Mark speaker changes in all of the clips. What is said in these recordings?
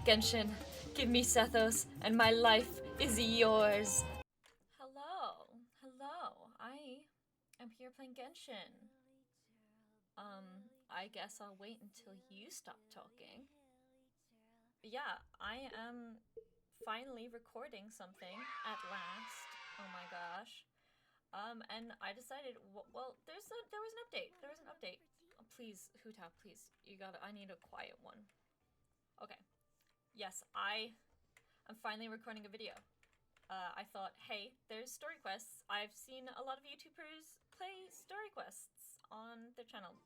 Speaker 1: Genshin, give me Sethos, and my life is yours. Hello, hello. I am here playing Genshin. I guess I'll wait until you stop talking. But yeah, I am finally recording something at last. Oh my gosh. And I decided, well, there was an update. There was an update. Oh, please, Hutao, please, I need a quiet one. Okay. Yes, I'm finally recording a video. I thought, hey, there's story quests. I've seen a lot of YouTubers play story quests on their channel.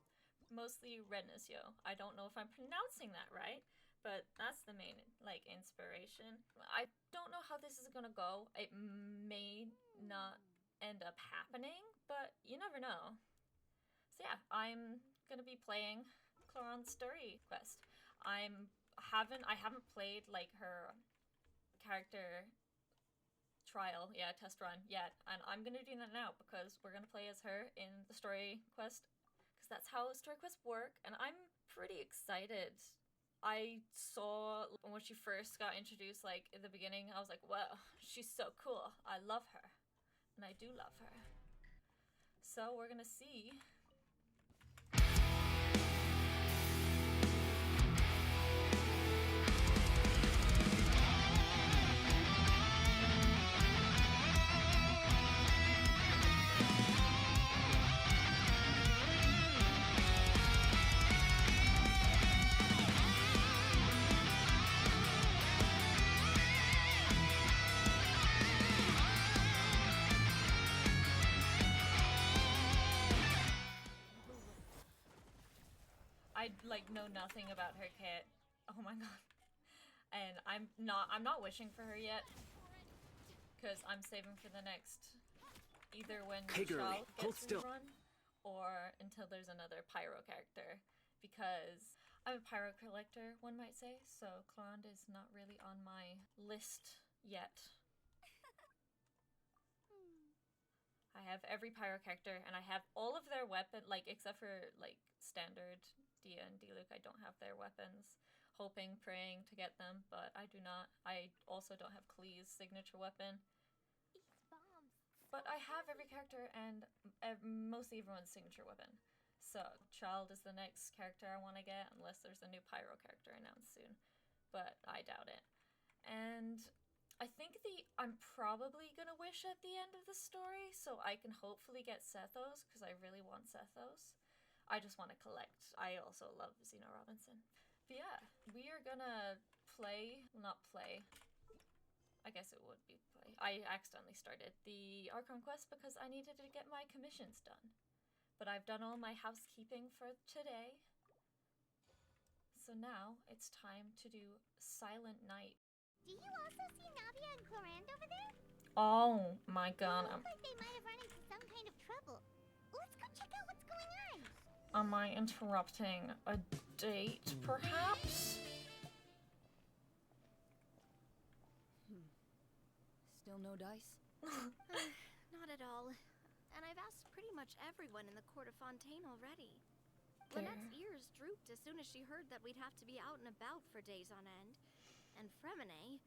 Speaker 1: Mostly Rednessyo. I don't know if I'm pronouncing that right, but that's the main, inspiration. I don't know how this is gonna go. It may not end up happening, but you never know. So yeah, I'm gonna be playing Clorinde's story quest. I haven't played her character trial, test run yet, and I'm gonna do that now because we're gonna play as her in the story quest, because that's how story quests work, and I'm pretty excited. I saw when she first got introduced, in the beginning, I was like, wow, she's so cool. I love her, and I do love her. So we're gonna see. I know nothing about her kit. Oh my god. And I'm not wishing for her yet, because I'm saving for the next, either when Child gets rerun, or until there's another pyro character, because I'm a pyro collector, one might say, so Clorinde is not really on my list yet. I have every pyro character, and I have all of their weapon, except for standard Dia and Diluc. I don't have their weapons. Hoping, praying to get them, but I do not. I also don't have Klee's signature weapon. But I have every character and mostly everyone's signature weapon. So Child is the next character I want to get, unless there's a new pyro character announced soon. But I doubt it. And I think I'm probably gonna wish at the end of the story, so I can hopefully get Sethos, because I really want Sethos. I just want to collect. I also love Xeno Robinson. But yeah, we are gonna not play. I guess it would be play. I accidentally started the Archon quest because I needed to get my commissions done. But I've done all my housekeeping for today. So now it's time to do Silent Night.
Speaker 2: Do you also see Navia and Clorinde over there?
Speaker 1: Oh my god.
Speaker 2: They look like they might have run into some kind of trouble. Let's go check out what's going on.
Speaker 1: Am I interrupting a date, perhaps?
Speaker 3: Still no dice?
Speaker 4: Not at all. And I've asked pretty much everyone in the court of Fontaine already. Lynette's ears drooped as soon as she heard that we'd have to be out and about for days on end. And Fremine,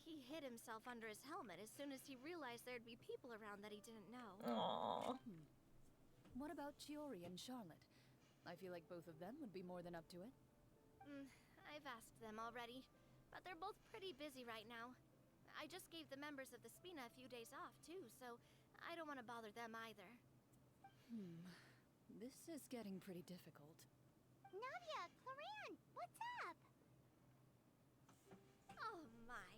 Speaker 4: he hid himself under his helmet as soon as he realized there'd be people around that he didn't know.
Speaker 1: Aww.
Speaker 3: What about Chiori and Charlotte? I feel like both of them would be more than up to it.
Speaker 4: I've asked them already, but they're both pretty busy right now. I just gave the members of the Spina a few days off, too, so I don't want to bother them either.
Speaker 3: This is getting pretty difficult.
Speaker 2: Navia, Clorinde, what's up?
Speaker 4: Oh my.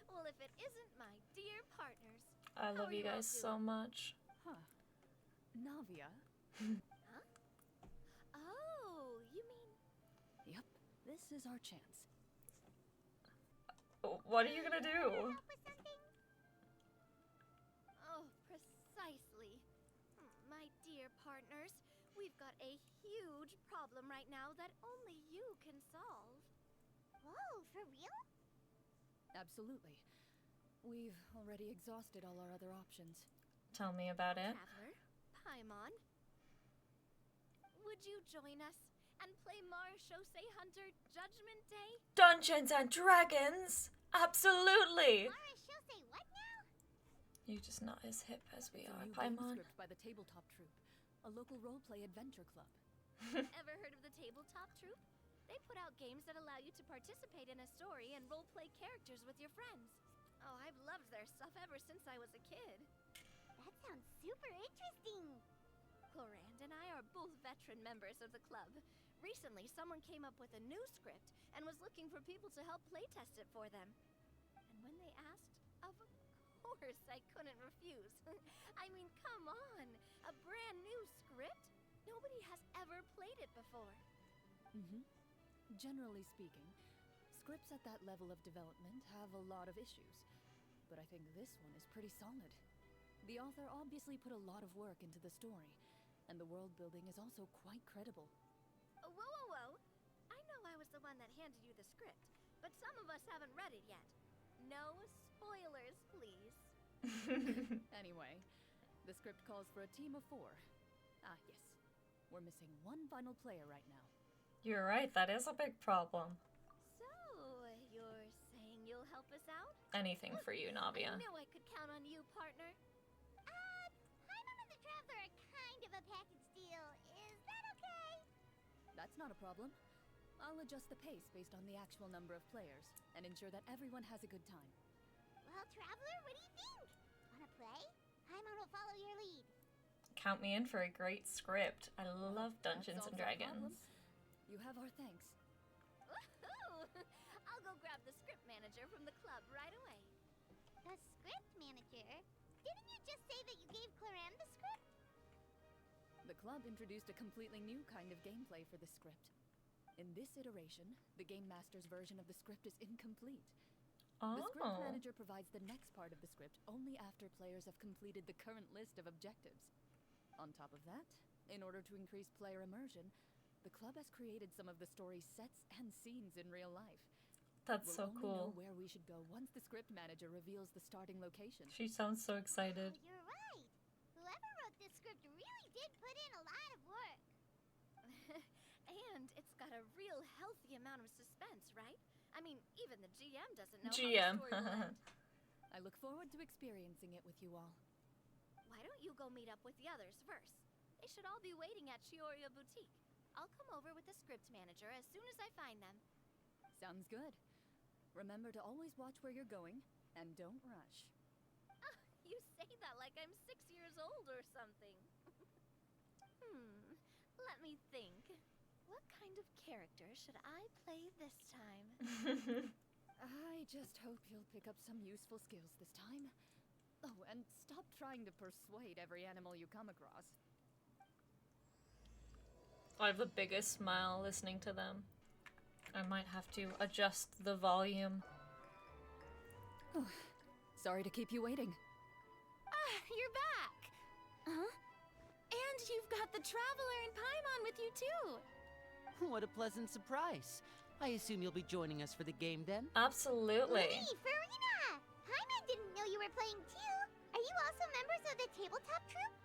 Speaker 4: Well, if it isn't my dear partners.
Speaker 1: I love you guys so much.
Speaker 3: Huh. Navia?
Speaker 4: Huh? Oh, you mean...
Speaker 3: Yep, this is our chance.
Speaker 1: What are you gonna do?
Speaker 2: Help with something?
Speaker 4: Oh, precisely. My dear partners, we've got a huge problem right now that only you can solve.
Speaker 2: Whoa, for real?
Speaker 3: Absolutely. We've already exhausted all our other options.
Speaker 1: Tell me about it.
Speaker 4: Traveler, Paimon, would you join us and play Mars Shosei Hunter Judgment Day?
Speaker 1: Dungeons and Dragons! Absolutely!
Speaker 2: Mara Shosei, what now?
Speaker 1: You just not as hip as we
Speaker 3: It's a
Speaker 1: are,
Speaker 3: new game
Speaker 1: Paimon.
Speaker 3: script by the Tabletop Troupe, a local roleplay adventure club.
Speaker 4: Ever heard of the Tabletop Troupe? They put out games that allow you to participate in a story and roleplay characters with your friends. Oh, I've loved their stuff ever since I was a kid.
Speaker 2: That sounds super interesting.
Speaker 4: Clorinde and I are both veteran members of the club. Recently, someone came up with a new script and was looking for people to help playtest it for them. And when they asked, of course I couldn't refuse. I mean, come on! A brand new script? Nobody has ever played it before.
Speaker 3: Generally speaking, scripts at that level of development have a lot of issues, but I think this one is pretty solid. The author obviously put a lot of work into the story, and the world building is also quite credible.
Speaker 4: Whoa, whoa, whoa! I know I was the one that handed you the script, but some of us haven't read it yet. No spoilers, please.
Speaker 3: Anyway, the script calls for a team of 4. Ah, yes. We're missing one final player right now.
Speaker 1: You're right, that is a big problem.
Speaker 4: So, you're saying you'll help us out?
Speaker 1: Anything for you, Navia.
Speaker 4: I knew I could count on you, partner.
Speaker 2: Paimon and the Traveler are kind of a package deal. Is that okay?
Speaker 3: That's not a problem. I'll adjust the pace based on the actual number of players, and ensure that everyone has a good time.
Speaker 2: Well, Traveler, what do you think? Wanna play? Paimon will follow your lead.
Speaker 1: Count me in for a great script. I love
Speaker 3: That
Speaker 1: Dungeons and
Speaker 3: solves our problem.
Speaker 1: Dragons.
Speaker 3: You have our thanks.
Speaker 4: Woohoo! I'll go grab the script manager from the club right away.
Speaker 2: The script manager? Didn't you just say that you gave Clorinde the script?
Speaker 3: The club introduced a completely new kind of gameplay for the script. In this iteration, the Game Master's version of the script is incomplete. The script
Speaker 1: Oh.
Speaker 3: manager provides the next part of the script only after players have completed the current list of objectives. On top of that, in order to increase player immersion, the club has created some of the story's sets and scenes in real life.
Speaker 1: That's
Speaker 3: We'll
Speaker 1: so
Speaker 3: only
Speaker 1: cool.
Speaker 3: know where we should go once the script manager reveals the starting location.
Speaker 1: She sounds so excited.
Speaker 2: Oh, you're right. Whoever wrote this script really did put in a lot of work.
Speaker 4: And it's got a real healthy amount of suspense, right? I mean, even the GM doesn't know
Speaker 1: GM.
Speaker 4: how the story will end.
Speaker 3: I look forward to experiencing it with you all.
Speaker 4: Why don't you go meet up with the others first? They should all be waiting at Chioria Boutique. I'll come over with the script manager as soon as I find them.
Speaker 3: Sounds good. Remember to always watch where you're going, and don't rush.
Speaker 4: You say that like I'm 6 years old or something. Let me think. What kind of character should I play this time?
Speaker 3: I just hope you'll pick up some useful skills this time. Oh, and stop trying to persuade every animal you come across.
Speaker 1: I have the biggest smile listening to them. I might have to adjust the volume.
Speaker 3: Sorry to keep you waiting.
Speaker 5: You're back! Huh? And you've got the Traveler and Paimon with you too!
Speaker 6: What a pleasant surprise. I assume you'll be joining us for the game then?
Speaker 1: Absolutely.
Speaker 2: Hey, Farina! Paimon didn't know you were playing too. Are you also members of the Tabletop Troupe?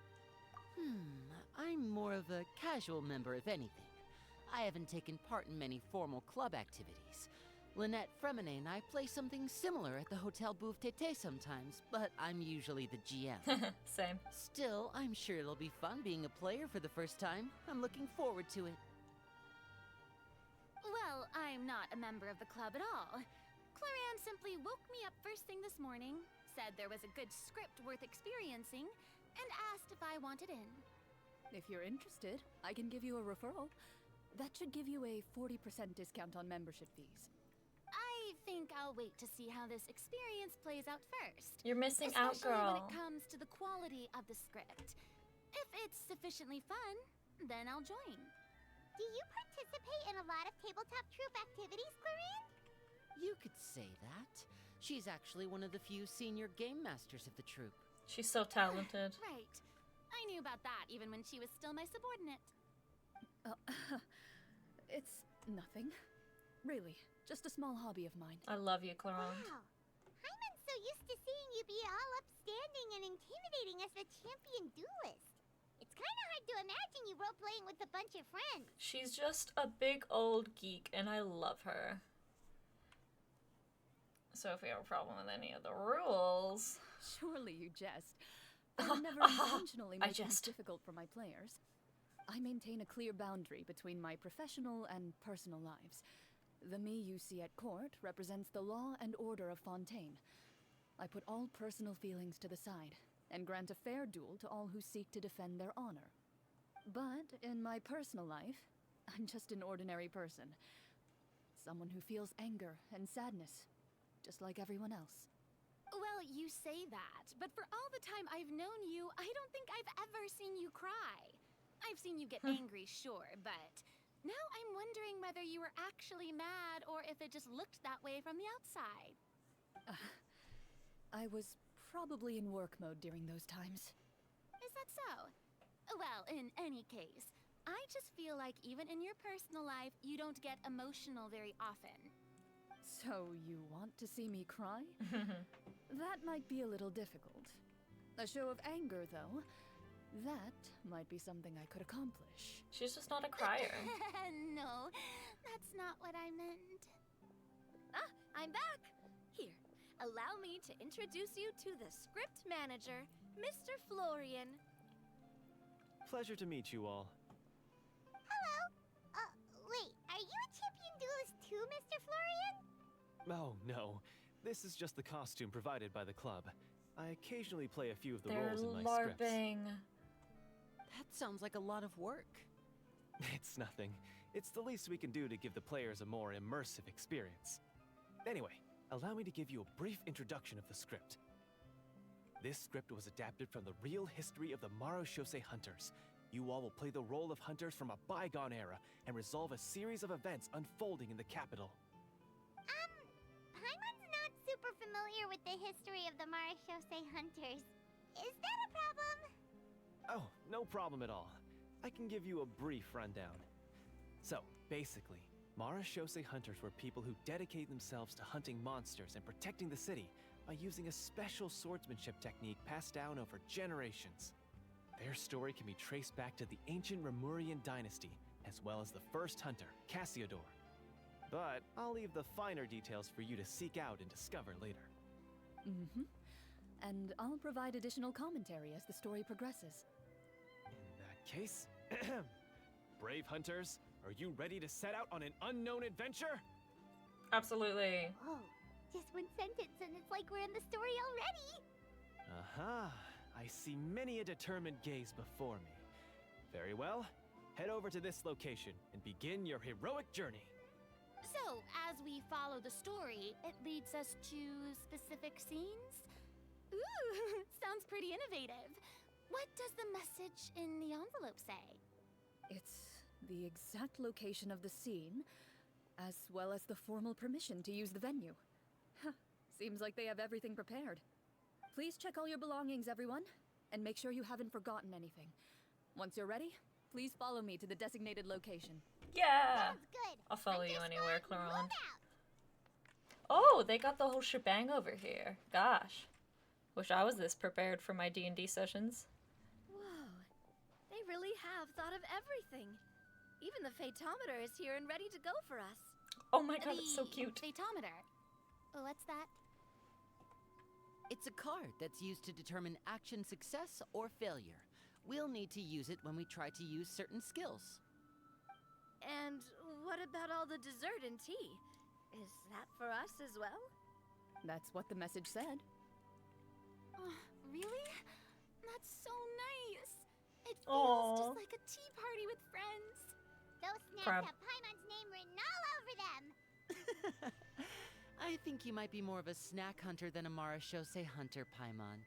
Speaker 6: I'm more of a casual member, if anything. I haven't taken part in many formal club activities. Lynette Fremine and I play something similar at the Hotel Bouffe Tété sometimes, but I'm usually the GM.
Speaker 1: Same.
Speaker 6: Still, I'm sure it'll be fun being a player for the first time. I'm looking forward to it.
Speaker 5: Well, I'm not a member of the club at all. Clorinde simply woke me up first thing this morning, said there was a good script worth experiencing, and asked if I wanted in.
Speaker 3: If you're interested, I can give you a referral. That should give you a 40% discount on membership fees.
Speaker 5: I think I'll wait to see how this experience plays out first.
Speaker 1: You're missing out,
Speaker 5: Especially when
Speaker 1: girl.
Speaker 5: it comes to the quality of the script. If it's sufficiently fun, then I'll join.
Speaker 2: Do you participate in a lot of Tabletop Troupe activities, Clorinde?
Speaker 6: You could say that. She's actually one of the few senior game masters of the troupe.
Speaker 1: She's so talented.
Speaker 5: Right. I knew about that even when she was still my subordinate.
Speaker 3: It's nothing. Really, just a small hobby of mine.
Speaker 1: I love you, Clorinde.
Speaker 2: Wow. Paimon's so used to seeing you be all upstanding and intimidating as the champion duelist. It's kind of hard to imagine you role-playing with a bunch of friends.
Speaker 1: She's just a big old geek, and I love her. So if you have a problem with any of the rules...
Speaker 3: Surely you jest. I would never intentionally make things difficult for my players. I maintain a clear boundary between my professional and personal lives. The me you see at court represents the law and order of Fontaine. I put all personal feelings to the side and grant a fair duel to all who seek to defend their honor. But in my personal life, I'm just an ordinary person. Someone who feels anger and sadness, just like everyone else.
Speaker 5: Well, you say that, but for all the time I've known you, I don't think I've ever seen you cry. I've seen you get angry, sure, but now I'm wondering whether you were actually mad or if it just looked that way from the outside.
Speaker 3: I was probably in work mode during those times.
Speaker 5: Is that so? Well, in any case, I just feel like even in your personal life, you don't get emotional very often.
Speaker 3: So you want to see me cry? That might be a little difficult. A show of anger, though, that might be something I could accomplish.
Speaker 1: She's just not a crier.
Speaker 5: No, that's not what I meant.
Speaker 4: Ah, I'm back! Here, allow me to introduce you to the script manager, Mr. Florian.
Speaker 7: Pleasure to meet you all.
Speaker 2: Hello. Wait, are you a champion duelist too, Mr. Florian?
Speaker 7: Oh, no. This is just the costume provided by the club. I occasionally play a few of the
Speaker 1: They're
Speaker 7: roles in my
Speaker 1: LARPing.
Speaker 6: That sounds like a lot of work.
Speaker 7: scripts. It's nothing. It's the least we can do to give the players a more immersive experience. Anyway, allow me to give you a brief introduction of the script. This script was adapted from the real history of the Marashose Hunters. You all will play the role of hunters from a bygone era and resolve a series of events unfolding in the capital.
Speaker 2: Paimon's not super familiar with the history of the Marashose Hunters. Is that a problem?
Speaker 7: Oh, no problem at all. I can give you a brief rundown. So, basically, Marashose Hunters were people who dedicated themselves to hunting monsters and protecting the city by using a special swordsmanship technique passed down over generations. Their story can be traced back to the ancient Remurian dynasty, as well as the first hunter, Cassiodor. But I'll leave the finer details for you to seek out and discover later.
Speaker 3: And I'll provide additional commentary as the story progresses.
Speaker 7: In that case, brave hunters, are you ready to set out on an unknown adventure?
Speaker 1: Absolutely.
Speaker 2: Whoa, just one sentence and it's like we're in the story already.
Speaker 7: Aha, I see many a determined gaze before me. Very well, head over to this location and begin your heroic journey.
Speaker 5: So, as we follow the story, it leads us to specific scenes? Ooh, sounds pretty innovative. What does the message in the envelope say?
Speaker 3: It's the exact location of the scene, as well as the formal permission to use the venue. Huh, seems like they have everything prepared. Please check all your belongings, everyone, and make sure you haven't forgotten anything. Once you're ready, please follow me to the designated location.
Speaker 1: Yeah.
Speaker 2: Sounds good.
Speaker 1: I'll follow you
Speaker 2: Hunter
Speaker 1: anywhere,
Speaker 2: squad, move
Speaker 1: Clorinde.
Speaker 2: out.
Speaker 1: Oh, they got the whole shebang over here. Gosh. Wish I was this prepared for my D&D sessions.
Speaker 4: Whoa, they really have thought of everything. Even the phaetometer is here and ready to go for us.
Speaker 1: Oh my god, it's so cute.
Speaker 5: Phaetometer. What's that?
Speaker 6: It's a card that's used to determine action success or failure. We'll need to use it when we try to use certain skills.
Speaker 4: And what about all the dessert and tea? Is that for us as well?
Speaker 3: That's what the message said.
Speaker 5: Oh, really? That's so nice. It feels
Speaker 1: Aw.
Speaker 5: just like a tea party with friends.
Speaker 2: Those snacks
Speaker 1: Crab.
Speaker 2: have Paimon's name written all over them.
Speaker 6: I think you might be more of a snack hunter than a Marashose hunter, Paimon.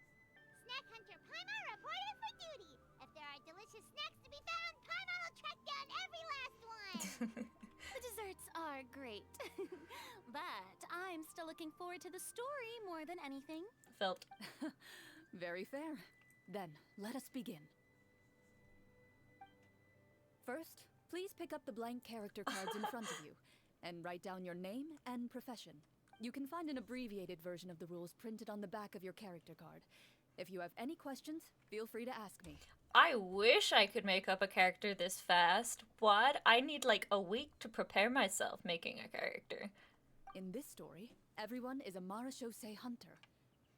Speaker 2: Snack Hunter Paimon reported for duty. If there are delicious snacks to be found, Paimon will track down every last one.
Speaker 5: The desserts are great. But I'm still looking forward to the story more than anything.
Speaker 1: Felt.
Speaker 3: Very fair. Then, let us begin. First, please pick up the blank character cards in front of you and write down your name and profession. You can find an abbreviated version of the rules printed on the back of your character card. If you have any questions, feel free to ask me.
Speaker 1: I wish I could make up a character this fast. What? I need like a week to prepare myself making a character.
Speaker 3: In this story, everyone is a Marashose hunter.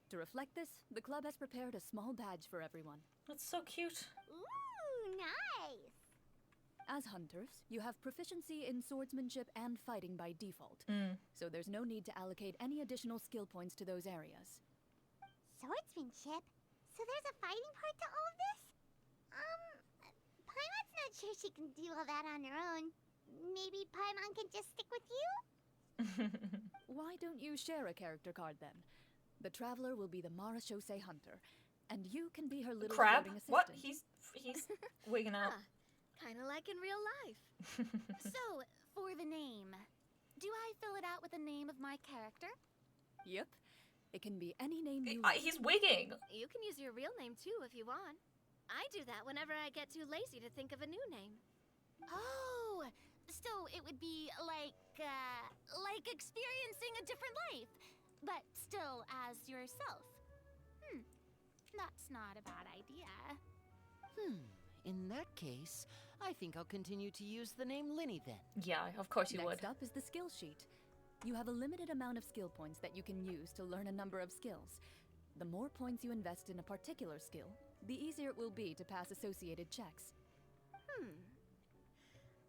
Speaker 3: To reflect this, the club has prepared a small badge for everyone.
Speaker 1: That's so cute.
Speaker 2: Ooh, nice.
Speaker 3: As hunters, you have proficiency in swordsmanship and fighting by default, so there's no need to allocate any additional skill points to those areas.
Speaker 2: Swordsmanship? So there's a fighting part to all of this? Paimon's not sure she can do all that on her own. Maybe Paimon can just stick with you?
Speaker 3: Why don't you share a character card then? The Traveler will be the Marashose hunter, and you can be her little
Speaker 1: Crab?
Speaker 3: floating assistant.
Speaker 1: What? He's wigging out.
Speaker 4: Kind of like in real life.
Speaker 5: So, for the name, do I fill it out with the name of my character?
Speaker 3: Yep. It can be any name you want.
Speaker 1: He's wigging.
Speaker 4: You can use your real name too if you want. I do that whenever I get too lazy to think of a new name.
Speaker 5: Oh, so it would be like experiencing a different life, but still as yourself. That's not a bad idea.
Speaker 6: In that case, I think I'll continue to use the name Linny then.
Speaker 1: Yeah, of course you
Speaker 3: Next
Speaker 1: would.
Speaker 3: up is the skill sheet. You have a limited amount of skill points that you can use to learn a number of skills. The more points you invest in a particular skill, the easier it will be to pass associated checks.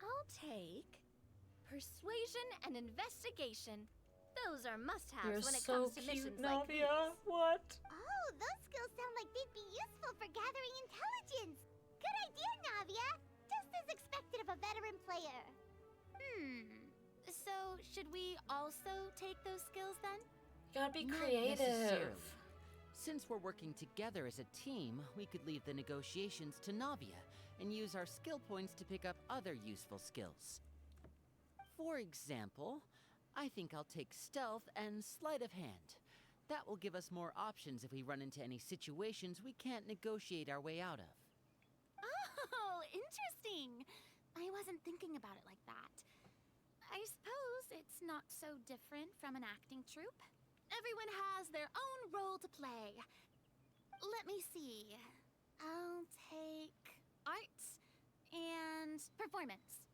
Speaker 4: I'll take persuasion and investigation. Those are must-haves
Speaker 1: You're
Speaker 4: when it
Speaker 1: so
Speaker 4: comes to
Speaker 1: cute,
Speaker 4: missions like these.
Speaker 1: Navia. What?
Speaker 2: Oh, those skills sound like they'd be useful for gathering intelligence. Good idea, Navia. Just as expected of a veteran player.
Speaker 5: So, should we also take those skills then?
Speaker 1: You gotta be
Speaker 6: Not
Speaker 1: creative.
Speaker 6: necessarily. Since we're working together as a team, we could leave the negotiations to Navia and use our skill points to pick up other useful skills. For example, I think I'll take stealth and sleight of hand. That will give us more options if we run into any situations we can't negotiate our way out of.
Speaker 5: Oh, interesting. I wasn't thinking about it like that. I suppose it's not so different from an acting troupe. Everyone has their own role to play. Let me see. I'll take arts and performance.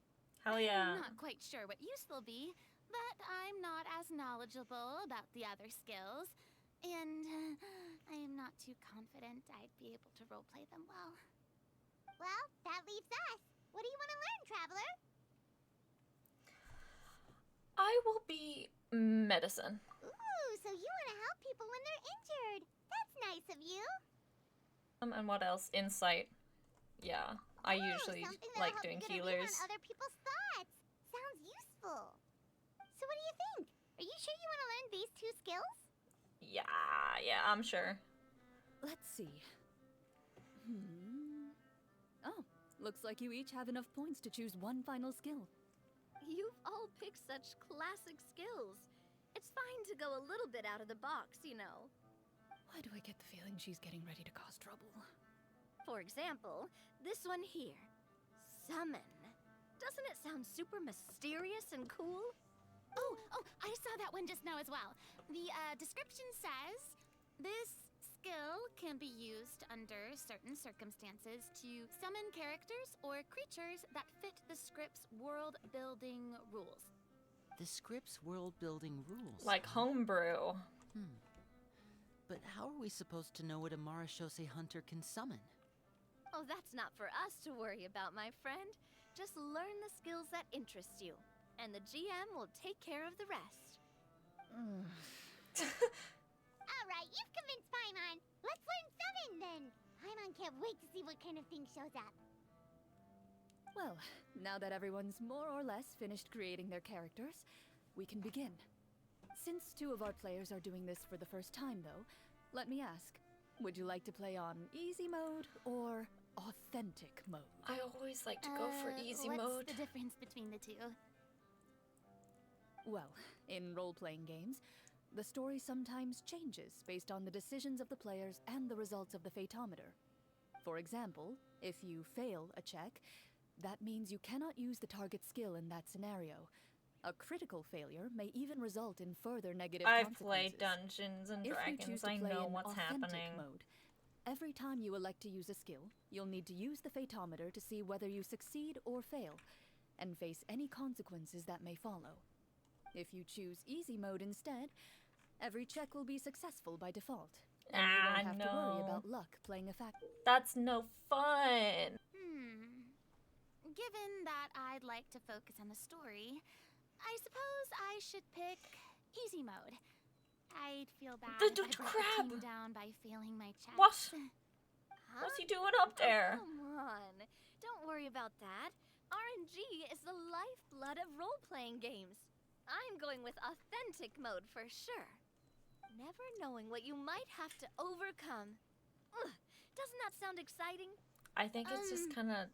Speaker 1: Hell yeah.
Speaker 5: I'm not quite sure what use they'll be, but I'm not as knowledgeable about the other skills, and I am not too confident I'd be able to roleplay them well.
Speaker 2: Well, that leaves us. What do you want to learn, Traveler?
Speaker 1: I will be medicine.
Speaker 2: Ooh, so you want to help people when they're injured. That's nice of you.
Speaker 1: And what else? Insight. Yeah, I usually
Speaker 2: Something that'll
Speaker 1: like
Speaker 2: help
Speaker 1: doing
Speaker 2: you get a read
Speaker 1: healers.
Speaker 2: on other people's thoughts. Sounds useful. So what do you think? Are you sure you want to learn these two skills?
Speaker 1: Yeah, I'm sure.
Speaker 3: Let's see. Oh, looks like you each have enough points to choose one final skill.
Speaker 4: You've all picked such classic skills. It's fine to go a little bit out of the box, you know.
Speaker 3: Why do I get the feeling she's getting ready to cause trouble?
Speaker 4: For example, this one here. Summon. Doesn't it sound super mysterious and cool?
Speaker 5: Oh, I saw that one just now as well. The description says, this skill can be used under certain circumstances to summon characters or creatures that fit the script's world-building rules.
Speaker 6: The script's world-building rules.
Speaker 1: Like homebrew.
Speaker 6: But how are we supposed to know what a Marashose hunter can summon?
Speaker 4: Oh, that's not for us to worry about, my friend. Just learn the skills that interest you, and the GM will take care of the rest.
Speaker 2: All right, you've convinced Paimon. Let's learn summon then. Paimon can't wait to see what kind of thing shows up.
Speaker 3: Well, now that everyone's more or less finished creating their characters, we can begin. Since 2 of our players are doing this for the first time, though, let me ask, would you like to play on easy mode or authentic mode?
Speaker 1: I always like to go for easy
Speaker 5: what's
Speaker 1: mode.
Speaker 5: the difference between the two?
Speaker 3: Well, in role-playing games, the story sometimes changes based on the decisions of the players and the results of the fatometer. For example, if you fail a check, that means you cannot use the target skill in that scenario. A critical failure may even result in further negative
Speaker 1: I've
Speaker 3: consequences.
Speaker 1: played Dungeons and
Speaker 3: If you choose
Speaker 1: Dragons.
Speaker 3: to
Speaker 1: I
Speaker 3: play
Speaker 1: know
Speaker 3: in
Speaker 1: what's
Speaker 3: authentic
Speaker 1: happening.
Speaker 3: mode, every time you elect to use a skill, you'll need to use the Fatometer to see whether you succeed or fail, and face any consequences that may follow. If you choose easy mode instead, every check will be successful by default. And you won't have to worry about luck playing a factor.
Speaker 1: That's no fun.
Speaker 5: Given that I'd like to focus on the story, I suppose I should pick easy mode. I'd feel bad if I brought the team down by failing my checks.
Speaker 1: What?
Speaker 4: Huh?
Speaker 1: What's he doing up there?
Speaker 4: Come on. Don't worry about that. RNG is the lifeblood of role-playing games. I'm going with authentic mode for sure. Never knowing what you might have to overcome. Ugh, doesn't that sound exciting?
Speaker 1: I think it's just kind of...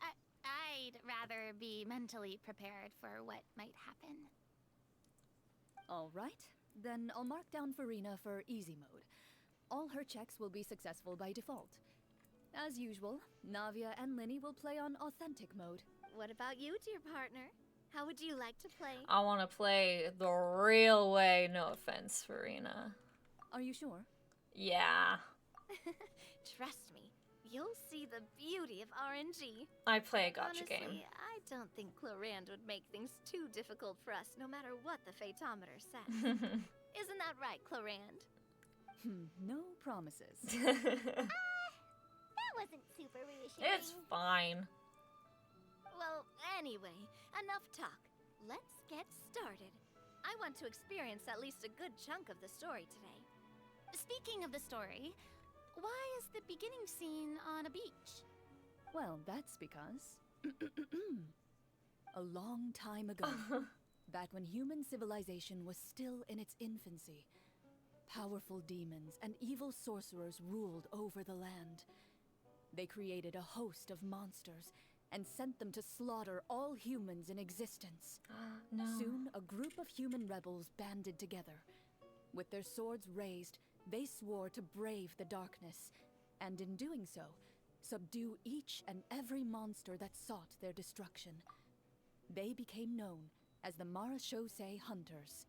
Speaker 5: I'd rather be mentally prepared for what might happen.
Speaker 3: All right, then I'll mark down Farina for easy mode. All her checks will be successful by default. As usual, Navia and Linny will play on authentic mode.
Speaker 4: What about you, dear partner? How would you like to play?
Speaker 1: I want to play the real way, no offense, Farina.
Speaker 3: Are you sure?
Speaker 1: Yeah.
Speaker 4: Trust me, you'll see the beauty of RNG.
Speaker 1: I play a gacha
Speaker 4: Honestly,
Speaker 1: game.
Speaker 4: I don't think clorinde would make things too difficult for us, no matter what the Fatometer says. Isn't that right, clorinde?
Speaker 3: No promises.
Speaker 2: That wasn't super reassuring.
Speaker 1: It's fine.
Speaker 4: Well, anyway, enough talk. Let's get started. I want to experience at least a good chunk of the story today.
Speaker 5: Speaking of the story, why is the beginning scene on a beach?
Speaker 3: Well, that's because... a long time ago, back when human civilization was still in its infancy, powerful demons and evil sorcerers ruled over the land. They created a host of monsters and sent them to slaughter all humans in existence.
Speaker 1: No.
Speaker 3: Soon, a group of human rebels banded together. With their swords raised, they swore to brave the darkness, and in doing so, subdue each and every monster that sought their destruction. They became known as the Marashosei Hunters.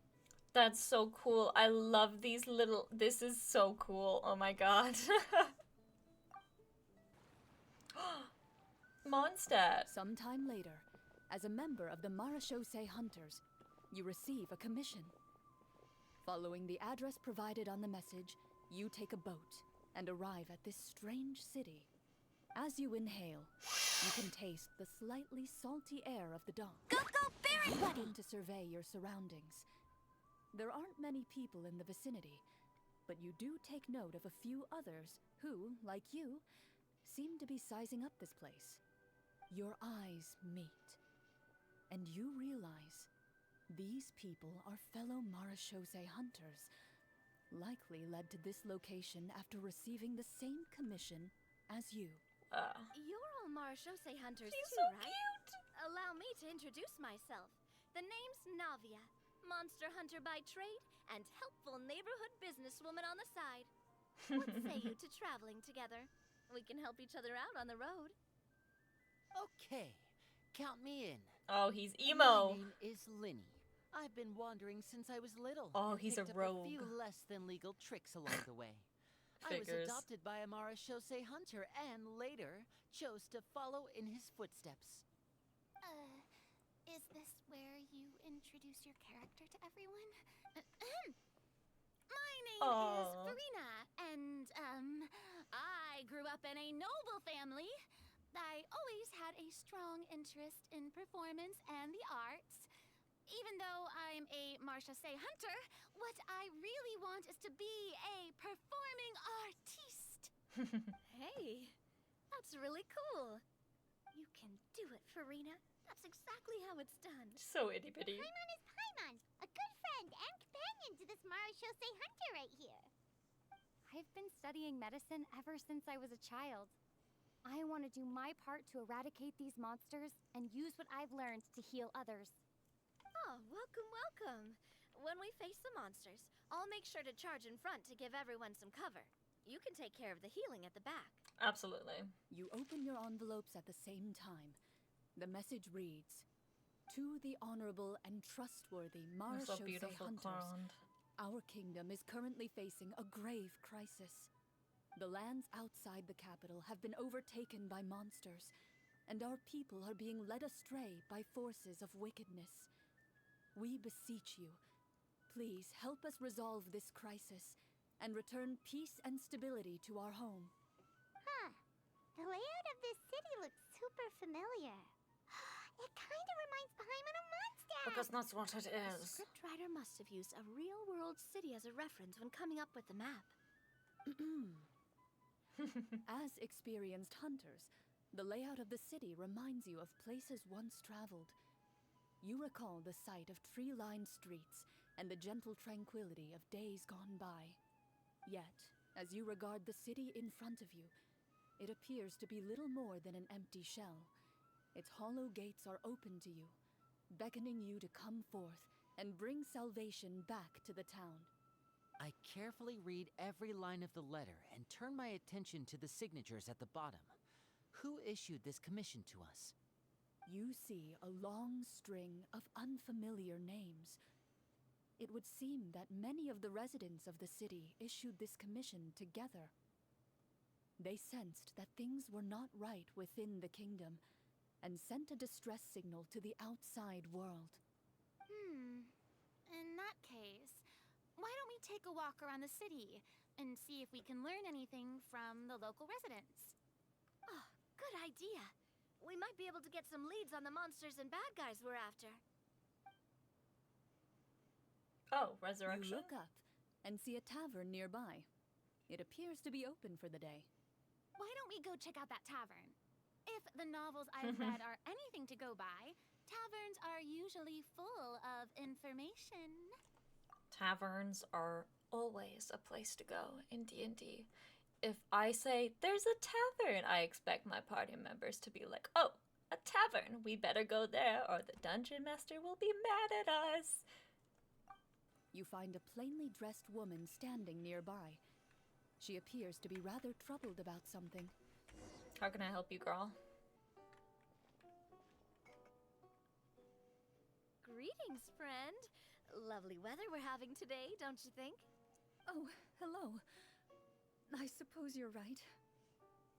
Speaker 1: That's so cool. I love these little... This is so cool. Oh my god. Mondstadt.
Speaker 3: Sometime later, as a member of the Marashosei Hunters, you receive a commission. Following the address provided on the message, you take a boat and arrive at this strange city. As you inhale, you can taste the slightly salty air of the dock.
Speaker 4: Go, very
Speaker 3: You begin to survey your surroundings. There aren't many people in the vicinity, but you do take note of a few others who, like you, seem to be sizing up this place. Your eyes meet, and you realize these people are fellow Marashosei hunters, likely led to this location after receiving the same commission as you.
Speaker 4: You're all Marashosei hunters
Speaker 1: He's
Speaker 4: too,
Speaker 1: so
Speaker 4: right?
Speaker 1: cute.
Speaker 4: Allow me to introduce myself. The name's Navia, monster hunter by trade and helpful neighborhood businesswoman on the side. What say you to traveling together? We can help each other out on the road.
Speaker 6: Okay, count me in.
Speaker 1: Oh, he's
Speaker 6: My
Speaker 1: emo.
Speaker 6: name is Linny. I've been wandering since I was little.
Speaker 1: Oh,
Speaker 6: and
Speaker 1: he's a
Speaker 6: picked up
Speaker 1: rogue.
Speaker 6: A few less than legal tricks along the way. I was
Speaker 1: Figures.
Speaker 6: adopted by a Marashosei hunter and later chose to follow in his footsteps.
Speaker 5: Is this where you introduce your character to everyone? My name is
Speaker 1: Aw.
Speaker 5: Farina, and, I grew up in a noble family. I always had a strong interest in performance and the arts. Even though I'm a Marashosei hunter, what I really want is to be a performing artiste.
Speaker 4: Hey, that's really cool. You can do it, Farina. That's exactly how it's done.
Speaker 1: So itty bitty.
Speaker 2: Paimon is Paimon, a good friend and companion to this Marashosei hunter right here.
Speaker 8: I've been studying medicine ever since I was a child. I want to do my part to eradicate these monsters and use what I've learned to heal others.
Speaker 4: Oh, welcome, welcome. When we face the monsters, I'll make sure to charge in front to give everyone some cover. You can take care of the healing at the back.
Speaker 1: Absolutely.
Speaker 3: You open your envelopes at the same time. The message reads, "To the honorable and trustworthy
Speaker 1: That's so
Speaker 3: Marashosei
Speaker 1: beautiful,
Speaker 3: hunters,
Speaker 1: Clorinde.
Speaker 3: our kingdom is currently facing a grave crisis. The lands outside the capital have been overtaken by monsters, and our people are being led astray by forces of wickedness. We beseech you, please help us resolve this crisis and return peace and stability to our home.
Speaker 2: Huh. The layout of this city looks super familiar. It kind of reminds Paimon of Mondstadt.
Speaker 1: Because that's what it
Speaker 4: The
Speaker 1: is.
Speaker 4: scriptwriter must have used a real-world city as a reference when coming up with the map.
Speaker 3: As experienced hunters, the layout of the city reminds you of places once traveled. You recall the sight of tree-lined streets and the gentle tranquility of days gone by. Yet, as you regard the city in front of you, it appears to be little more than an empty shell. Its hollow gates are open to you, beckoning you to come forth and bring salvation back to the town.
Speaker 6: I carefully read every line of the letter and turn my attention to the signatures at the bottom. Who issued this commission to us?
Speaker 3: You see a long string of unfamiliar names. It would seem that many of the residents of the city issued this commission together. They sensed that things were not right within the kingdom and sent a distress signal to the outside world.
Speaker 5: In that case, why don't we take a walk around the city and see if we can learn anything from the local residents?
Speaker 4: Oh, good idea. We might be able to get some leads on the monsters and bad guys we're after.
Speaker 1: Oh,
Speaker 3: You
Speaker 1: resurrection?
Speaker 3: look up and see a tavern nearby. It appears to be open for the day.
Speaker 5: Why don't we go check out that tavern? If the novels I've read are anything to go by, taverns are usually full of information.
Speaker 1: Taverns are always a place to go in D&D. If I say, there's a tavern, I expect my party members to be like, oh, a tavern, we better go there or the dungeon master will be mad at us.
Speaker 3: You find a plainly dressed woman standing nearby. She appears to be rather troubled about something.
Speaker 1: How can I help you, girl?
Speaker 4: Greetings, friend. Lovely weather we're having today, don't you think?
Speaker 3: Oh, hello. I suppose you're right.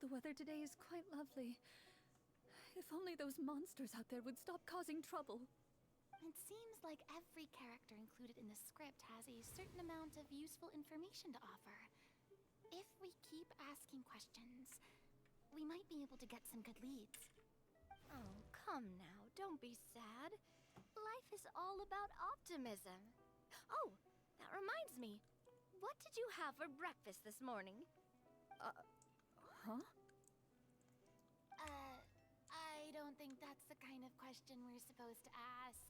Speaker 3: The weather today is quite lovely. If only those monsters out there would stop causing trouble.
Speaker 5: It seems like every character included in the script has a certain amount of useful information to offer. If we keep asking questions, we might be able to get some good leads.
Speaker 4: Oh, come now, don't be sad. Life is all about optimism. Oh, that reminds me. What did you have for breakfast this morning?
Speaker 3: Huh?
Speaker 5: I don't think that's the kind of question we're supposed to ask.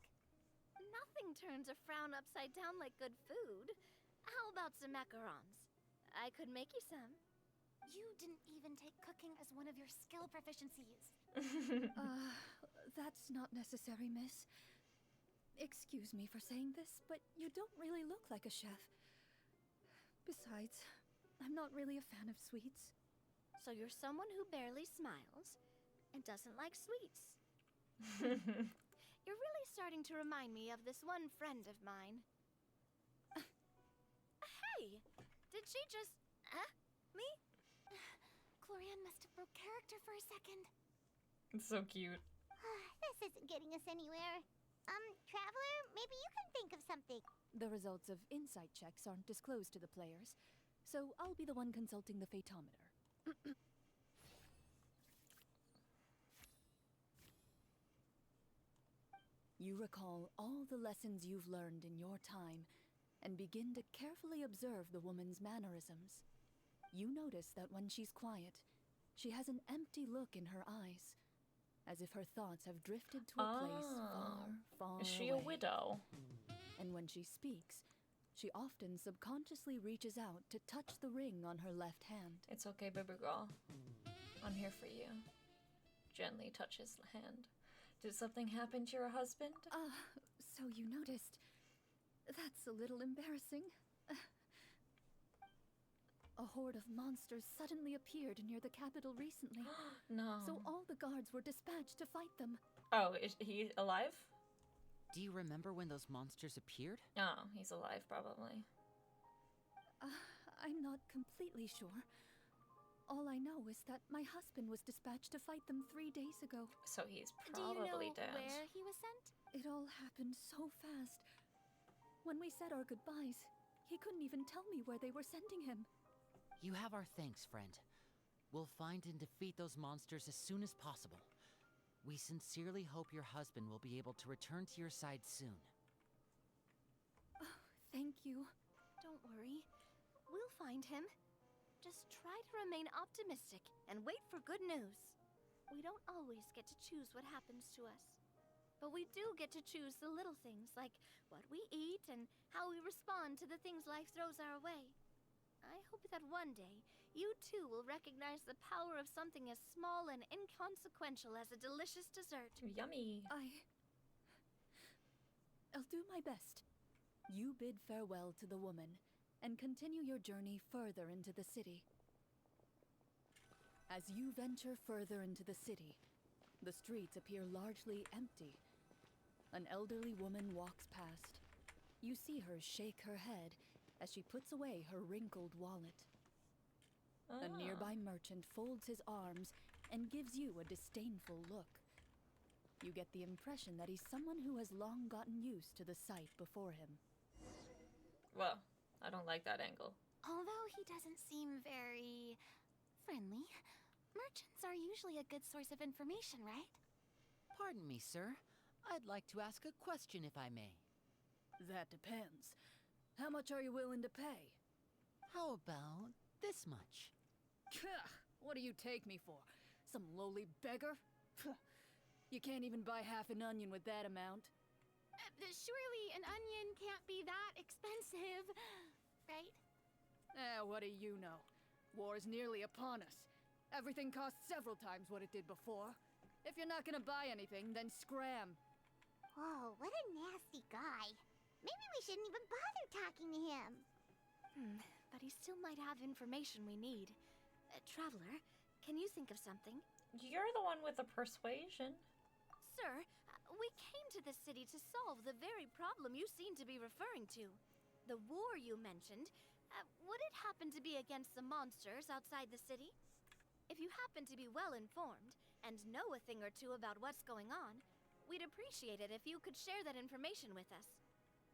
Speaker 4: Nothing turns a frown upside down like good food. How about some macarons? I could make you some.
Speaker 5: You didn't even take cooking as one of your skill proficiencies.
Speaker 3: That's not necessary, miss. Excuse me for saying this, but you don't really look like a chef. Besides, I'm not really a fan of sweets.
Speaker 4: So you're someone who barely smiles and doesn't like sweets. You're really starting to remind me of this one friend of mine. Hey! Did she just... me?
Speaker 5: Clorinde must have broke character for a second.
Speaker 1: It's so cute.
Speaker 2: This isn't getting us anywhere. Traveler, maybe you can think of something.
Speaker 3: The results of insight checks aren't disclosed to the players, so I'll be the one consulting the phaetometer. You recall all the lessons you've learned in your time and begin to carefully observe the woman's mannerisms. You notice that when she's quiet, she has an empty look in her eyes, as if her thoughts have drifted to a place far, far
Speaker 1: Is she a
Speaker 3: away.
Speaker 1: widow?
Speaker 3: And when she speaks, she often subconsciously reaches out to touch the ring on her left hand.
Speaker 1: It's okay, baby girl. I'm here for you. Gently touch his hand. Did something happen to your husband?
Speaker 3: So you noticed. That's a little embarrassing. A horde of monsters suddenly appeared near the capital recently.
Speaker 1: No.
Speaker 3: So all the guards were dispatched to fight them.
Speaker 1: Oh, is he alive?
Speaker 6: Do you remember when those monsters appeared?
Speaker 1: Oh, he's alive, probably.
Speaker 3: I'm not completely sure. All I know is that my husband was dispatched to fight them 3 days ago.
Speaker 1: So he's
Speaker 5: Do you know
Speaker 1: probably dead.
Speaker 5: where he was sent?
Speaker 3: It all happened so fast. When we said our goodbyes, he couldn't even tell me where they were sending him.
Speaker 6: You have our thanks, friend. We'll find and defeat those monsters as soon as possible. We sincerely hope your husband will be able to return to your side soon.
Speaker 3: Oh, thank you.
Speaker 4: Don't worry. We'll find him. Just try to remain optimistic and wait for good news. We don't always get to choose what happens to us. But we do get to choose the little things, like what we eat and how we respond to the things life throws our way. I hope that one day, you too will recognize the power of something as small and inconsequential as a delicious dessert.
Speaker 1: Yummy.
Speaker 3: I'll do my best. You bid farewell to the woman, and continue your journey further into the city. As you venture further into the city, the streets appear largely empty. An elderly woman walks past. You see her shake her head as she puts away her wrinkled wallet. A nearby merchant folds his arms and gives you a disdainful look. You get the impression that he's someone who has long gotten used to the sight before him.
Speaker 1: Well, I don't like that angle.
Speaker 5: Although he doesn't seem very friendly, merchants are usually a good source of information, right?
Speaker 6: Pardon me, sir. I'd like to ask a question if I may.
Speaker 3: That depends. How much are you willing to pay?
Speaker 6: How about this much?
Speaker 3: What do you take me for? Some lowly beggar? You can't even buy half an onion with that amount.
Speaker 5: Surely an onion can't be that expensive, right?
Speaker 3: What do you know? War's nearly upon us. Everything costs several times what it did before. If you're not gonna buy anything, then scram.
Speaker 2: Whoa, what a nasty guy. Maybe we shouldn't even bother talking to him.
Speaker 4: But he still might have information we need. Traveler, can you think of something?
Speaker 1: You're the one with the persuasion.
Speaker 4: Sir, we came to this city to solve the very problem you seem to be referring to. The war you mentioned, would it happen to be against the monsters outside the city? If you happen to be well informed and know a thing or two about what's going on, we'd appreciate it if you could share that information with us.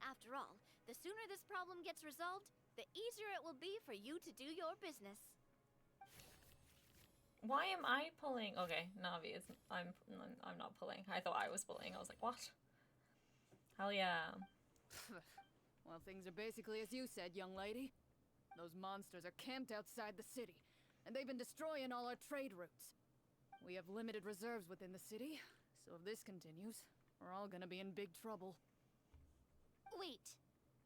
Speaker 4: After all, the sooner this problem gets resolved, the easier it will be for you to do your business.
Speaker 1: Why am I pulling? Okay, Navi is. I'm not pulling. I thought I was pulling. I was like, what? Hell yeah.
Speaker 3: Well, things are basically as you said, young lady. Those monsters are camped outside the city, and they've been destroying all our trade routes. We have limited reserves within the city, so if this continues, we're all gonna be in big trouble.
Speaker 5: Wait,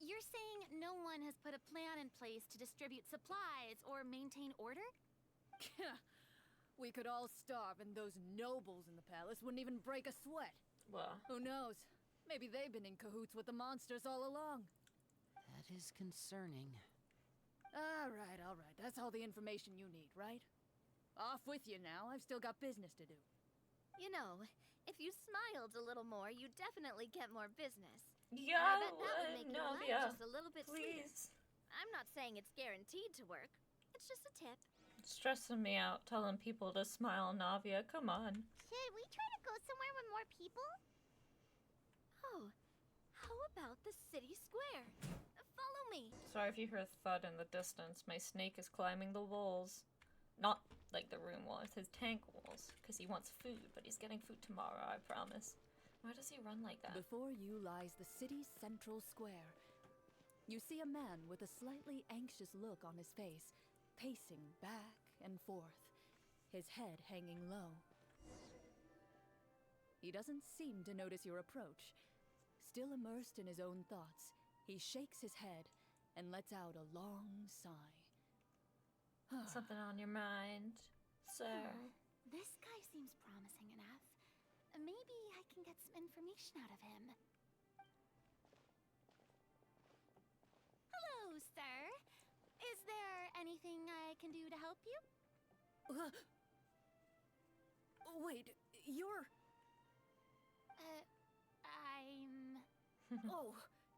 Speaker 5: you're saying no one has put a plan in place to distribute supplies or maintain order?
Speaker 3: We could all starve, and those nobles in the palace wouldn't even break a sweat.
Speaker 1: Well,
Speaker 3: Who knows? Maybe they've been in cahoots with the monsters all along.
Speaker 6: That is concerning.
Speaker 3: All right. That's all the information you need, right? Off with you now. I've still got business to do.
Speaker 4: You know, if you smiled a little more, you'd definitely get more business.
Speaker 1: yeah,
Speaker 4: I bet that would make your life
Speaker 1: Navia,
Speaker 4: just a little bit sweeter.
Speaker 1: please.
Speaker 4: I'm not saying it's guaranteed to work. It's just a tip.
Speaker 1: It's stressing me out telling people to smile, Navia. Come on.
Speaker 2: Should we try to go somewhere with more people?
Speaker 4: Oh, how about the city square? Follow me.
Speaker 1: Sorry if you hear a thud in the distance. My snake is climbing the walls. Not like the room walls, his tank walls. Because he wants food, but he's getting food tomorrow, I promise. Why does he run like that?
Speaker 3: Before you lies the city's central square. You see a man with a slightly anxious look on his face, pacing back and forth, his head hanging low. He doesn't seem to notice your approach. Still immersed in his own thoughts, he shakes his head and lets out a long sigh.
Speaker 1: Something on your mind, sir?
Speaker 5: This guy seems promising enough. Maybe I can get some information out of him. Hello, sir. Is there anything I can do to help you?
Speaker 3: Wait, you're...
Speaker 5: I'm...
Speaker 3: Oh,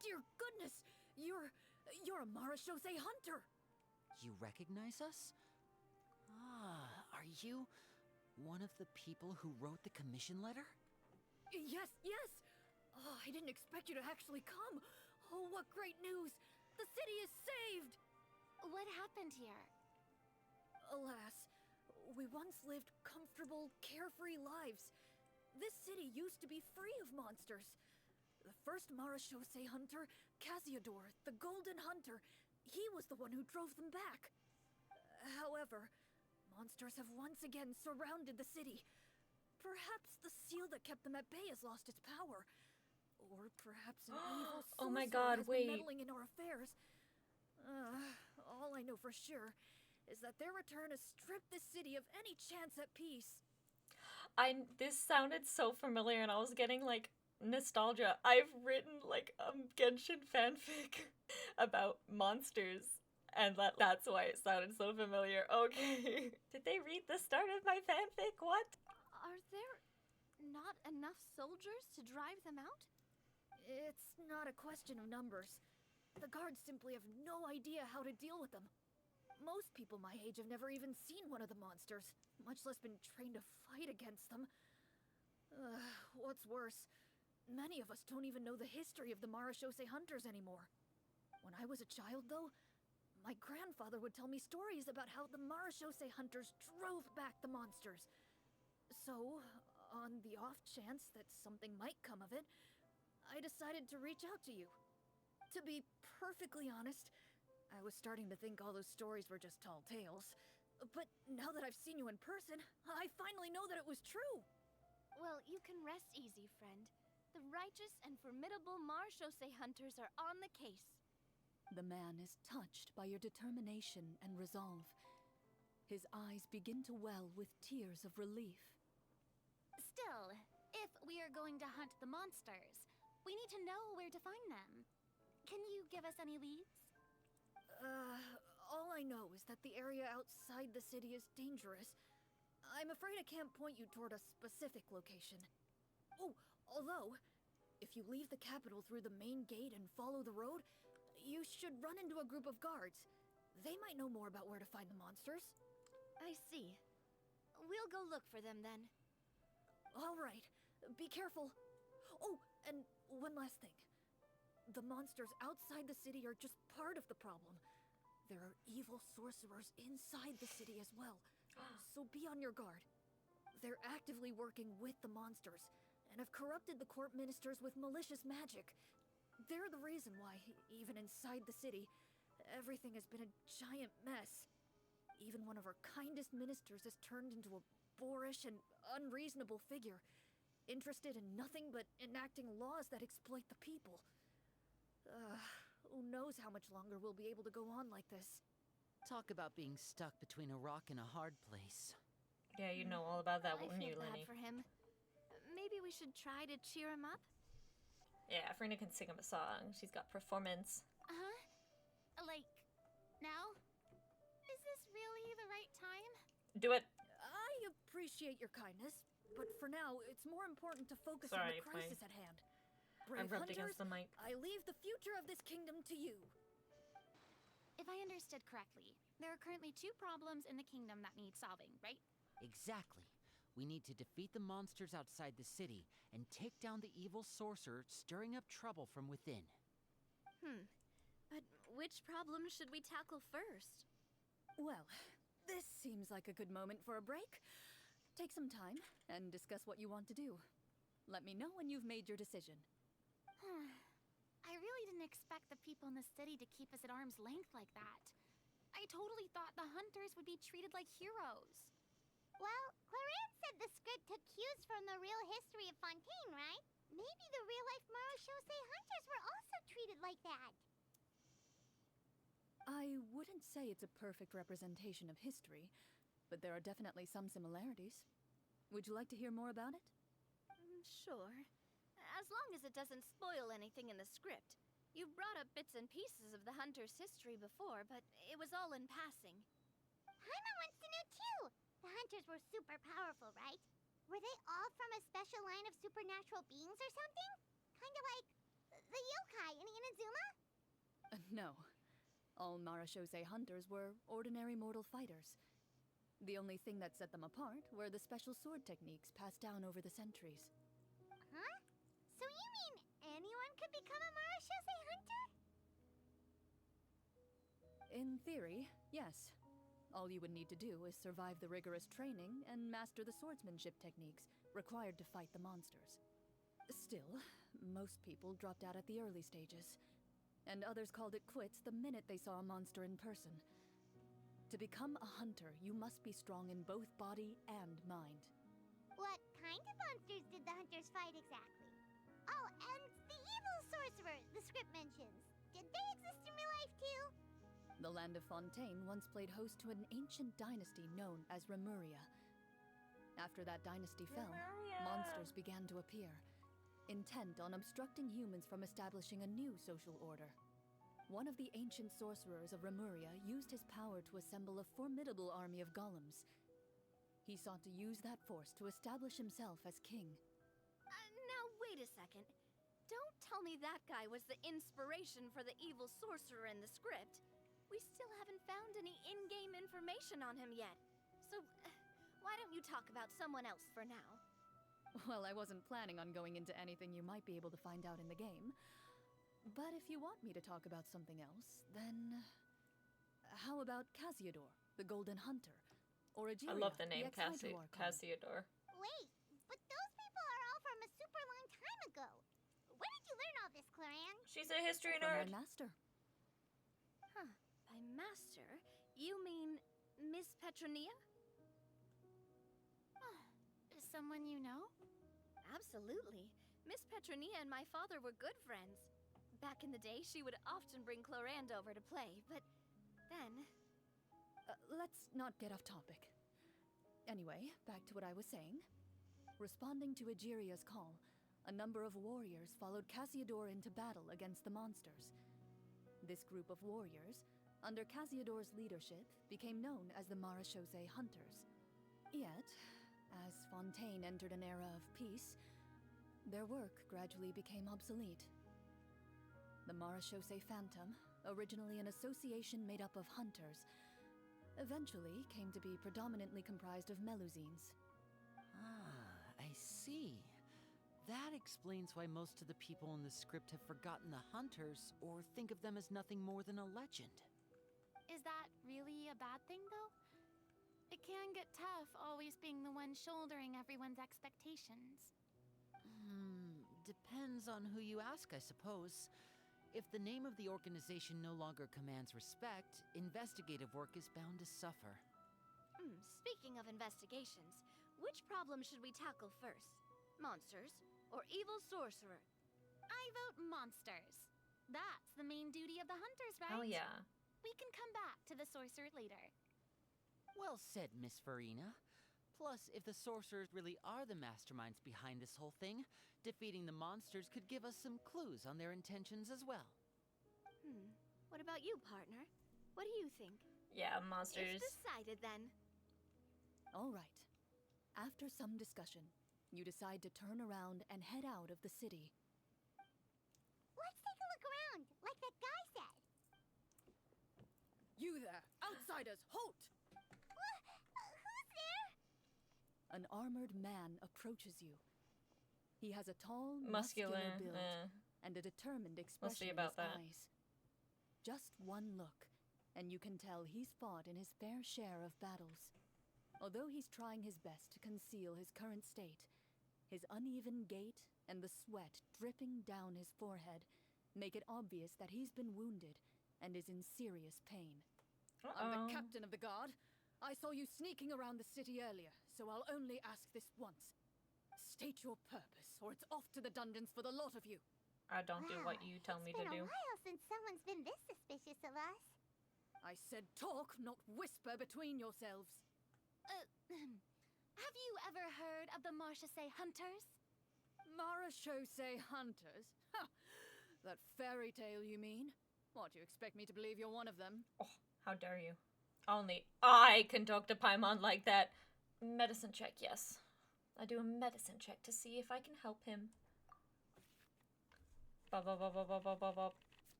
Speaker 3: dear goodness! You're a Marashose hunter!
Speaker 6: You recognize us? Ah, are you one of the people who wrote the commission letter?
Speaker 3: Yes, yes! Oh, I didn't expect you to actually come. Oh, what great news! The city is saved!
Speaker 5: What happened here?
Speaker 3: Alas, we once lived comfortable, carefree lives. This city used to be free of monsters. The first Marashose hunter, Casiodor, the Golden Hunter, he was the one who drove them back. However, monsters have once again surrounded the city. Perhaps the seal that kept them at bay has lost its power. Or perhaps an evil
Speaker 1: Oh my
Speaker 3: sorcerer
Speaker 1: god,
Speaker 3: has been
Speaker 1: wait.
Speaker 3: meddling in our affairs. All I know for sure is that their return has stripped this city of any chance at peace.
Speaker 1: This sounded so familiar and I was getting like nostalgia. I've written like a Genshin fanfic about monsters and that's why it sounded so familiar. Okay. Did they read the start of my fanfic? What?
Speaker 4: Are there not enough soldiers to drive them out?
Speaker 3: It's not a question of numbers. The guards simply have no idea how to deal with them. Most people my age have never even seen one of the monsters, much less been trained to fight against them. What's worse, many of us don't even know the history of the Marashose hunters anymore. When I was a child, though, my grandfather would tell me stories about how the Marashose hunters drove back the monsters. So, on the off chance that something might come of it, I decided to reach out to you. To be perfectly honest, I was starting to think all those stories were just tall tales. But now that I've seen you in person, I finally know that it was true!
Speaker 4: Well, you can rest easy, friend. The righteous and formidable Marashose hunters are on the case.
Speaker 3: The man is touched by your determination and resolve. His eyes begin to well with tears of relief.
Speaker 5: Still, if we are going to hunt the monsters, we need to know where to find them. Can you give us any leads?
Speaker 3: All I know is that the area outside the city is dangerous. I'm afraid I can't point you toward a specific location. Oh, although, if you leave the capital through the main gate and follow the road, you should run into a group of guards. They might know more about where to find the monsters.
Speaker 4: I see. We'll go look for them then.
Speaker 3: All right, be careful. Oh, and one last thing. The monsters outside the city are just part of the problem. There are evil sorcerers inside the city as well, so be on your guard. They're actively working with the monsters, and have corrupted the court ministers with malicious magic. They're the reason why, even inside the city, everything has been a giant mess. Even one of our kindest ministers has turned into a boorish and unreasonable figure, interested in nothing but enacting laws that exploit the people. Who knows how much longer we'll be able to go on like this.
Speaker 6: Talk about being stuck between a rock and a hard place.
Speaker 1: Yeah, you know all about that,
Speaker 4: I
Speaker 1: wouldn't you,
Speaker 4: feel bad
Speaker 1: Lenny?
Speaker 4: for him. Maybe we should try to cheer him up?
Speaker 1: Yeah, Frina can sing him a song. She's got performance.
Speaker 5: Uh-huh. Like, now? Is this really the right time?
Speaker 1: Do it.
Speaker 3: I appreciate your kindness, but for now, it's more important to focus
Speaker 1: Sorry,
Speaker 3: on the crisis at hand.
Speaker 1: I
Speaker 3: Brave
Speaker 1: rubbed
Speaker 3: hunters,
Speaker 1: against the mic.
Speaker 3: I leave the future of this kingdom to you.
Speaker 5: If I understood correctly, there are currently 2 problems in the kingdom that need solving, right?
Speaker 6: Exactly. We need to defeat the monsters outside the city and take down the evil sorcerer stirring up trouble from within.
Speaker 4: But which problem should we tackle first?
Speaker 3: Well, this seems like a good moment for a break. Take some time and discuss what you want to do. Let me know when you've made your decision.
Speaker 5: I really didn't expect the people in the city to keep us at arm's length like that. I totally thought the hunters would be treated like heroes.
Speaker 2: Well, Clorinde said the script took cues from the real history of Fontaine, right? Maybe the real-life Marashose hunters were also treated like that.
Speaker 3: I wouldn't say it's a perfect representation of history, but there are definitely some similarities. Would you like to hear more about it?
Speaker 4: Sure. As long as it doesn't spoil anything in the script. You brought up bits and pieces of the hunter's history before, but it was all in passing.
Speaker 2: Paimon wants to know too. The hunters were super powerful, right? Were they all from a special line of supernatural beings or something? Kind of like the yokai in Inazuma?
Speaker 3: No. All Marashose hunters were ordinary mortal fighters. The only thing that set them apart were the special sword techniques passed down over the centuries.
Speaker 2: Huh? So you mean anyone could become a Marashose hunter?
Speaker 3: In theory, yes. All you would need to do is survive the rigorous training and master the swordsmanship techniques required to fight the monsters. Still, most people dropped out at the early stages, and others called it quits the minute they saw a monster in person. To become a hunter, you must be strong in both body and mind.
Speaker 2: What kind of monsters did the hunters fight exactly? Oh, and the evil sorcerer the script mentions. Did they exist in real life too?
Speaker 3: The land of Fontaine once played host to an ancient dynasty known as Remuria. After that dynasty fell, monsters began to appear, intent on obstructing humans from establishing a new social order. One of the ancient sorcerers of Remuria used his power to assemble a formidable army of golems. He sought to use that force to establish himself as king.
Speaker 4: Now, wait a second. Don't tell me that guy was the inspiration for the evil sorcerer in the script. We still haven't found any in-game information on him yet. So, why don't you talk about someone else for now?
Speaker 3: Well, I wasn't planning on going into anything you might be able to find out in the game. But if you want me to talk about something else, then... how about Cassiodor, the Golden Hunter? Or Egeria,
Speaker 1: I love the name
Speaker 3: ex-Hydro Archon?
Speaker 1: Cassiodor.
Speaker 2: Wait, but those people are all from a super long time ago. Where did you learn all this, Clorinde?
Speaker 1: She's a history
Speaker 3: From
Speaker 1: nerd.
Speaker 3: my master.
Speaker 4: Huh. By master, you mean Miss Petronia?
Speaker 5: Someone you know?
Speaker 4: Absolutely. Miss Petronia and my father were good friends. Back in the day, she would often bring Clorinde over to play, but then...
Speaker 3: Let's not get off topic. Anyway, back to what I was saying. Responding to Egeria's call, a number of warriors followed Cassiodor into battle against the monsters. This group of warriors, under Cassiodor's leadership, became known as the Marashose Hunters. Yet, as Fontaine entered an era of peace, their work gradually became obsolete. The Marashose Phantom, originally an association made up of hunters, eventually came to be predominantly comprised of Melusines.
Speaker 6: Ah, I see. That explains why most of the people in the script have forgotten the hunters or think of them as nothing more than a legend.
Speaker 5: Is that really a bad thing, though? It can get tough always being the one shouldering everyone's expectations.
Speaker 6: Depends on who you ask, I suppose. If the name of the organization no longer commands respect, investigative work is bound to suffer.
Speaker 4: Speaking of investigations, which problem should we tackle first? Monsters or evil sorcerer?
Speaker 5: I vote monsters. That's the main duty of the hunters, right?
Speaker 1: Oh yeah.
Speaker 5: We can come back to the sorcerer later.
Speaker 6: Well said, Miss Farina. Plus, if the sorcerers really are the masterminds behind this whole thing, defeating the monsters could give us some clues on their intentions as well.
Speaker 4: What about you, partner? What do you think?
Speaker 1: Yeah, monsters.
Speaker 4: It's decided then.
Speaker 3: All right. After some discussion, you decide to turn around and head out of the city.
Speaker 2: Let's take a look around, like that guy said.
Speaker 3: You there! Outsiders, halt!
Speaker 2: Who's there?
Speaker 3: An armored man approaches you. He has a tall,
Speaker 1: Muscular.
Speaker 3: muscular build and a determined expression
Speaker 1: see
Speaker 3: in
Speaker 1: about
Speaker 3: his
Speaker 1: that.
Speaker 3: eyes. Just one look, and you can tell he's fought in his fair share of battles. Although he's trying his best to conceal his current state, his uneven gait and the sweat dripping down his forehead make it obvious that he's been wounded and is in serious pain. I'm the captain of the guard. I saw you sneaking around the city earlier, so I'll only ask this once. State your purpose, or it's off to the dungeons for the lot of you.
Speaker 1: I don't do what you tell me to
Speaker 2: It's
Speaker 1: do.
Speaker 2: been a while since someone's been this suspicious of us.
Speaker 3: I said talk, not whisper between yourselves.
Speaker 5: Have you ever heard of the Marshase Hunters?
Speaker 3: Marashose Hunters? Ha! That fairy tale, you mean? What, you expect me to believe you're one of them?
Speaker 1: Oh, how dare you. Only I can talk to Paimon like that. Medicine check, yes. I do a medicine check to see if I can help him. God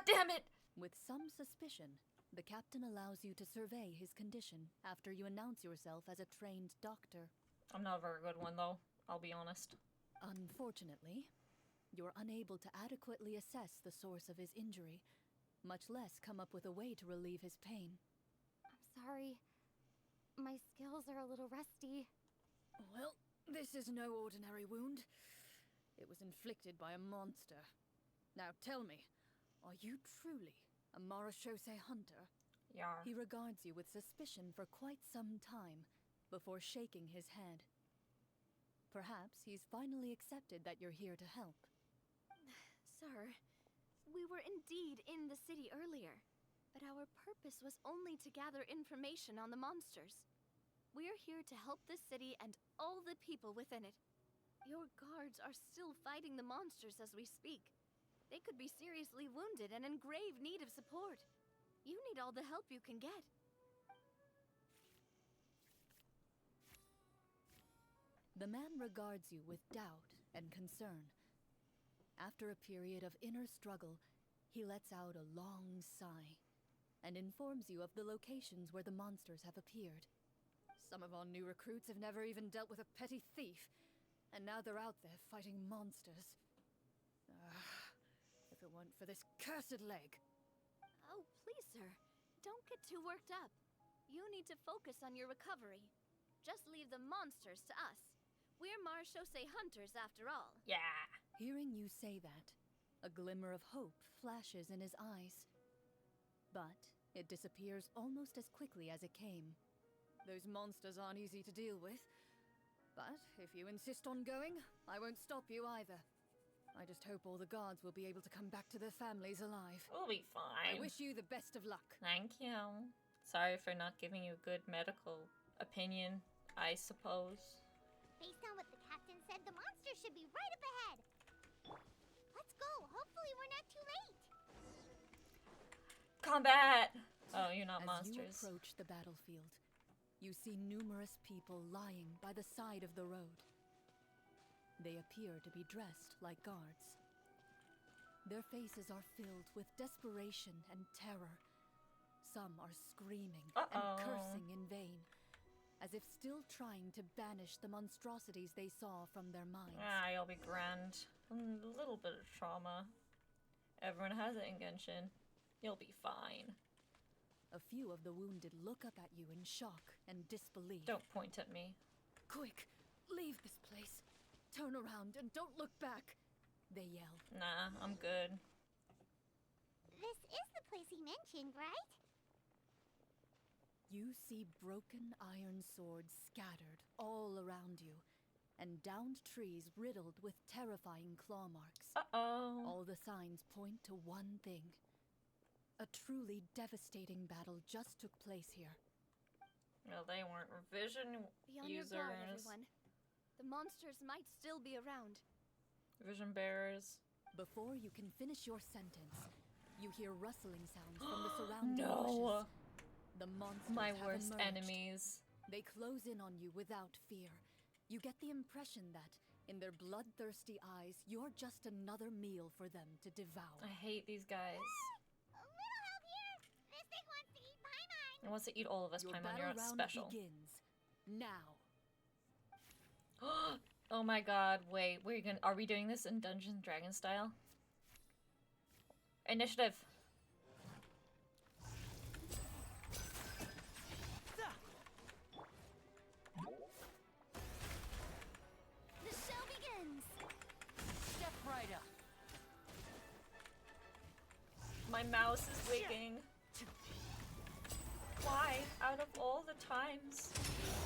Speaker 1: damn it!
Speaker 3: With some suspicion, The captain allows you to survey his condition after you announce yourself as a trained doctor.
Speaker 1: I'm not a very good one, though. I'll be honest.
Speaker 3: Unfortunately, you're unable to adequately assess the source of his injury, much less come up with a way to relieve his pain.
Speaker 8: I'm sorry. My skills are a little rusty.
Speaker 3: Well, this is no ordinary wound. It was inflicted by a monster. Now tell me, are you truly a Marashose hunter?
Speaker 1: Yar.
Speaker 3: He regards you with suspicion for quite some time before shaking his head. Perhaps he's finally accepted that you're here to help.
Speaker 4: Sir, we were indeed in the city earlier, but our purpose was only to gather information on the monsters. We're here to help the city and all the people within it. Your guards are still fighting the monsters as we speak. They could be seriously wounded and in grave need of support. You need all the help you can get.
Speaker 3: The man regards you with doubt and concern. After a period of inner struggle, he lets out a long sigh and informs you of the locations where the monsters have appeared. Some of our new recruits have never even dealt with a petty thief, and now they're out there fighting monsters. If it weren't for this cursed leg.
Speaker 4: Oh, please, sir. Don't get too worked up. You need to focus on your recovery. Just leave the monsters to us. We're Marashose hunters, after all.
Speaker 1: Yeah.
Speaker 3: Hearing you say that, a glimmer of hope flashes in his eyes. But it disappears almost as quickly as it came. Those monsters aren't easy to deal with. But if you insist on going, I won't stop you either. I just hope all the guards will be able to come back to their families alive.
Speaker 1: We'll be fine.
Speaker 3: I wish you the best of luck.
Speaker 1: Thank you. Sorry for not giving you a good medical opinion, I suppose.
Speaker 2: Based on what the captain said, the monster should be right up ahead. Let's go. Hopefully we're not too late.
Speaker 1: Combat! Oh, you're not
Speaker 3: As
Speaker 1: monsters.
Speaker 3: you approach the battlefield, you see numerous people lying by the side of the road. They appear to be dressed like guards. Their faces are filled with desperation and terror. Some are screaming and cursing in vain, as if still trying to banish the monstrosities they saw from their minds.
Speaker 1: Ah, you'll be grand. A little bit of trauma. Everyone has it in Genshin. You'll be fine.
Speaker 3: A few of the wounded look up at you in shock and disbelief.
Speaker 1: Don't point at me.
Speaker 3: Quick, leave this place. Turn around and don't look back, they yell.
Speaker 1: Nah, I'm good.
Speaker 2: This is the place he mentioned, right?
Speaker 3: You see broken iron swords scattered all around you, and downed trees riddled with terrifying claw marks.
Speaker 1: Uh-oh.
Speaker 3: All the signs point to one thing. A truly devastating battle just took place here.
Speaker 1: Well, they weren't revision
Speaker 4: Be on your guard,
Speaker 1: users.
Speaker 4: everyone. The monsters might still be around.
Speaker 1: Vision bearers.
Speaker 3: Before you can finish your sentence, you hear rustling sounds from the surrounding
Speaker 1: No.
Speaker 3: bushes. The monsters
Speaker 1: My
Speaker 3: have
Speaker 1: worst
Speaker 3: emerged.
Speaker 1: enemies.
Speaker 3: They close in on you without fear. You get the impression that, in their bloodthirsty eyes, you're just another meal for them to devour.
Speaker 1: I hate these guys.
Speaker 2: A little help here. This thing wants to eat Paimon.
Speaker 1: It wants to eat all of us,
Speaker 3: Your
Speaker 1: Paimon.
Speaker 3: battle
Speaker 1: You're not
Speaker 3: round
Speaker 1: special.
Speaker 3: begins now.
Speaker 1: Oh my god, wait, are we doing this in Dungeons and Dragons style? Initiative.
Speaker 4: The show begins!
Speaker 6: Step right up.
Speaker 1: My mouse is wigging. Why? Out of all the times.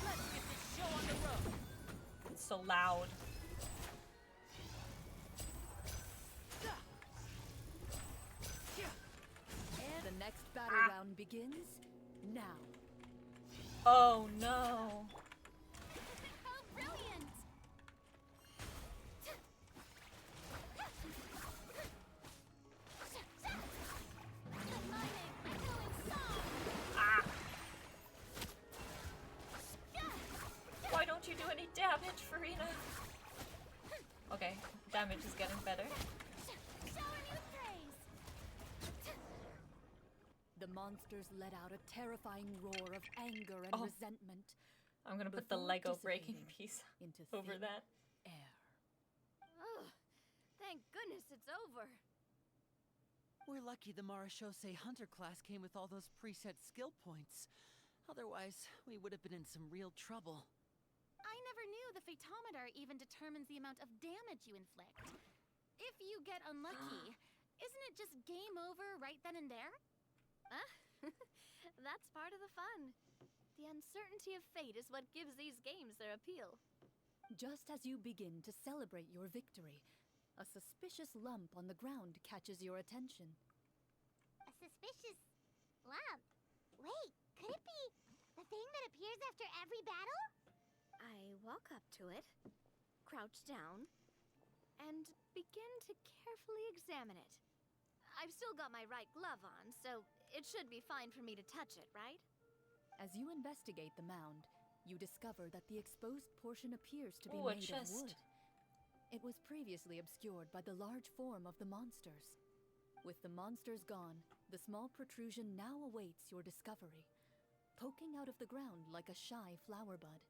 Speaker 6: Let's get this show on the road.
Speaker 1: It's so loud.
Speaker 3: The next battle round begins now.
Speaker 1: Oh no.
Speaker 4: How brilliant! The mighty echoing song!
Speaker 1: Ah. Why don't you do any damage, Farina? Okay, damage is getting better.
Speaker 4: Showing you praise!
Speaker 3: the monsters let out a terrifying roar of anger and resentment.
Speaker 1: I'm gonna put the
Speaker 3: before
Speaker 1: Lego breaking
Speaker 3: dissipating
Speaker 1: piece
Speaker 3: into
Speaker 1: over
Speaker 3: thin
Speaker 1: that.
Speaker 3: air.
Speaker 4: Ugh, thank goodness it's over.
Speaker 6: We're lucky the Marashose Hunter class came with all those preset skill points. Otherwise, we would have been in some real trouble.
Speaker 5: I never knew the photometer even determines the amount of damage you inflict. If you get unlucky, isn't it just game over right then and there?
Speaker 4: That's part of the fun. The uncertainty of fate is what gives these games their appeal.
Speaker 3: Just as you begin to celebrate your victory, a suspicious lump on the ground catches your attention.
Speaker 2: A suspicious lump. Wait, could it be the thing that appears after every battle?
Speaker 4: I walk up to it, crouch down, and begin to carefully examine it. I've still got my right glove on, so it should be fine for me to touch it, right?
Speaker 3: As you investigate the mound, you discover that the exposed portion appears to be
Speaker 1: Ooh, a
Speaker 3: made
Speaker 1: chest.
Speaker 3: of wood. It was previously obscured by the large form of the monsters. With the monsters gone, the small protrusion now awaits your discovery, poking out of the ground like a shy flower bud.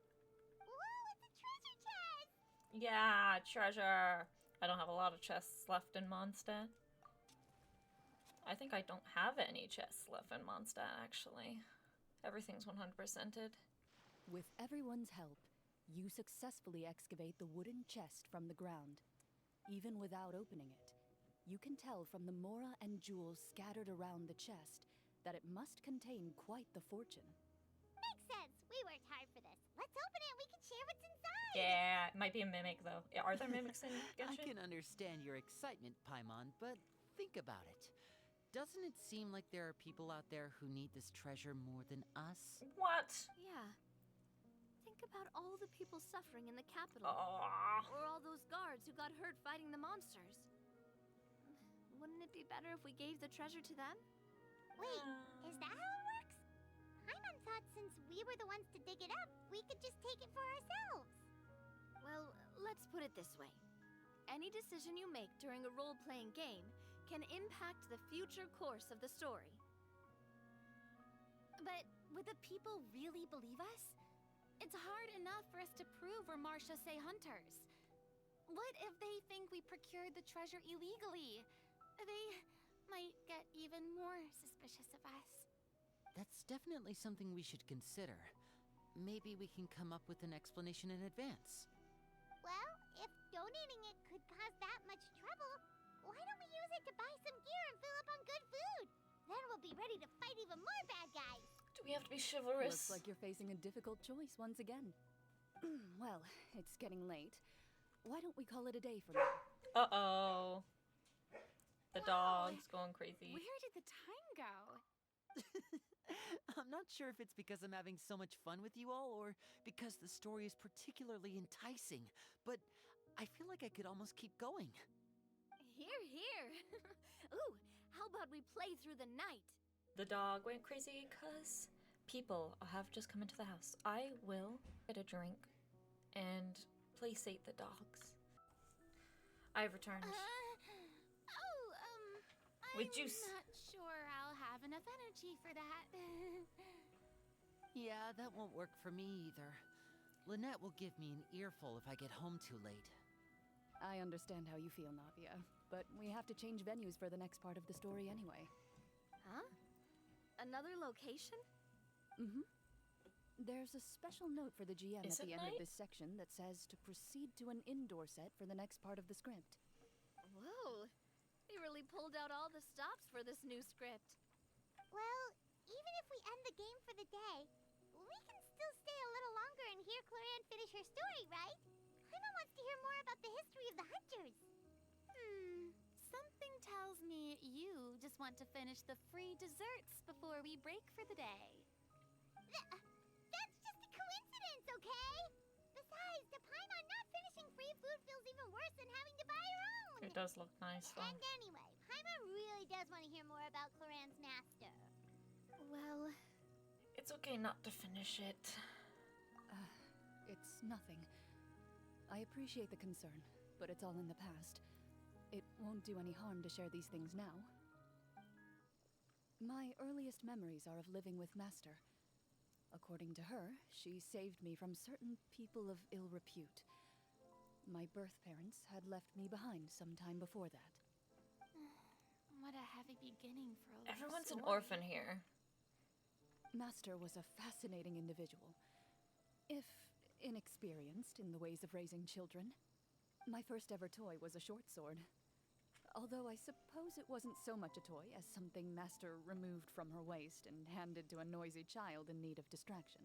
Speaker 2: Whoa, it's a treasure chest!
Speaker 1: Yeah, treasure. I don't have a lot of chests left in Mondstadt. I think I don't have any chests left in Mondstadt, actually. Everything's 100%ed.
Speaker 3: With everyone's help, you successfully excavate the wooden chest from the ground. Even without opening it, you can tell from the mora and jewels scattered around the chest that it must contain quite the fortune.
Speaker 2: Makes sense. We worked hard for this. Let's open it and we can share what's inside.
Speaker 1: Yeah, it might be a mimic, though. Yeah, are there mimics in
Speaker 6: I
Speaker 1: Genshin?
Speaker 6: can understand your excitement, Paimon, but think about it. Doesn't it seem like there are people out there who need this treasure more than us?
Speaker 1: What?
Speaker 4: Yeah. Think about all the people suffering in the capital.
Speaker 1: Oh.
Speaker 4: Or all those guards who got hurt fighting the monsters. Wouldn't it be better if we gave the treasure to them?
Speaker 2: Wait, is that how it works? Paimon thought since we were the ones to dig it up, we could just take it for ourselves.
Speaker 4: Well, let's put it this way. Any decision you make during a role-playing game can impact the future course of the story.
Speaker 5: But would the people really believe us? It's hard enough for us to prove we're Marshase hunters. What if they think we procured the treasure illegally? They might get even more suspicious of us.
Speaker 6: That's definitely something we should consider. Maybe we can come up with an explanation in advance.
Speaker 2: Well, if donating it could cause that much trouble, why don't we use it to buy some gear and fill up on good food? Then we'll be ready to fight even more bad guys.
Speaker 1: Do we have to be chivalrous?
Speaker 3: Looks like you're facing a difficult choice once again. Well, it's getting late. Why don't we call it a day for now?
Speaker 1: Uh-oh. The dog's going crazy.
Speaker 5: Where did the time go?
Speaker 6: I'm not sure if it's because I'm having so much fun with you all or because the story is particularly enticing, but I feel like I could almost keep going.
Speaker 4: Here, here. Ooh, how about we play through the night?
Speaker 1: The dog went crazy because people have just come into the house. I will get a drink and placate the dogs. I've returned. With juice.
Speaker 5: I'm not sure I'll have enough energy for that.
Speaker 6: Yeah, that won't work for me either. Lynette will give me an earful if I get home too late.
Speaker 3: I understand how you feel, Navia, but we have to change venues for the next part of the story anyway.
Speaker 4: Huh? Another location?
Speaker 3: Mm-hmm. There's a special note for the GM
Speaker 1: Is
Speaker 3: at
Speaker 1: it
Speaker 3: the end
Speaker 1: night?
Speaker 3: of this section that says to proceed to an indoor set for the next part of the script.
Speaker 4: Whoa. They really pulled out all the stops for this new script.
Speaker 2: Well, even if we end the game for the day, we can still stay a little longer and hear Clorinde finish her story, right? Paimon wants to hear more about the history of the hunters.
Speaker 5: Something tells me you just want to finish the free desserts before we break for the day.
Speaker 2: That's just a coincidence, okay? Besides, the Paimon not finishing free food feels even worse than having to buy her own.
Speaker 1: It does look nice, though.
Speaker 2: And anyway, Paimon really does want to hear more about Clorinde's master.
Speaker 4: Well,
Speaker 1: It's okay not to finish it.
Speaker 3: It's nothing. I appreciate the concern, but it's all in the past. It won't do any harm to share these things now. My earliest memories are of living with Master. According to her, she saved me from certain people of ill repute. My birth parents had left me behind some time before that.
Speaker 5: What a heavy beginning for a love
Speaker 1: Everyone's an
Speaker 5: story.
Speaker 1: orphan here.
Speaker 3: Master was a fascinating individual, if inexperienced in the ways of raising children. My first ever toy was a short sword. Although I suppose it wasn't so much a toy as something Master removed from her waist and handed to a noisy child in need of distraction.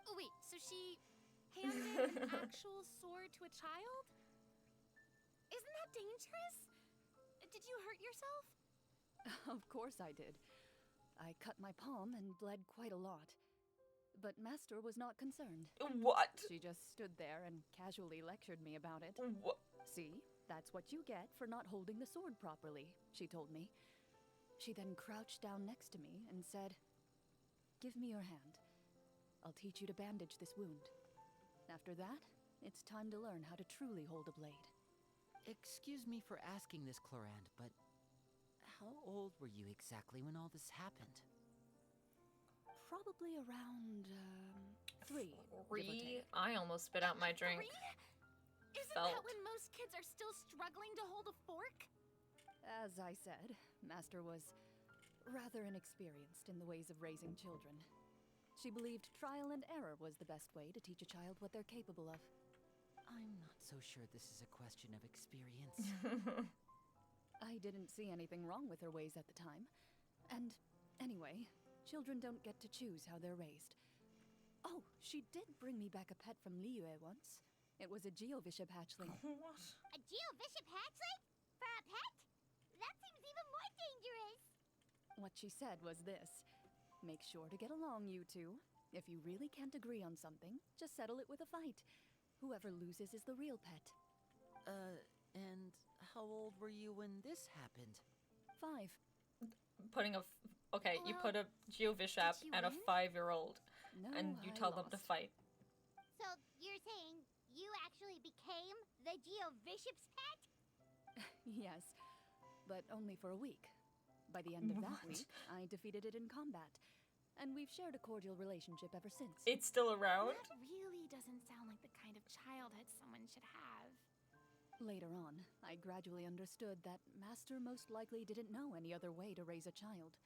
Speaker 5: Oh, wait, so she handed an actual sword to a child? Isn't that dangerous? Did you hurt yourself?
Speaker 3: Of course I did. I cut my palm and bled quite a lot. But Master was not concerned.
Speaker 1: What?
Speaker 3: She just stood there and casually lectured me about it.
Speaker 1: What?
Speaker 3: See, that's what you get for not holding the sword properly, she told me. She then crouched down next to me and said, "Give me your hand. I'll teach you to bandage this wound. After that, it's time to learn how to truly hold a blade."
Speaker 6: Excuse me for asking this, Clorinde, but how old were you exactly when all this happened?
Speaker 3: Probably around, 3. give or
Speaker 1: 3?
Speaker 3: take.
Speaker 1: I almost spit out my drink.
Speaker 5: 3? Isn't
Speaker 1: Felt.
Speaker 5: that when most kids are still struggling to hold a fork?
Speaker 3: As I said, Master was rather inexperienced in the ways of raising children. She believed trial and error was the best way to teach a child what they're capable of.
Speaker 6: I'm not so sure this is a question of experience.
Speaker 3: I didn't see anything wrong with her ways at the time. And anyway, children don't get to choose how they're raised. Oh, she did bring me back a pet from Liyue once. It was a Geovishap hatchling.
Speaker 1: What?
Speaker 2: A Geovishap hatchling? For a pet? That seems even more dangerous.
Speaker 3: What she said was this: make sure to get along, you two. If you really can't agree on something, just settle it with a fight. Whoever loses is the real pet.
Speaker 6: And how old were you when this happened?
Speaker 3: 5.
Speaker 1: Putting a... Okay, you
Speaker 5: Well,
Speaker 1: put a Geovishap
Speaker 5: did you
Speaker 1: and a
Speaker 5: win?
Speaker 1: 5-year-old,
Speaker 3: No,
Speaker 1: and you
Speaker 3: I
Speaker 1: tell them to
Speaker 3: lost.
Speaker 1: fight.
Speaker 2: So you're saying you actually became the Geovishap's pet?
Speaker 3: Yes, but only for a week. By the end of that
Speaker 1: What?
Speaker 3: week, I defeated it in combat. And we've shared a cordial relationship ever since.
Speaker 1: It's still around?
Speaker 5: That really doesn't sound like the kind of childhood someone should have.
Speaker 3: Later on, I gradually understood that Master most likely didn't know any other way to raise a child.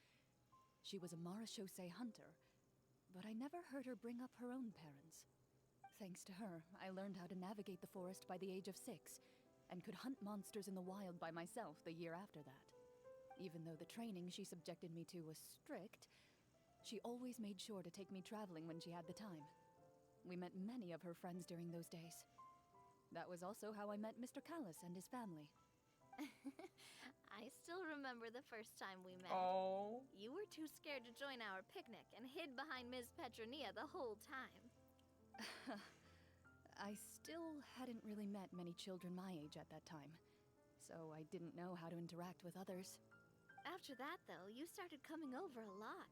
Speaker 3: She was a Marashosei hunter, but I never heard her bring up her own parents. Thanks to her, I learned how to navigate the forest by the age of 6, and could hunt monsters in the wild by myself the year after that. Even though the training she subjected me to was strict, she always made sure to take me traveling when she had the time. We met many of her friends during those days. That was also how I met Mr. Callis and his family.
Speaker 4: I still remember the first time we met.
Speaker 1: Oh.
Speaker 4: You were too scared to join our picnic and hid behind Ms. Petronia the whole time.
Speaker 3: I still hadn't really met many children my age at that time, so I didn't know how to interact with others.
Speaker 4: After that, though, you started coming over a lot.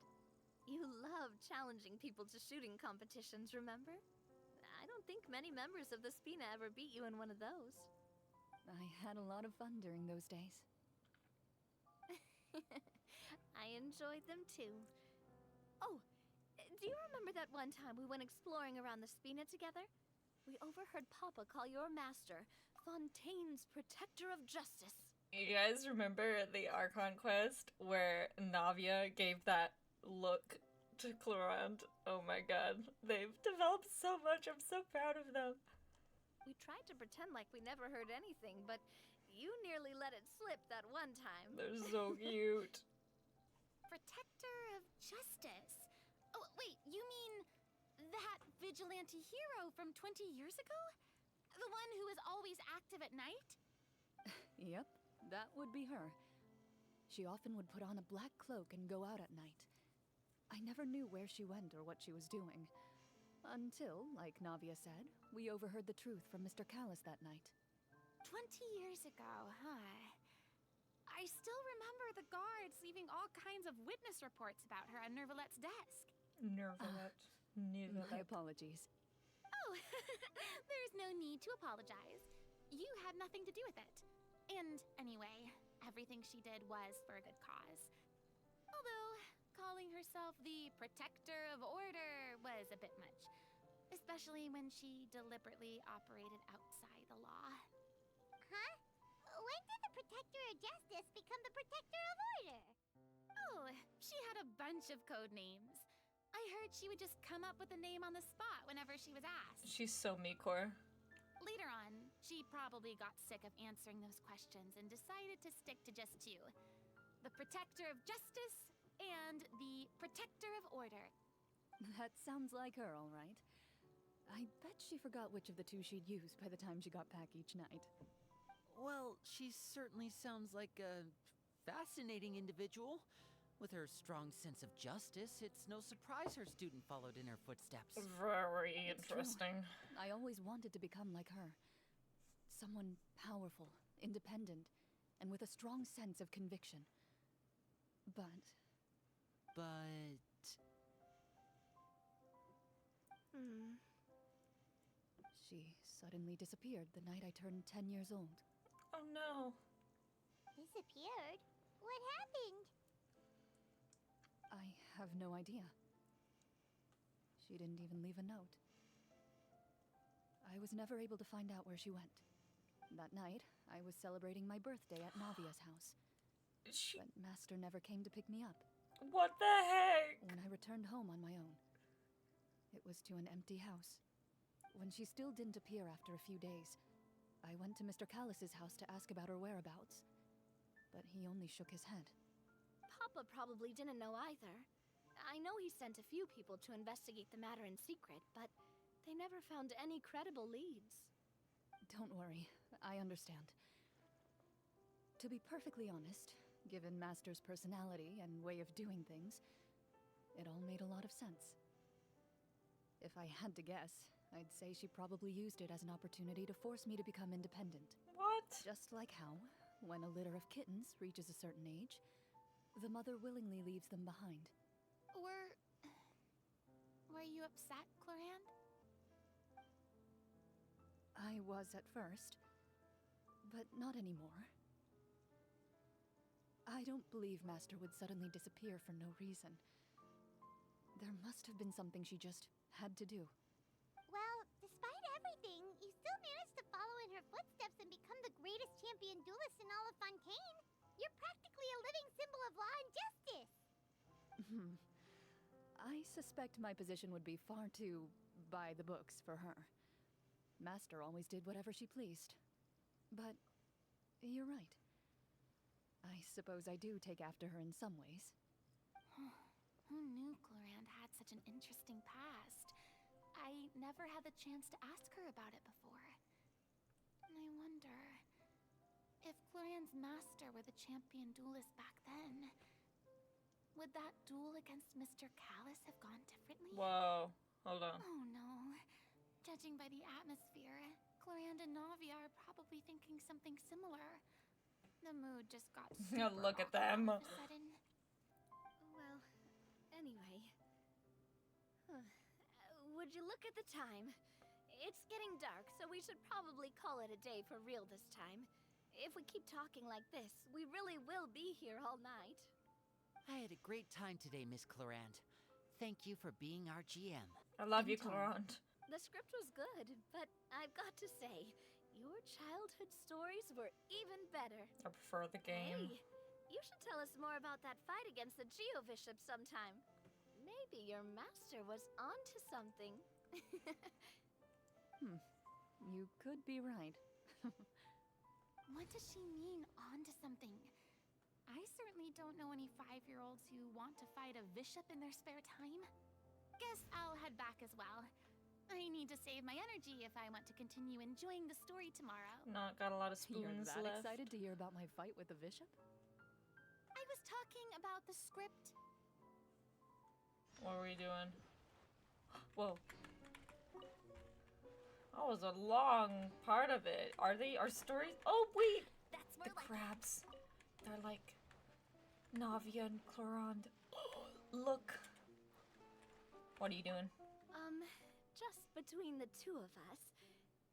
Speaker 4: You loved challenging people to shooting competitions, remember? I don't think many members of the Spina ever beat you in one of those.
Speaker 3: I had a lot of fun during those days.
Speaker 4: I enjoyed them too. Oh, do you remember that one time we went exploring around the Spina together? We overheard Papa call your master Fontaine's Protector of Justice.
Speaker 1: You guys remember the Archon quest where Navia gave that look to Clorinde? Oh my god. They've developed so much. I'm so proud of them.
Speaker 4: We tried to pretend like we never heard anything, but you nearly let it slip that one time.
Speaker 1: They're so cute.
Speaker 5: Protector of Justice. Oh, wait, you mean that vigilante hero from 20 years ago? The one who is always active at night?
Speaker 3: Yep, that would be her. She often would put on a black cloak and go out at night. I never knew where she went or what she was doing. Until, like Navia said, we overheard the truth from Mr. Callis that night.
Speaker 5: 20 years ago, huh? I still remember the guards leaving all kinds of witness reports about her on Nervalette's desk.
Speaker 1: Nervalet.
Speaker 3: My apologies.
Speaker 5: Oh, there's no need to apologize. You had nothing to do with it. And anyway, everything she did was for a good cause. Although, calling herself the protector of order was a bit much. Especially when she deliberately operated outside the law.
Speaker 2: Huh? When did the Protector of Justice become the Protector of Order?
Speaker 5: Oh, she had a bunch of code names. I heard she would just come up with a name on the spot whenever she was asked.
Speaker 1: She's so Mikor.
Speaker 5: Later on, she probably got sick of answering those questions and decided to stick to just two. The Protector of Justice and the Protector of Order.
Speaker 3: That sounds like her, all right. I bet she forgot which of the two she'd use by the time she got back each night.
Speaker 6: Well, she certainly sounds like a fascinating individual. With her strong sense of justice, it's no surprise her student followed in her footsteps.
Speaker 1: Very
Speaker 3: It's true.
Speaker 1: interesting.
Speaker 3: I always wanted to become like her. Someone powerful, independent, and with a strong sense of conviction. But she suddenly disappeared the night I turned 10 years old.
Speaker 1: Oh no.
Speaker 2: Disappeared? What happened?
Speaker 3: I have no idea. She didn't even leave a note. I was never able to find out where she went. That night, I was celebrating my birthday at Navia's house. But Master never came to pick me up.
Speaker 1: What the heck?
Speaker 3: When I returned home on my own, it was to an empty house. When she still didn't appear after a few days, I went to Mr. Callus's house to ask about her whereabouts. But he only shook his head.
Speaker 4: Papa probably didn't know either. I know he sent a few people to investigate the matter in secret, but they never found any credible leads.
Speaker 3: Don't worry, I understand. To be perfectly honest, given Master's personality and way of doing things, it all made a lot of sense. If I had to guess, I'd say she probably used it as an opportunity to force me to become independent.
Speaker 1: What?
Speaker 3: Just like how, when a litter of kittens reaches a certain age, the mother willingly leaves them behind.
Speaker 5: Were you upset, Clorinde?
Speaker 3: I was at first, but not anymore. I don't believe Master would suddenly disappear for no reason. There must have been something she just had to do.
Speaker 2: Well, despite everything, you still managed to follow in her footsteps and become the greatest champion duelist in all of Fontaine. You're practically a living symbol of law and justice.
Speaker 3: I suspect my position would be far too by the books for her. Master always did whatever she pleased. But you're right. I suppose I do take after her in some ways.
Speaker 5: Who knew Clorinde had such an interesting past? I never had the chance to ask her about it before. And I wonder if Clorinde's master were the champion duelist back then, would that duel against Mr. Callus have gone differently?
Speaker 1: Whoa. Hold on.
Speaker 5: Oh no. Judging by the atmosphere, Clorinde and Navia are probably thinking something similar. The mood just got super
Speaker 1: Look at
Speaker 5: awkward
Speaker 1: them.
Speaker 5: all of a sudden.
Speaker 4: Well, anyway. Would you look at the time? It's getting dark, so we should probably call it a day for real this time. If we keep talking like this, we really will be here all night.
Speaker 6: I had a great time today, Miss Clorinde. Thank you for being our GM.
Speaker 1: I love you,
Speaker 3: Anytime.
Speaker 1: Clorinde.
Speaker 4: The script was good, but I've got to say, your childhood stories were even better.
Speaker 1: I prefer the game.
Speaker 4: Hey, you should tell us more about that fight against the Geo-Bishop sometime. Maybe your master was onto something.
Speaker 3: You could be right.
Speaker 5: What does she mean, onto something? I certainly don't know any 5-year-olds who want to fight a bishop in their spare time. Guess I'll head back as well. I need to save my energy if I want to continue enjoying the story tomorrow.
Speaker 1: Not got a lot of
Speaker 3: You're
Speaker 1: spoons
Speaker 3: that
Speaker 1: left.
Speaker 3: excited to hear about my fight with the bishop?
Speaker 5: I was talking about the script.
Speaker 1: What were we doing? Whoa. That was a long part of it. Are stories? Oh, wait!
Speaker 5: That's
Speaker 1: The
Speaker 5: more like
Speaker 1: crabs. They're like Navia and Clorinde. Look. What are you doing?
Speaker 4: Just between the two of us,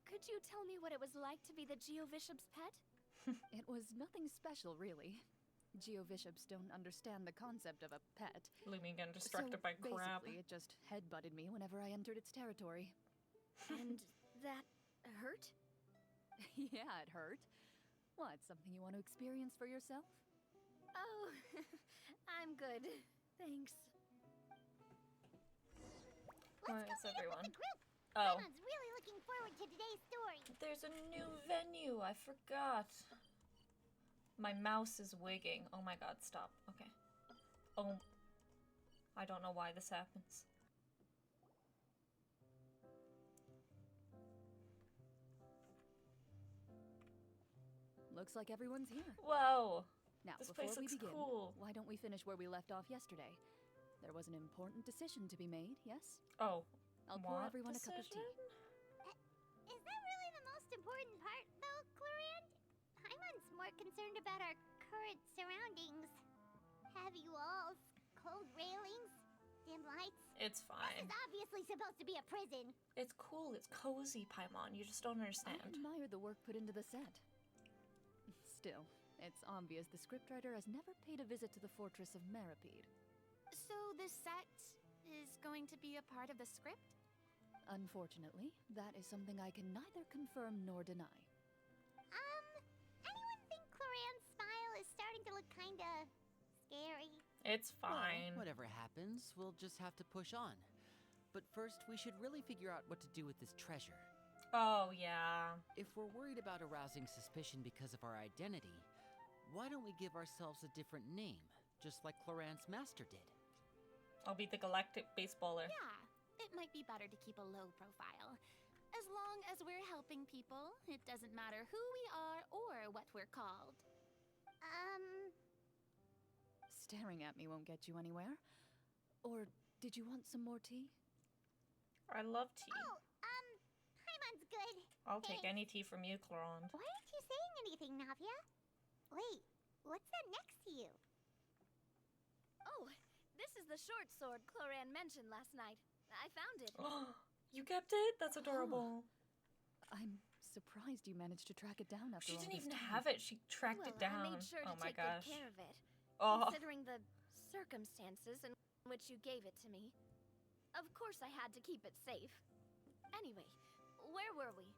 Speaker 4: could you tell me what it was like to be the Geo-Bishop's pet?
Speaker 3: It was nothing special, really. Geobishops don't understand the concept of a pet.
Speaker 1: Leaving getting distracted by crab.
Speaker 3: Basically, it just headbutted me whenever I entered its territory.
Speaker 4: And that hurt?
Speaker 3: Yeah, it hurt. What, something you want to experience for yourself?
Speaker 4: Oh, I'm good. Thanks.
Speaker 1: Where is everyone?
Speaker 2: The group.
Speaker 1: Oh,
Speaker 2: Paimon's really looking forward to today's story.
Speaker 1: there's a new venue. I forgot. My mouse is wigging. Oh my god, stop. Okay. Oh. I don't know why this happens.
Speaker 3: Looks like everyone's here.
Speaker 1: Whoa.
Speaker 3: Now,
Speaker 1: This
Speaker 3: before
Speaker 1: place
Speaker 3: we
Speaker 1: looks
Speaker 3: begin,
Speaker 1: cool.
Speaker 3: why don't we finish where we left off yesterday? There was an important decision to be made, yes?
Speaker 1: Oh.
Speaker 3: I'll pour
Speaker 1: What
Speaker 3: everyone a cup of tea.
Speaker 1: decision?
Speaker 2: Is that really the most important part, though, Clorinde? Paimon's more concerned about our current surroundings. Heavy walls, cold railings, dim lights.
Speaker 1: It's
Speaker 2: This
Speaker 1: fine.
Speaker 2: is obviously supposed to be a prison.
Speaker 1: It's cool. It's cozy, Paimon. You just don't
Speaker 3: I
Speaker 1: understand.
Speaker 3: admire the work put into the set. Still, it's obvious the scriptwriter has never paid a visit to the fortress of Meripede.
Speaker 5: So the set is going to be a part of the script?
Speaker 3: Unfortunately, that is something I can neither confirm nor deny.
Speaker 2: Anyone think Clorinde's smile is starting to look kinda scary?
Speaker 1: It's
Speaker 6: Well,
Speaker 1: fine.
Speaker 6: whatever happens, we'll just have to push on. But first, we should really figure out what to do with this treasure.
Speaker 1: Oh, yeah.
Speaker 6: If we're worried about arousing suspicion because of our identity, why don't we give ourselves a different name, just like Cloran's master did?
Speaker 1: I'll be the galactic baseballer.
Speaker 5: Yeah, it might be better to keep a low profile. As long as we're helping people, it doesn't matter who we are or what we're called.
Speaker 3: Staring at me won't get you anywhere. Or did you want some more tea?
Speaker 1: I love tea.
Speaker 2: Oh, Paimon's good.
Speaker 1: I'll take
Speaker 2: thanks.
Speaker 1: any tea from you, Cloron.
Speaker 2: Why aren't you saying anything, Navia? Wait, what's that next to you?
Speaker 4: Oh, this is the short sword Cloran mentioned last night. I found it.
Speaker 1: You kept it? That's adorable.
Speaker 3: I'm surprised you managed to track it down after
Speaker 1: She
Speaker 3: all
Speaker 1: didn't
Speaker 3: this
Speaker 1: even
Speaker 3: time.
Speaker 1: have it. She tracked
Speaker 4: Well,
Speaker 1: it down.
Speaker 4: I made sure
Speaker 1: Oh
Speaker 4: to
Speaker 1: my
Speaker 4: take
Speaker 1: gosh.
Speaker 4: good care of it.
Speaker 1: Oh.
Speaker 4: Considering the circumstances in which you gave it to me. Of course I had to keep it safe. Anyway, where were we?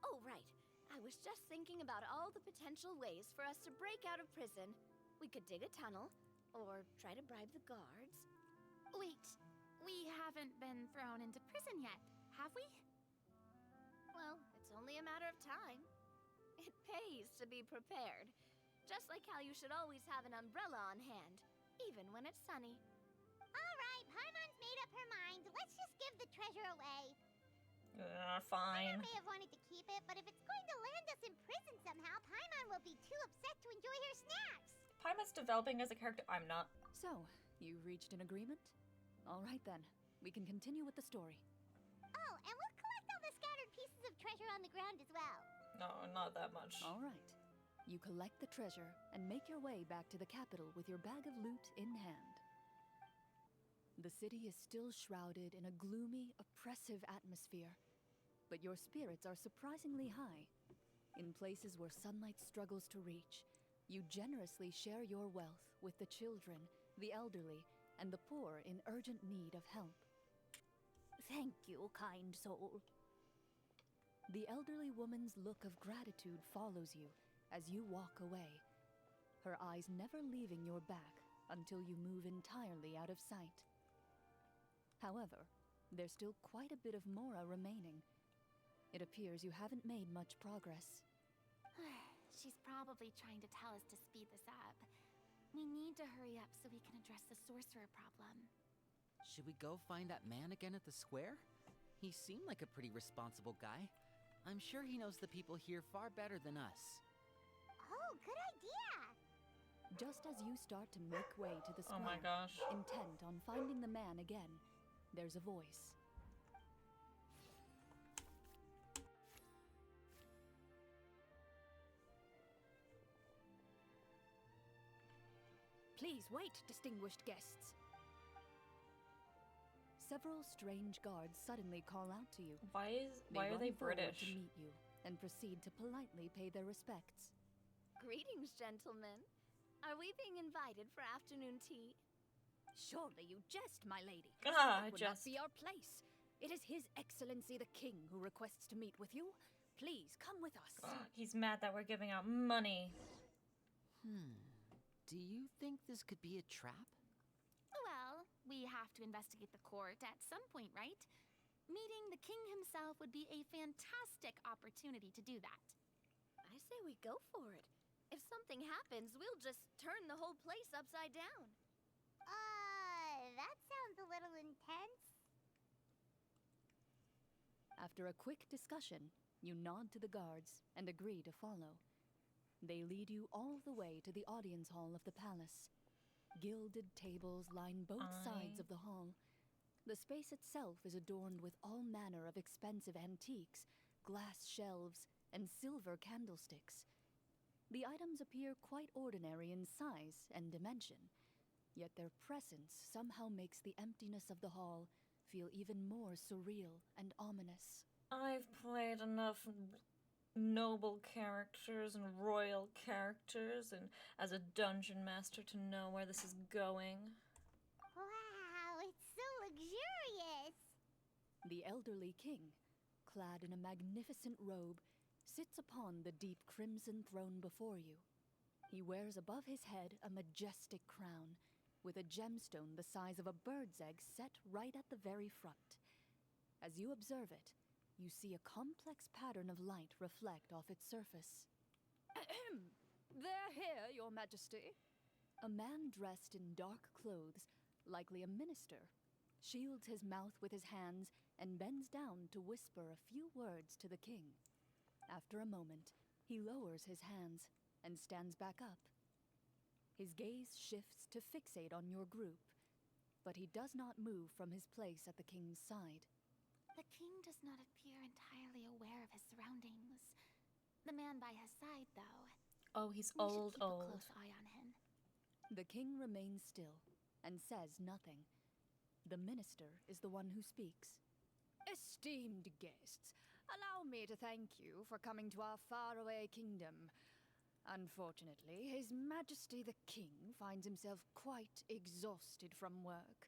Speaker 4: Oh, right. I was just thinking about all the potential ways for us to break out of prison. We could dig a tunnel, or try to bribe the guards.
Speaker 5: Wait, we haven't been thrown into prison yet, have we?
Speaker 4: Well, it's only a matter of time. It pays to be prepared. Just like how you should always have an umbrella on hand, even when it's sunny.
Speaker 2: Alright, Paimon's made up her mind. Let's just give the treasure away.
Speaker 1: Fine.
Speaker 2: Paimon may have wanted to keep it, but if it's going to land us in prison somehow, Paimon will be too upset to enjoy her snacks.
Speaker 1: Paimon's developing as a character. I'm not.
Speaker 3: So, you reached an agreement? All right then, we can continue with the story.
Speaker 2: Oh, and we'll collect all the scattered pieces of treasure on the ground as well.
Speaker 1: No, not that much.
Speaker 3: All right. You collect the treasure and make your way back to the capital with your bag of loot in hand. The city is still shrouded in a gloomy, oppressive atmosphere, but your spirits are surprisingly high. In places where sunlight struggles to reach, you generously share your wealth with the children, the elderly, and the poor in urgent need of help. Thank you, kind soul. The elderly woman's look of gratitude follows you as you walk away, her eyes never leaving your back until you move entirely out of sight. However, there's still quite a bit of Mora remaining. It appears you haven't made much progress.
Speaker 5: She's probably trying to tell us to speed this up. We need to hurry up so we can address the sorcerer problem.
Speaker 6: Should we go find that man again at the square? He seemed like a pretty responsible guy. I'm sure he knows the people here far better than us.
Speaker 2: Oh, good idea!
Speaker 3: Just as you start to make way to the
Speaker 1: Oh
Speaker 3: square,
Speaker 1: my gosh.
Speaker 3: intent on finding the man again, there's a voice. Please wait, distinguished guests. Several strange guards suddenly call out to you.
Speaker 1: Why are
Speaker 3: run
Speaker 1: they
Speaker 3: forward
Speaker 1: British?
Speaker 3: to meet you and proceed to politely pay their respects.
Speaker 4: Greetings, gentlemen. Are we being invited for afternoon tea?
Speaker 3: Surely you jest, my lady.
Speaker 1: Ah,
Speaker 3: That would not be our place. It is His Excellency the King who requests to meet with you. Please come with us.
Speaker 1: He's mad that we're giving out money.
Speaker 6: Do you think this could be a trap?
Speaker 5: Well, we have to investigate the court at some point, right? Meeting the king himself would be a fantastic opportunity to do that.
Speaker 4: I say we go for it. If something happens, we'll just turn the whole place upside down.
Speaker 2: That sounds a little intense.
Speaker 3: After a quick discussion, you nod to the guards and agree to follow. They lead you all the way to the audience hall of the palace. Gilded tables line both sides of the hall. The space itself is adorned with all manner of expensive antiques, glass shelves, and silver candlesticks. The items appear quite ordinary in size and dimension, yet their presence somehow makes the emptiness of the hall feel even more surreal and ominous.
Speaker 1: I've played enough noble characters and royal characters and as a dungeon master to know where this is going.
Speaker 2: Wow, it's so luxurious.
Speaker 3: The elderly king, clad in a magnificent robe, sits upon the deep crimson throne before you. He wears above his head a majestic crown, with a gemstone the size of a bird's egg set right at the very front. As you observe it, you see a complex pattern of light reflect off its surface. Ahem! They're here, Your Majesty. A man dressed in dark clothes, likely a minister, shields his mouth with his hands and bends down to whisper a few words to the king. After a moment, he lowers his hands and stands back up. His gaze shifts to fixate on your group, but he does not move from his place at the king's side.
Speaker 5: The king does not appear entirely aware of his surroundings. The man by his side, though.
Speaker 1: Oh, he's
Speaker 5: We should
Speaker 1: old.
Speaker 5: keep a close eye on him.
Speaker 3: The king remains still and says nothing. The minister is the one who speaks. Esteemed guests, allow me to thank you for coming to our faraway kingdom. Unfortunately, His Majesty the King finds himself quite exhausted from work.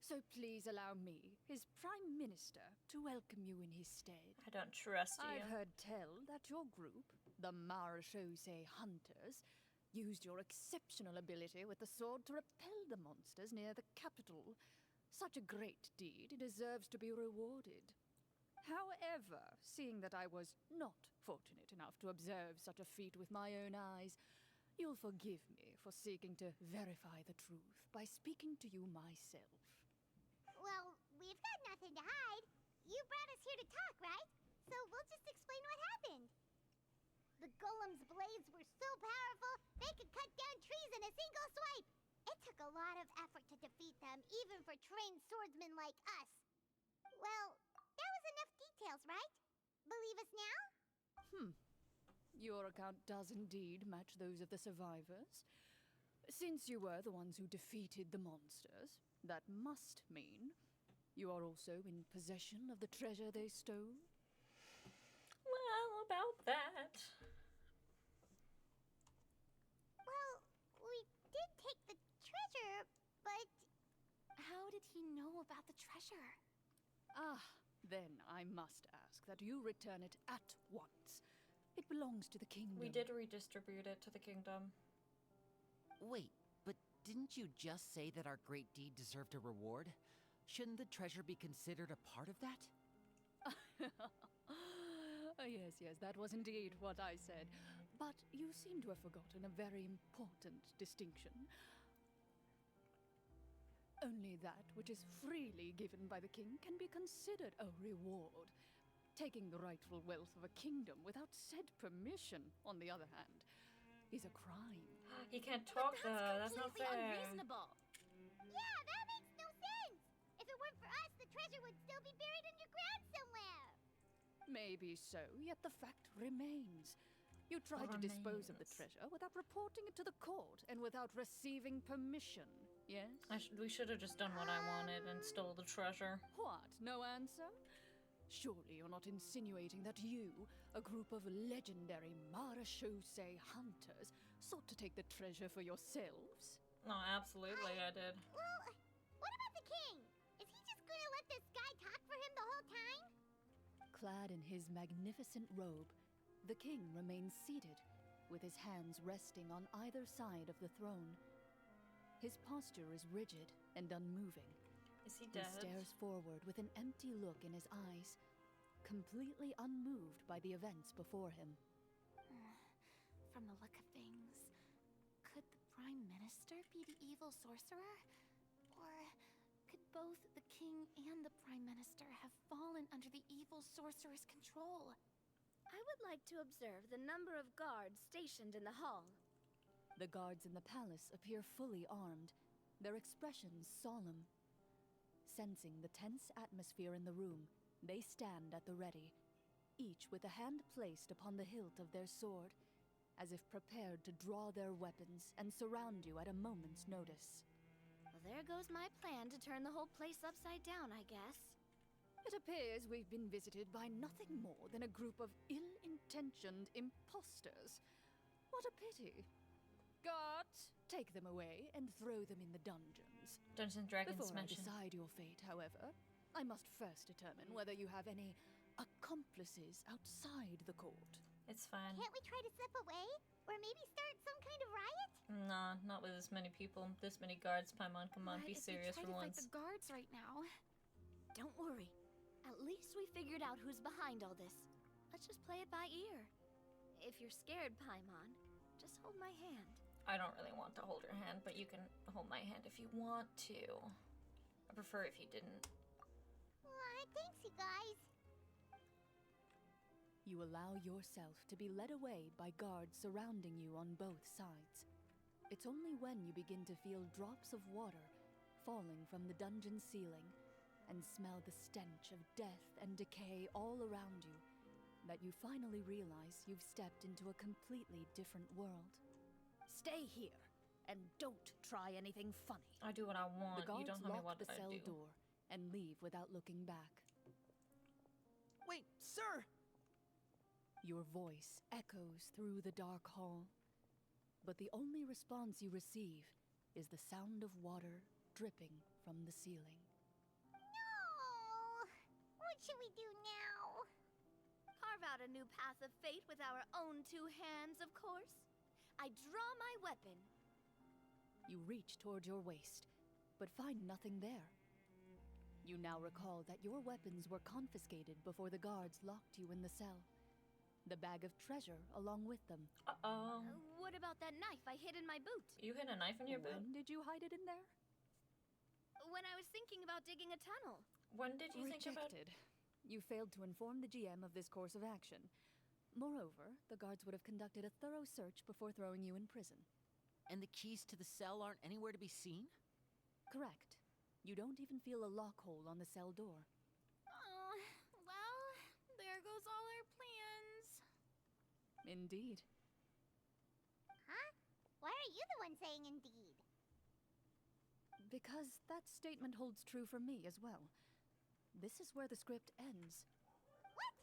Speaker 3: So please allow me, his Prime Minister, to welcome you in his stead.
Speaker 1: I don't trust you.
Speaker 3: I've heard tell that your group, the Marechaussee Hunters, used your exceptional ability with the sword to repel the monsters near the capital. Such a great deed deserves to be rewarded. However, seeing that I was not fortunate enough to observe such a feat with my own eyes, you'll forgive me for seeking to verify the truth by speaking to you myself.
Speaker 2: Well, we've got nothing to hide. You brought us here to talk, right? So we'll just explain what happened. The golem's blades were so powerful, they could cut down trees in a single swipe. It took a lot of effort to defeat them, even for trained swordsmen like us. Well, that was enough details, right? Believe us now?
Speaker 3: Your account does indeed match those of the survivors. Since you were the ones who defeated the monsters, that must mean you are also in possession of the treasure they stole?
Speaker 1: Well, about that.
Speaker 2: Well, we did take the treasure, but...
Speaker 5: How did he know about the treasure?
Speaker 3: Then I must ask that you return it at once. It belongs to the kingdom.
Speaker 1: We did redistribute it to the kingdom.
Speaker 6: Wait, but didn't you just say that our great deed deserved a reward? Shouldn't the treasure be considered a part of that?
Speaker 3: Yes, that was indeed what I said. But you seem to have forgotten a very important distinction. Only that which is freely given by the king can be considered a reward. Taking the rightful wealth of a kingdom without said permission, on the other hand, is a crime.
Speaker 1: He can't talk though. That's not
Speaker 5: completely
Speaker 1: fair.
Speaker 5: unreasonable.
Speaker 2: Yeah, that makes no sense! If it weren't for us, the treasure would still be buried underground somewhere!
Speaker 3: Maybe so, yet the fact remains. You tried to dispose of the treasure without reporting it to the court and without receiving permission, yes?
Speaker 1: We should have just done what I wanted and stole the treasure.
Speaker 3: What, no answer? Surely you're not insinuating that you, a group of legendary Marashosei hunters, sought to take the treasure for yourselves?
Speaker 1: No, absolutely I did.
Speaker 2: Well, what about the king? Is he just gonna let this guy talk for him the whole time?
Speaker 3: Clad in his magnificent robe, the king remains seated, with his hands resting on either side of the throne. His posture is rigid and unmoving.
Speaker 1: Is he
Speaker 3: He
Speaker 1: dead?
Speaker 3: stares forward with an empty look in his eyes, completely unmoved by the events before him.
Speaker 5: From the look of things, could the Prime Minister be the evil sorcerer? Or could both the King and the Prime Minister have fallen under the evil sorcerer's control?
Speaker 4: I would like to observe the number of guards stationed in the hall.
Speaker 3: The guards in the palace appear fully armed, their expressions solemn. Sensing the tense atmosphere in the room, they stand at the ready, each with a hand placed upon the hilt of their sword, as if prepared to draw their weapons and surround you at a moment's notice.
Speaker 4: Well, there goes my plan to turn the whole place upside down, I guess.
Speaker 3: It appears we've been visited by nothing more than a group of ill-intentioned imposters. What a pity. Guards, take them away and throw them in the dungeons.
Speaker 1: Dungeons and Dragons
Speaker 3: Before I
Speaker 1: mention.
Speaker 3: decide your fate, however, I must first determine whether you have any accomplices outside the court.
Speaker 1: It's fine.
Speaker 2: Can't we try to slip away? Or maybe start some kind of riot?
Speaker 1: Nah, not with this many people, this many guards. Paimon, come on,
Speaker 5: What
Speaker 1: be
Speaker 5: if
Speaker 1: serious
Speaker 5: we
Speaker 1: for
Speaker 5: try to fight
Speaker 1: once.
Speaker 5: the guards right now?
Speaker 4: Don't worry. At least we figured out who's behind all this. Let's just play it by ear. If you're scared, Paimon, just hold my hand.
Speaker 1: I don't really want to hold your hand, but you can hold my hand if you want to. I prefer if you didn't.
Speaker 2: Thanks, you guys.
Speaker 3: You allow yourself to be led away by guards surrounding you on both sides. It's only when you begin to feel drops of water falling from the dungeon ceiling and smell the stench of death and decay all around you that you finally realize you've stepped into a completely different world. Stay here, and don't try anything funny.
Speaker 1: I do what I want.
Speaker 3: The guards
Speaker 1: You don't tell me
Speaker 3: lock
Speaker 1: what
Speaker 3: the
Speaker 1: I
Speaker 3: cell
Speaker 1: do.
Speaker 3: door and leave without looking back.
Speaker 7: Wait, sir!
Speaker 3: Your voice echoes through the dark hall, but the only response you receive is the sound of water dripping from the ceiling.
Speaker 2: No! What should we do now?
Speaker 4: Carve out a new path of fate with our own two hands, of course. I draw my weapon.
Speaker 3: You reach toward your waist, but find nothing there. You now recall that your weapons were confiscated before the guards locked you in the cell. The bag of treasure along with them.
Speaker 1: Uh-oh.
Speaker 4: What about that knife I hid in my boot?
Speaker 1: You hid a knife in your boot?
Speaker 3: When did you hide it in there?
Speaker 4: When I was thinking about digging a tunnel.
Speaker 1: When did you think about...
Speaker 3: Rejected. You failed to inform the GM of this course of action. Moreover, the guards would have conducted a thorough search before throwing you in prison.
Speaker 6: And the keys to the cell aren't anywhere to be seen?
Speaker 3: Correct. You don't even feel a lock hole on the cell door.
Speaker 5: Oh, well, there goes all our plans.
Speaker 3: Indeed.
Speaker 2: Huh? Why are you the one saying indeed?
Speaker 3: Because that statement holds true for me as well. This is where the script ends.
Speaker 2: What?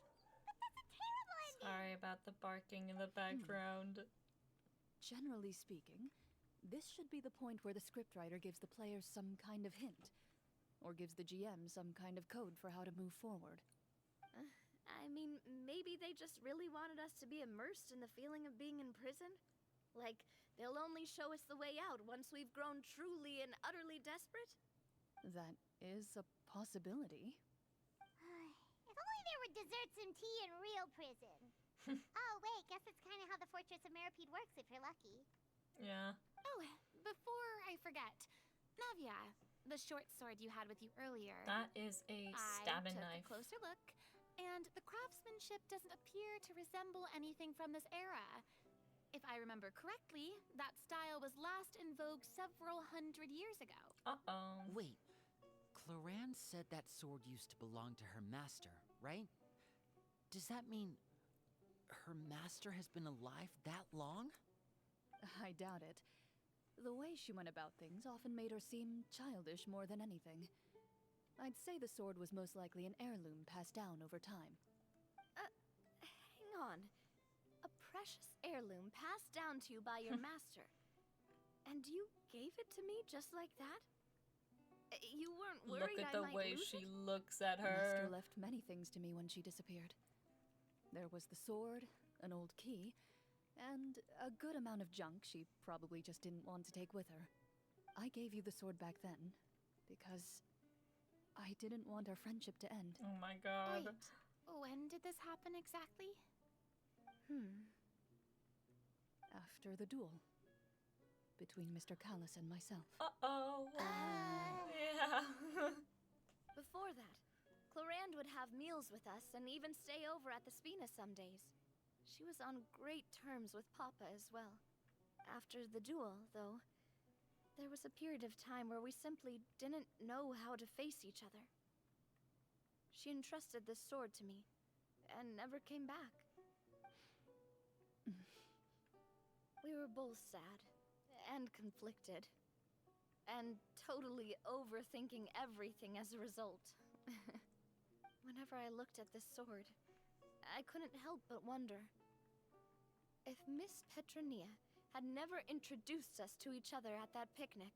Speaker 2: But that's a terrible ending!
Speaker 1: Sorry about the barking in the background.
Speaker 3: Generally speaking, this should be the point where the scriptwriter gives the players some kind of hint, or gives the GM some kind of code for how to move forward.
Speaker 4: I mean, maybe they just really wanted us to be immersed in the feeling of being in prison? Like, they'll only show us the way out once we've grown truly and utterly desperate?
Speaker 3: That is a possibility.
Speaker 2: If only there were desserts and tea in real prison. Oh, wait, guess that's kind of how the Fortress of Meripede works if you're lucky.
Speaker 1: Yeah.
Speaker 5: Oh, before I forget, Navia, the short sword you had with you earlier.
Speaker 1: That is a stabbing
Speaker 5: I took
Speaker 1: knife.
Speaker 5: a closer look, and the craftsmanship doesn't appear to resemble anything from this era. If I remember correctly, that style was last in vogue several hundred years ago.
Speaker 1: Uh-oh.
Speaker 6: Wait, Clorinde said that sword used to belong to her master, right? Does that mean her master has been alive that long?
Speaker 3: I doubt it. The way she went about things often made her seem childish more than anything. I'd say the sword was most likely an heirloom passed down over time.
Speaker 4: Hang on. A precious heirloom passed down to you by your master. And you gave it to me just like that? You weren't worried
Speaker 1: Look at
Speaker 4: I
Speaker 1: the
Speaker 4: might
Speaker 1: way
Speaker 4: lose
Speaker 1: she
Speaker 4: it?
Speaker 1: looks at
Speaker 3: Master
Speaker 1: her.
Speaker 3: left many things to me when she disappeared. There was the sword, an old key, and a good amount of junk she probably just didn't want to take with her. I gave you the sword back then because I didn't want our friendship to end.
Speaker 1: Oh my god.
Speaker 5: Wait, when did this happen exactly?
Speaker 3: After the duel between Mr. Callis and myself.
Speaker 1: Uh-oh. Yeah.
Speaker 4: Before that, Clorinde would have meals with us and even stay over at the Spina some days. She was on great terms with Papa as well. After the duel, though, there was a period of time where we simply didn't know how to face each other. She entrusted this sword to me, and never came back. We were both sad, and conflicted, and totally overthinking everything as a result. Whenever I looked at this sword, I couldn't help but wonder if Miss Petronia had never introduced us to each other at that picnic.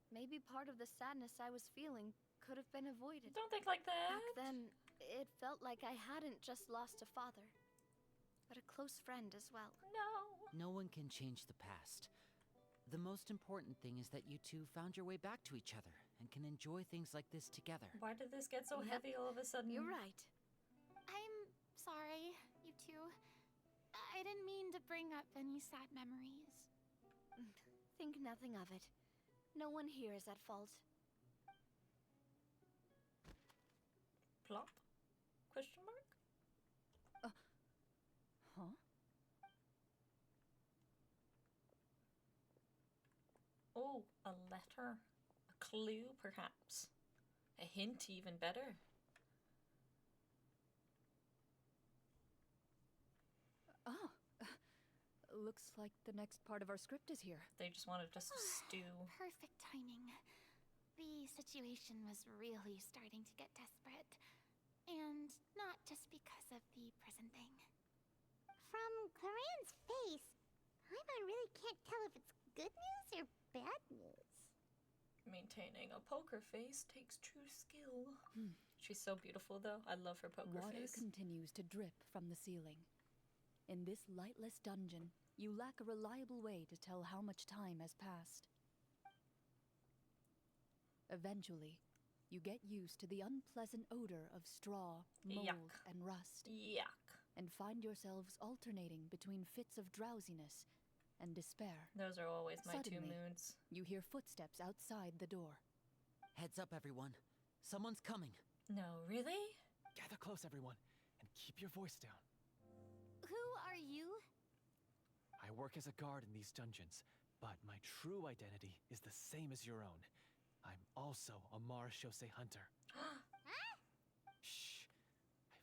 Speaker 4: Maybe part of the sadness I was feeling could have been avoided.
Speaker 1: Don't think like that.
Speaker 4: Back then, it felt like I hadn't just lost a father, but a close friend as well.
Speaker 1: No.
Speaker 6: No one can change the past. The most important thing is that you two found your way back to each other and can enjoy things like this together.
Speaker 1: Why did this get so
Speaker 4: Yep.
Speaker 1: heavy all of a sudden?
Speaker 4: You're right.
Speaker 5: I'm sorry, you two. I didn't mean to bring up any sad memories.
Speaker 4: Think nothing of it. No one here is at fault.
Speaker 1: Plop? Question mark?
Speaker 3: Huh?
Speaker 1: Oh, a letter. A clue, perhaps. A hint, even better.
Speaker 3: Oh, looks like the next part of our script is here.
Speaker 1: They just wanted us to stew.
Speaker 5: Perfect timing. The situation was really starting to get desperate. And not just because of the prison thing.
Speaker 2: From Clarenne's face, Paimon really can't tell if it's good news or bad news.
Speaker 1: Maintaining a poker face takes true skill. She's so beautiful, though. I love her poker
Speaker 3: Water
Speaker 1: face.
Speaker 3: continues to drip from the ceiling. In this lightless dungeon, you lack a reliable way to tell how much time has passed. Eventually, you get used to the unpleasant odor of straw, mold,
Speaker 1: Yuck.
Speaker 3: and rust,
Speaker 1: Yuck.
Speaker 3: and find yourselves alternating between fits of drowsiness and despair.
Speaker 1: Those are always my two
Speaker 3: Suddenly,
Speaker 1: moods.
Speaker 3: You hear footsteps outside the door.
Speaker 6: Heads up, everyone. Someone's coming.
Speaker 1: No, really?
Speaker 7: Gather close, everyone, and keep your voice down.
Speaker 5: Who are you?
Speaker 7: I work as a guard in these dungeons, but my true identity is the same as your own. I'm also a Marashose hunter. Shh.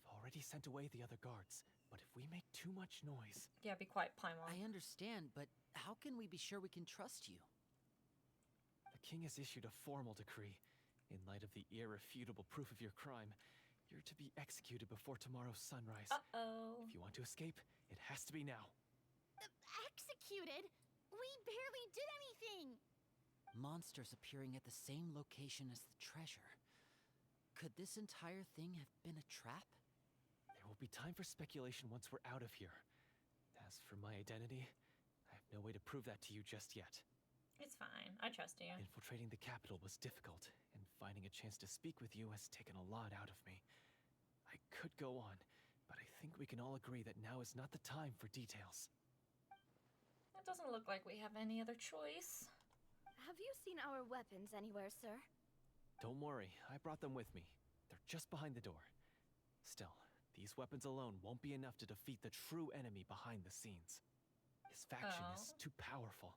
Speaker 7: I've already sent away the other guards, but if we make too much noise...
Speaker 1: Yeah, be quiet, Paimon.
Speaker 6: I understand, but how can we be sure we can trust you?
Speaker 7: The king has issued a formal decree. In light of the irrefutable proof of your crime, you're to be executed before tomorrow's sunrise.
Speaker 1: Uh-oh.
Speaker 7: If you want to escape, it has to be now.
Speaker 5: Executed? We barely did anything!
Speaker 6: Monsters appearing at the same location as the treasure. Could this entire thing have been a trap?
Speaker 7: There will be time for speculation once we're out of here. As for my identity, I have no way to prove that to you just yet.
Speaker 1: It's fine. I trust you.
Speaker 7: Infiltrating the capital was difficult, and finding a chance to speak with you has taken a lot out of me. I could go on, but I think we can all agree that now is not the time for details.
Speaker 1: It doesn't look like we have any other choice.
Speaker 4: Have you seen our weapons anywhere, sir?
Speaker 7: Don't worry, I brought them with me. They're just behind the door. Still, these weapons alone won't be enough to defeat the true enemy behind the scenes. His faction is too powerful.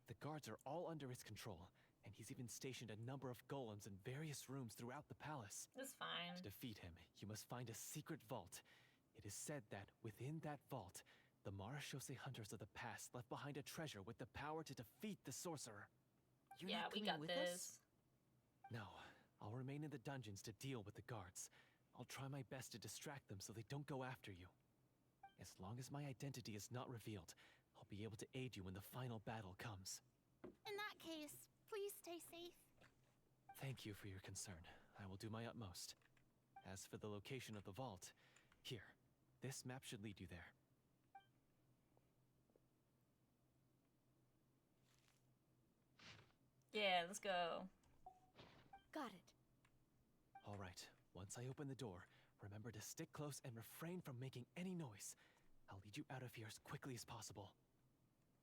Speaker 7: The guards are all under his control, and he's even stationed a number of golems in various rooms throughout the palace.
Speaker 1: It's fine.
Speaker 7: To defeat him, you must find a secret vault. It is said that within that vault, the Marashose hunters of the past left behind a treasure with the power to defeat the sorcerer.
Speaker 6: You're
Speaker 1: Yeah,
Speaker 6: not
Speaker 1: we
Speaker 6: coming
Speaker 1: got
Speaker 6: with
Speaker 1: this.
Speaker 6: us?
Speaker 7: No, I'll I'll remain in the dungeons to deal with the guards. I'll try my best to distract them so they don't go after you. As long as my identity is not revealed, I'll be able to aid you when the final battle comes.
Speaker 5: In that case, please stay safe.
Speaker 7: Thank you for your concern. I will do my utmost. As for the location of the vault, here, this map should lead you there.
Speaker 1: Yeah, let's go.
Speaker 4: Got it.
Speaker 7: All right, once I open the door, remember to stick close and refrain from making any noise. I'll lead you out of here as quickly as possible.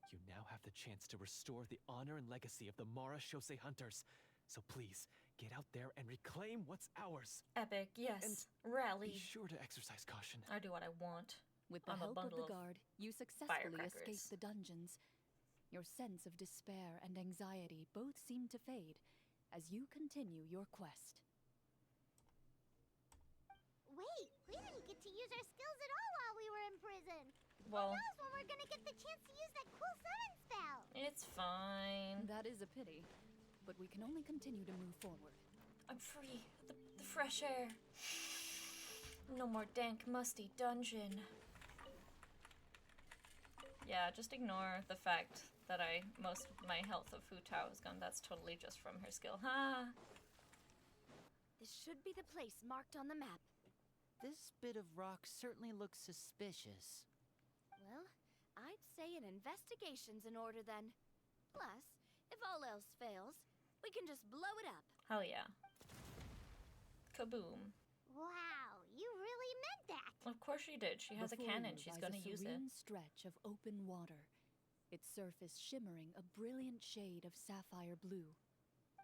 Speaker 7: You now have the chance to restore the honor and legacy of the Mara Shosei Hunters. So please, get out there and reclaim what's ours.
Speaker 1: Epic, yes. Rally.
Speaker 7: Be sure to exercise caution.
Speaker 1: I do what I want.
Speaker 3: With the
Speaker 1: I'm a
Speaker 3: help of
Speaker 1: bundle
Speaker 3: the
Speaker 1: of
Speaker 3: guard, you successfully
Speaker 1: firecrackers.
Speaker 3: escape the dungeons. Your sense of despair and anxiety both seem to fade as you continue your quest.
Speaker 2: Wait, we didn't get to use our skills at all while we were in prison.
Speaker 1: Well,
Speaker 2: Who knows when we're gonna get the chance to use that cool summon spell?
Speaker 1: it's fine.
Speaker 3: That is a pity, but we can only continue to move forward.
Speaker 1: I'm free. The fresh air. No more dank, musty dungeon. Yeah, just ignore the fact that most of my health of Fu Tao is gone. That's totally just from her skill. Ha!
Speaker 4: This should be the place marked on the map.
Speaker 6: This bit of rock certainly looks suspicious.
Speaker 4: Well, I'd say an investigation's in order then. Plus, if all else fails, we can just blow it up.
Speaker 1: Hell yeah. Kaboom.
Speaker 2: Wow, you really meant that.
Speaker 1: Of course she did. She has a
Speaker 3: Before
Speaker 1: cannon.
Speaker 3: you
Speaker 1: She's
Speaker 3: lies
Speaker 1: gonna
Speaker 3: a
Speaker 1: use it.
Speaker 3: serene stretch of open water, its surface shimmering a brilliant shade of sapphire blue.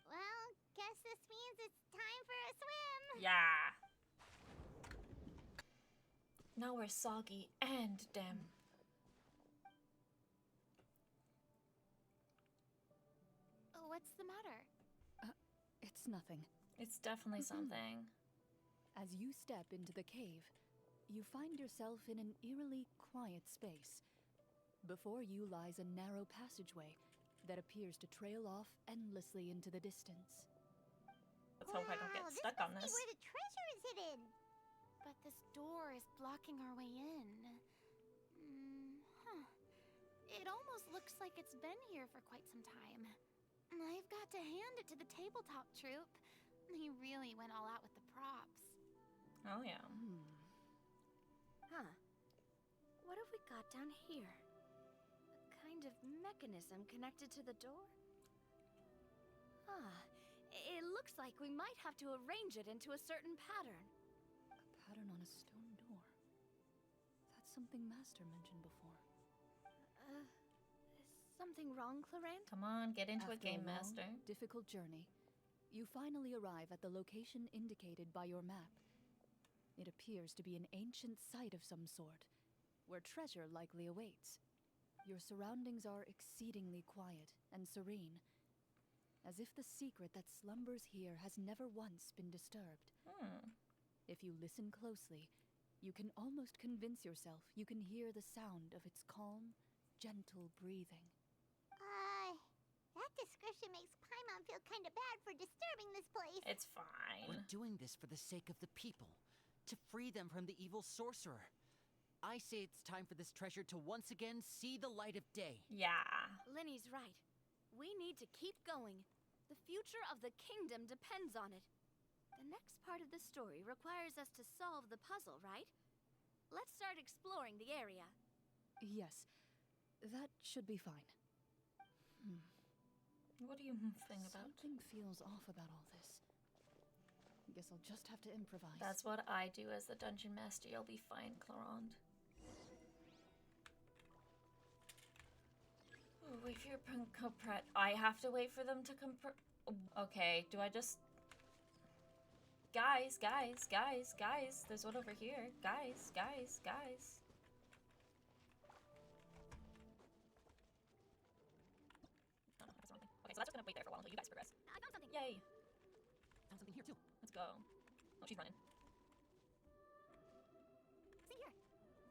Speaker 2: Well, guess this means it's time for a swim.
Speaker 1: Yeah. Now we're soggy and damp.
Speaker 5: What's the matter?
Speaker 3: It's nothing.
Speaker 1: It's definitely something.
Speaker 3: As you step into the cave, you find yourself in an eerily quiet space. Before you lies a narrow passageway that appears to trail off endlessly into the distance.
Speaker 1: Let's hope I don't get stuck on this.
Speaker 2: This must be where the treasure is hidden.
Speaker 5: But this door is blocking our way in. It almost looks like it's been here for quite some time. I've got to hand it to the tabletop troupe. They really went all out with the props.
Speaker 1: Oh yeah.
Speaker 4: Huh. What have we got down here? A kind of mechanism connected to the door? It looks like we might have to arrange it into a certain pattern.
Speaker 3: A pattern on a stone door. That's something Master mentioned before.
Speaker 4: Is something wrong, Clorinde?
Speaker 1: Come on, get into
Speaker 3: After
Speaker 1: it, Game
Speaker 3: a long,
Speaker 1: Master.
Speaker 3: difficult journey, you finally arrive at the location indicated by your map. It appears to be an ancient site of some sort, where treasure likely awaits. Your surroundings are exceedingly quiet and serene, as if the secret that slumbers here has never once been disturbed. If you listen closely, you can almost convince yourself you can hear the sound of its calm, gentle breathing.
Speaker 2: That description makes Paimon feel kind of bad for disturbing this place.
Speaker 1: It's fine.
Speaker 6: We're doing this for the sake of the people, to free them from the evil sorcerer. I say it's time for this treasure to once again see the light of day.
Speaker 1: Yeah.
Speaker 4: Linny's right. We need to keep going. The future of the kingdom depends on it. The next part of the story requires us to solve the puzzle, right? Let's start exploring the area.
Speaker 3: Yes, that should be fine.
Speaker 1: What do you think about?
Speaker 3: Something feels off about all this. Guess I'll just have to improvise.
Speaker 1: That's what I do as the dungeon master. You'll be fine, Clorinde. Oh, wait for your compress. I have to wait for them to compress. Okay, do I just... Guys, there's one over here. Guys. Oh, no, that's the wrong thing. Okay, so that's just gonna wait there for a while until you guys progress.
Speaker 4: I found something.
Speaker 1: Yay!
Speaker 6: Found something here too.
Speaker 1: Let's go. Oh, she's running.
Speaker 4: See here.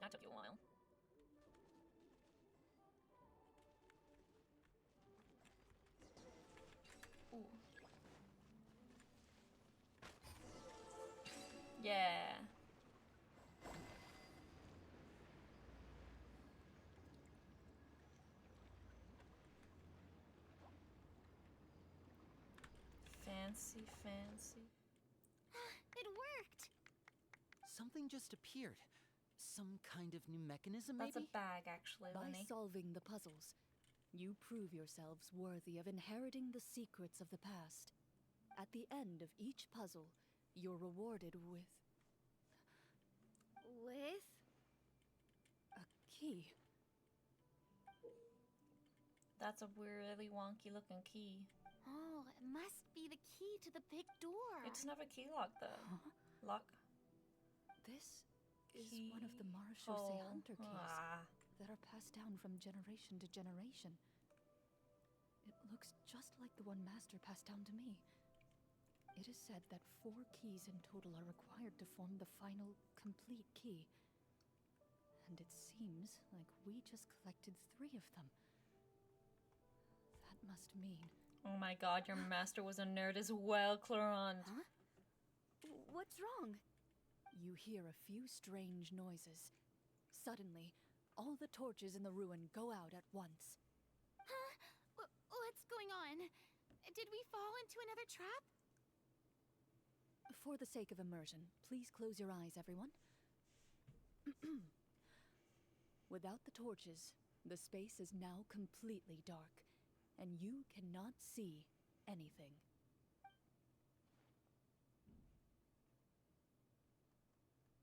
Speaker 1: That took you a while. Ooh. Yeah. Fancy, fancy.
Speaker 4: It worked!
Speaker 6: Something just appeared. Some kind of new mechanism,
Speaker 1: That's
Speaker 6: maybe?
Speaker 1: a bag, actually,
Speaker 3: By
Speaker 1: Lenny.
Speaker 3: solving the puzzles, you prove yourselves worthy of inheriting the secrets of the past. At the end of each puzzle, you're rewarded with
Speaker 4: With?
Speaker 3: a key.
Speaker 1: That's a really wonky looking key.
Speaker 5: Oh, it must be the key to the big door.
Speaker 1: It doesn't have a key lock though.
Speaker 3: Huh?
Speaker 1: Lock.
Speaker 3: This is
Speaker 1: Key
Speaker 3: one of the Marashose
Speaker 1: hole.
Speaker 3: Hunter keys
Speaker 1: Ah.
Speaker 3: that are passed down from generation to generation. It looks just like the one Master passed down to me. It is said that 4 keys in total are required to form the final, complete key. And it seems like we just collected 3 of them. That must mean...
Speaker 1: Oh my god, your master was a nerd as well, Clorinde.
Speaker 4: Huh? What's wrong?
Speaker 3: You hear a few strange noises. Suddenly, all the torches in the ruin go out at once.
Speaker 5: Huh? What's going on? Did we fall into another trap?
Speaker 3: For the sake of immersion, please close your eyes, everyone. Without the torches, the space is now completely dark, and you cannot see anything.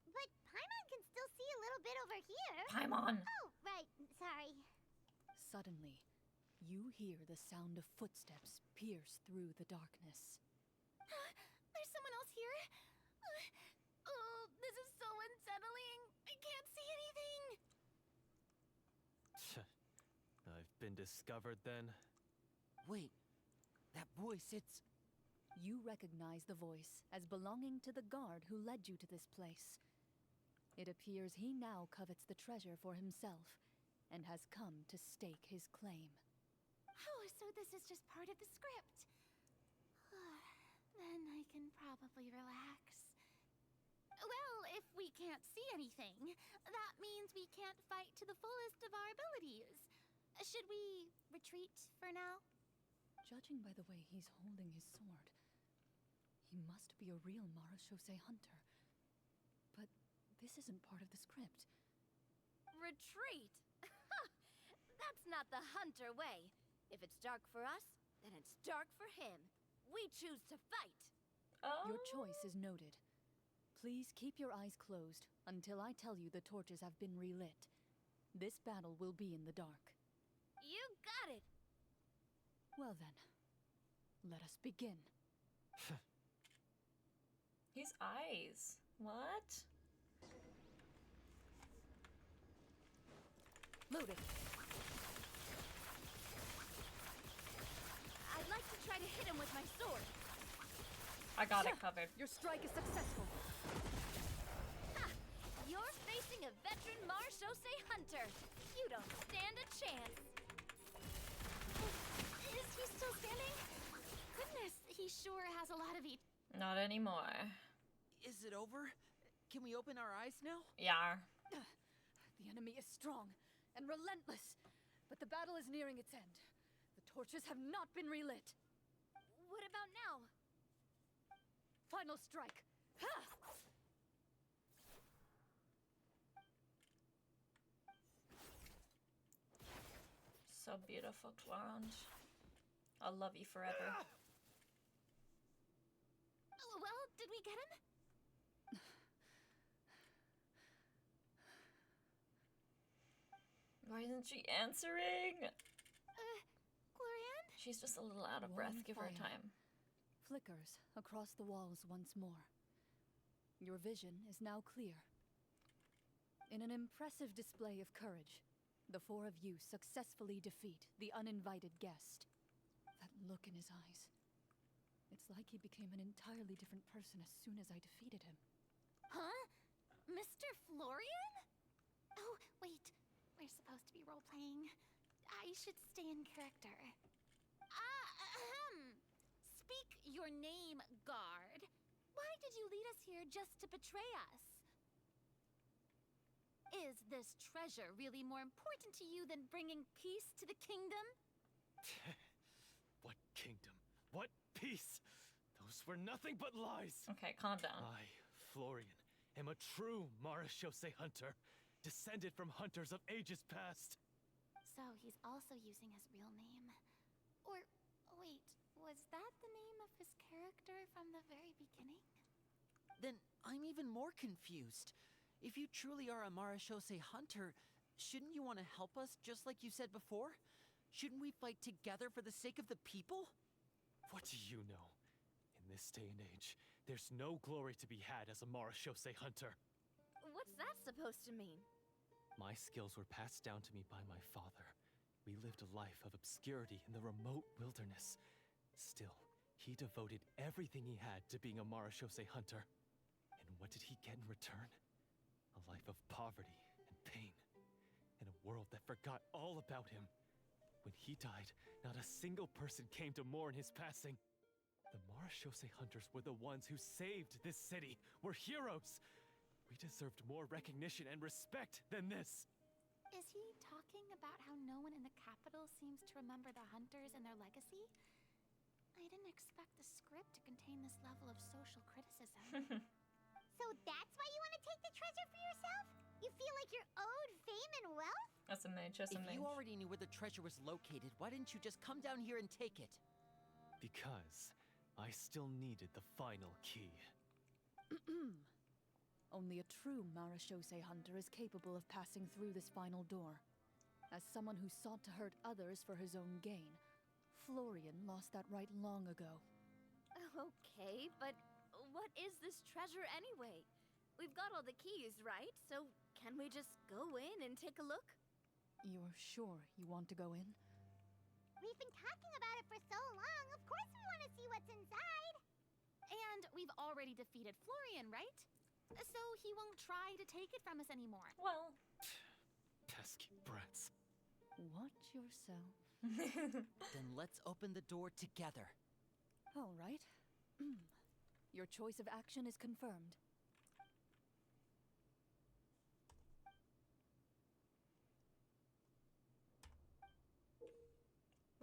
Speaker 2: But Paimon can still see a little bit over here.
Speaker 1: Paimon!
Speaker 2: Oh, right. Sorry.
Speaker 3: Suddenly, you hear the sound of footsteps pierce through the darkness.
Speaker 5: There's someone else here? Oh, this is so unsettling. I can't see anything.
Speaker 7: I've been discovered then.
Speaker 6: Wait, that voice, it's...
Speaker 3: You recognize the voice as belonging to the guard who led you to this place. It appears he now covets the treasure for himself, and has come to stake his claim.
Speaker 5: Oh, so this is just part of the script. Then I can probably relax. Well, if we can't see anything, that means we can't fight to the fullest of our abilities. Should we retreat for now?
Speaker 3: Judging by the way he's holding his sword, he must be a real Marashose hunter. But this isn't part of the script.
Speaker 4: Retreat? That's not the hunter way. If it's dark for us, then it's dark for him. We choose to fight.
Speaker 1: Oh.
Speaker 3: Your choice is noted. Please keep your eyes closed until I tell you the torches have been relit. This battle will be in the dark.
Speaker 4: You got it.
Speaker 3: Well then, let us begin.
Speaker 1: His eyes. What?
Speaker 3: Loaded.
Speaker 4: I'd like to try to hit him with my sword.
Speaker 1: I got it covered.
Speaker 3: Your strike is successful.
Speaker 4: Ha! You're facing a veteran Marashose hunter. You don't stand a chance.
Speaker 5: Is he still standing? Goodness, he sure has a lot of eat.
Speaker 1: Not anymore.
Speaker 6: Is it over? Can we open our eyes now?
Speaker 1: Yeah.
Speaker 3: The enemy is strong and relentless, but the battle is nearing its end. The torches have not been relit.
Speaker 4: What about now?
Speaker 3: Final strike. Ha!
Speaker 1: So beautiful, Clorinde. I'll love you forever.
Speaker 5: Oh, well, did we get him?
Speaker 1: Why isn't she answering?
Speaker 5: Clorinde?
Speaker 1: She's just a little out of breath.
Speaker 3: Warm
Speaker 1: Give her
Speaker 3: fire.
Speaker 1: time.
Speaker 3: Flickers across the walls once more. Your vision is now clear. In an impressive display of courage, the 4 of you successfully defeat the uninvited guest. That look in his eyes. It's like he became an entirely different person as soon as I defeated him.
Speaker 5: Huh? Mr. Florian? Oh, wait. We're supposed to be role-playing. I should stay in character. Speak your name, guard. Why did you lead us here just to betray us. Is this treasure really more important to you than bringing peace to the kingdom?
Speaker 7: What kingdom? What peace? Those were nothing but lies.
Speaker 1: Okay, calm down.
Speaker 7: I, Florian, am a true Marashose hunter, descended from hunters of ages past.
Speaker 5: So he's also using his real name. Or, wait, was that the name of his character from the very beginning?
Speaker 6: Then I'm even more confused. If you truly are a Marashose hunter, shouldn't you want to help us just like you said before? Shouldn't we fight together for the sake of the people?
Speaker 7: What do you know? In this day and age, there's no glory to be had as a Marashose hunter.
Speaker 4: What's that supposed to mean?
Speaker 7: My skills were passed down to me by my father. We lived a life of obscurity in the remote wilderness. Still, he devoted everything he had to being a Marashose hunter. And what did he get in return? A life of poverty and pain. In a world that forgot all about him. When he died, not a single person came to mourn his passing. The Marashose hunters were the ones who saved this city. We're heroes. We deserved more recognition and respect than this.
Speaker 5: Is he talking about how no one in the capital seems to remember the hunters and their legacy? I didn't expect the script to contain this level of social criticism.
Speaker 2: So that's why you want to take the treasure for yourself? You feel like you're owed fame and wealth?
Speaker 1: That's a mage, that's a
Speaker 6: If
Speaker 1: mage.
Speaker 6: you already knew where the treasure was located, why didn't you just come down here and take it?
Speaker 7: Because I still needed the final key.
Speaker 3: Only a true Marashose hunter is capable of passing through this final door. As someone who sought to hurt others for his own gain, Florian lost that right long ago.
Speaker 4: Okay, but what is this treasure anyway? We've got all the keys, right? So can we just go in and take a look?
Speaker 3: You're sure you want to go in?
Speaker 2: We've been talking about it for so long. Of course we want to see what's inside.
Speaker 5: And we've already defeated Florian, right? So he won't try to take it from us anymore.
Speaker 1: Well,
Speaker 7: Pesky brats.
Speaker 3: Watch yourself.
Speaker 6: Then let's open the door together.
Speaker 3: All right. Your choice of action is confirmed.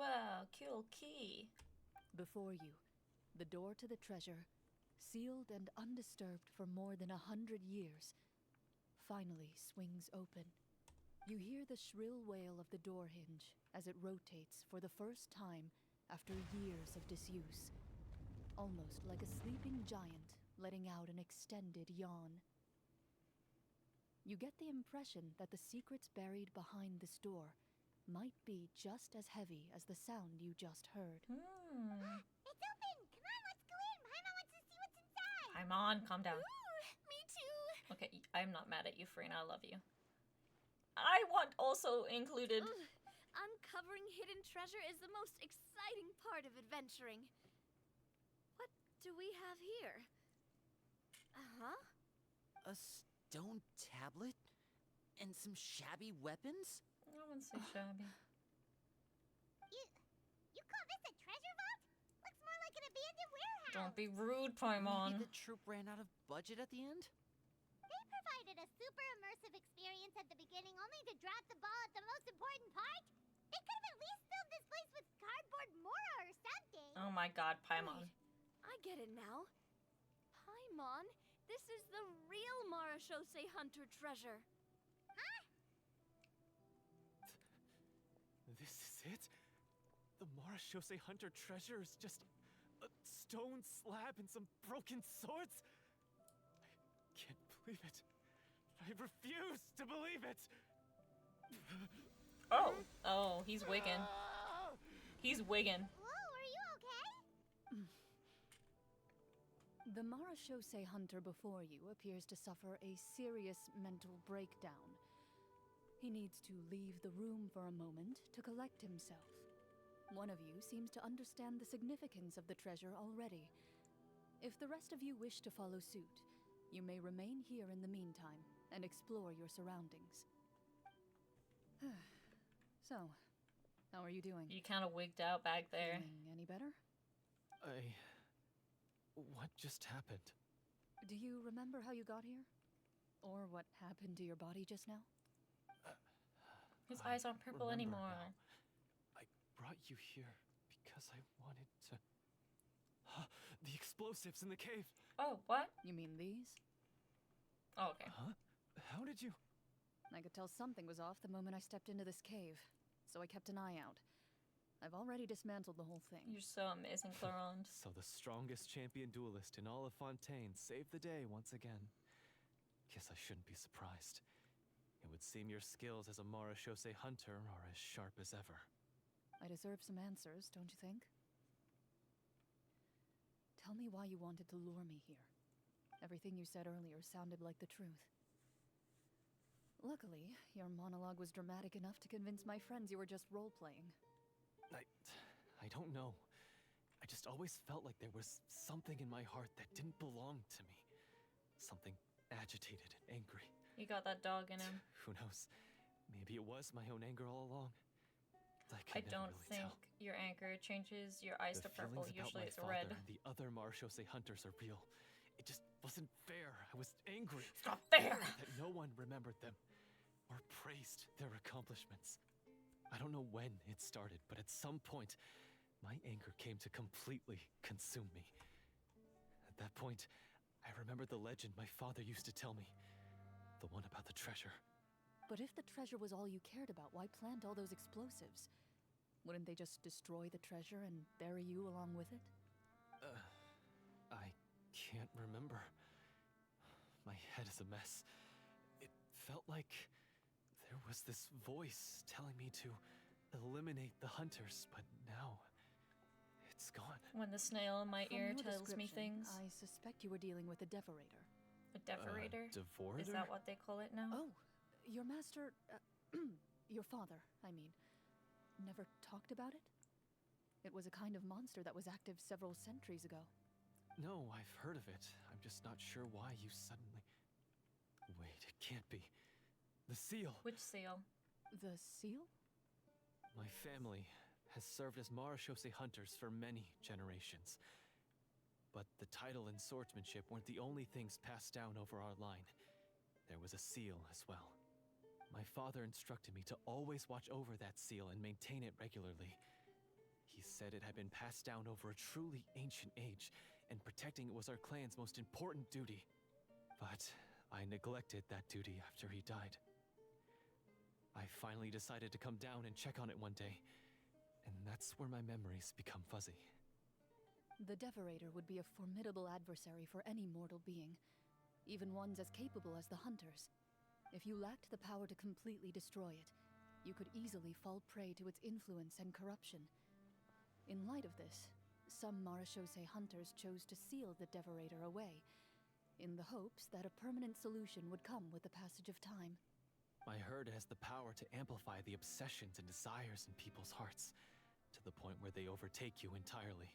Speaker 1: wow, cool key.
Speaker 3: Before you, the door to the treasure, sealed and undisturbed for more than 100 years, finally swings open. You hear the shrill wail of the door hinge as it rotates for the first time after years of disuse, almost like a sleeping giant letting out an extended yawn. You get the impression that the secrets buried behind this door might be just as heavy as the sound you just heard.
Speaker 2: It's open! Come on, let's go in! Paimon wants to see what's inside!
Speaker 1: Paimon, calm down.
Speaker 5: Ooh, me too.
Speaker 1: Okay, I'm not mad at you, Farina. I love you. I want also included.
Speaker 4: Ugh, uncovering hidden treasure is the most exciting part of adventuring. What do we have here? Uh-huh.
Speaker 6: A stone tablet? And some shabby weapons?
Speaker 1: I wouldn't say shabby.
Speaker 2: You call this a treasure vault? Looks more like an abandoned warehouse!
Speaker 1: Don't be rude, Paimon.
Speaker 6: Maybe the troop ran out of budget at the end?
Speaker 2: They provided a super immersive experience at the beginning only to drop the ball at the most important part? They could have at least filled this place with cardboard Mora or something!
Speaker 1: Oh my god, Paimon.
Speaker 4: Wait, I get it now. Paimon, this is the real Marashose hunter treasure.
Speaker 7: This is it? The Marashose hunter treasure is just a stone slab and some broken swords? I can't believe it. I refuse to believe it!
Speaker 1: Oh, he's wigging.
Speaker 7: Ah!
Speaker 1: He's wigging.
Speaker 2: Whoa, are you okay?
Speaker 3: The Marashose hunter before you appears to suffer a serious mental breakdown. He needs to leave the room for a moment to collect himself. One of you seems to understand the significance of the treasure already. If the rest of you wish to follow suit, you may remain here in the meantime and explore your surroundings. So, how are you doing?
Speaker 1: You kind of wigged out back there.
Speaker 3: Feeling any better?
Speaker 7: What just happened?
Speaker 3: Do you remember how you got here? Or what happened to your body just now?
Speaker 1: His eyes aren't purple
Speaker 7: remember
Speaker 1: anymore.
Speaker 7: now. I brought you here because I wanted to... The explosives in the cave!
Speaker 1: Oh, what?
Speaker 3: You mean these?
Speaker 1: Oh, okay.
Speaker 7: Huh? How did you...
Speaker 3: I could tell something was off the moment I stepped into this cave, so I kept an eye out. I've already dismantled the whole thing.
Speaker 1: You're so amazing, Clorinde.
Speaker 7: So the strongest champion duelist in all of Fontaine saved the day once again. Guess I shouldn't be surprised. It would seem your skills as a Marashose hunter are as sharp as ever.
Speaker 3: I deserve some answers, don't you think? Tell me why you wanted to lure me here. Everything you said earlier sounded like the truth. Luckily, your monologue was dramatic enough to convince my friends you were just role-playing.
Speaker 7: I don't know. I just always felt like there was something in my heart that didn't belong to me. Something agitated and angry.
Speaker 1: You got that dog in him.
Speaker 7: Who knows? Maybe it was my own anger all along.
Speaker 1: I don't think your anger changes your eyes to purple. Usually it's red.
Speaker 7: And the other Marashose hunters are real. It just wasn't fair. I was angry.
Speaker 1: It's not fair!
Speaker 7: That no one remembered them or praised their accomplishments. I don't know when it started, but at some point, my anger came to completely consume me. At that point, I remembered the legend my father used to tell me. The one about the treasure.
Speaker 3: But if the treasure was all you cared about, why plant all those explosives? Wouldn't they just destroy the treasure and bury you along with it?
Speaker 7: I can't remember. My head is a mess. It felt like there was this voice telling me to eliminate the hunters, but now it's gone.
Speaker 1: When the snail in my
Speaker 3: From
Speaker 1: ear
Speaker 3: your
Speaker 1: tells me
Speaker 3: description,
Speaker 1: things.
Speaker 3: I suspect you were dealing with a devorator.
Speaker 1: A devorator?
Speaker 7: Devorator?
Speaker 1: Is that what they call it now?
Speaker 3: Oh, your master, your father, I mean, never talked about it? It was a kind of monster that was active several centuries ago.
Speaker 7: No, I've heard of it. I'm just not sure why you suddenly... Wait, it can't be. The seal!
Speaker 1: Which seal?
Speaker 3: The seal?
Speaker 7: My family has served as Marashose hunters for many generations. But the title and swordsmanship weren't the only things passed down over our line. There was a seal as well. My father instructed me to always watch over that seal and maintain it regularly. He said it had been passed down over a truly ancient age, and protecting it was our clan's most important duty. But I neglected that duty after he died. I finally decided to come down and check on it one day, and that's where my memories become fuzzy.
Speaker 3: The devorator would be a formidable adversary for any mortal being, even ones as capable as the hunters. If you lacked the power to completely destroy it, you could easily fall prey to its influence and corruption. In light of this, some Marashose hunters chose to seal the devorator away, in the hopes that a permanent solution would come with the passage of time.
Speaker 7: I heard it has the power to amplify the obsessions and desires in people's hearts, to the point where they overtake you entirely.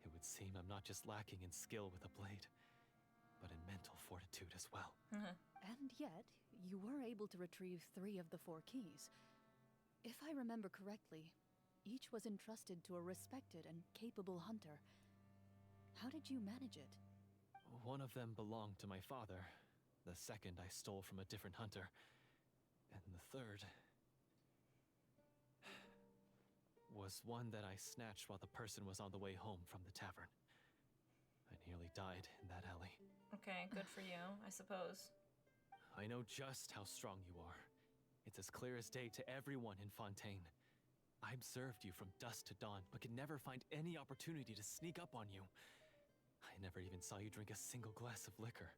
Speaker 7: It would seem I'm not just lacking in skill with a blade, but in mental fortitude as well.
Speaker 3: And yet, you were able to retrieve 3 of the 4 keys. If I remember correctly, each was entrusted to a respected and capable hunter. How did you manage it?
Speaker 7: One of them belonged to my father. The second I stole from a different hunter. And the third... was one that I snatched while the person was on the way home from the tavern. I nearly died in that alley.
Speaker 1: Okay, good for you, I suppose.
Speaker 7: I know just how strong you are. It's as clear as day to everyone in Fontaine. I observed you from dusk to dawn, but could never find any opportunity to sneak up on you. I never even saw you drink a single glass of liquor.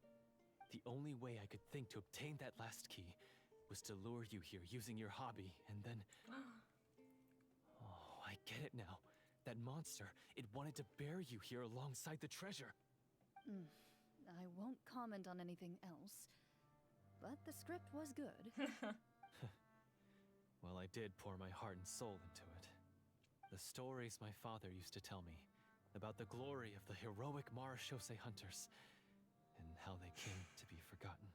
Speaker 7: The only way I could think to obtain that last key was to lure you here using your hobby, and then... Oh, I get it now. That monster, it wanted to bury you here alongside the treasure.
Speaker 3: I won't comment on anything else, but the script was good.
Speaker 7: Well, I did pour my heart and soul into it. The stories my father used to tell me about the glory of the heroic Marashose hunters and how they came to be forgotten.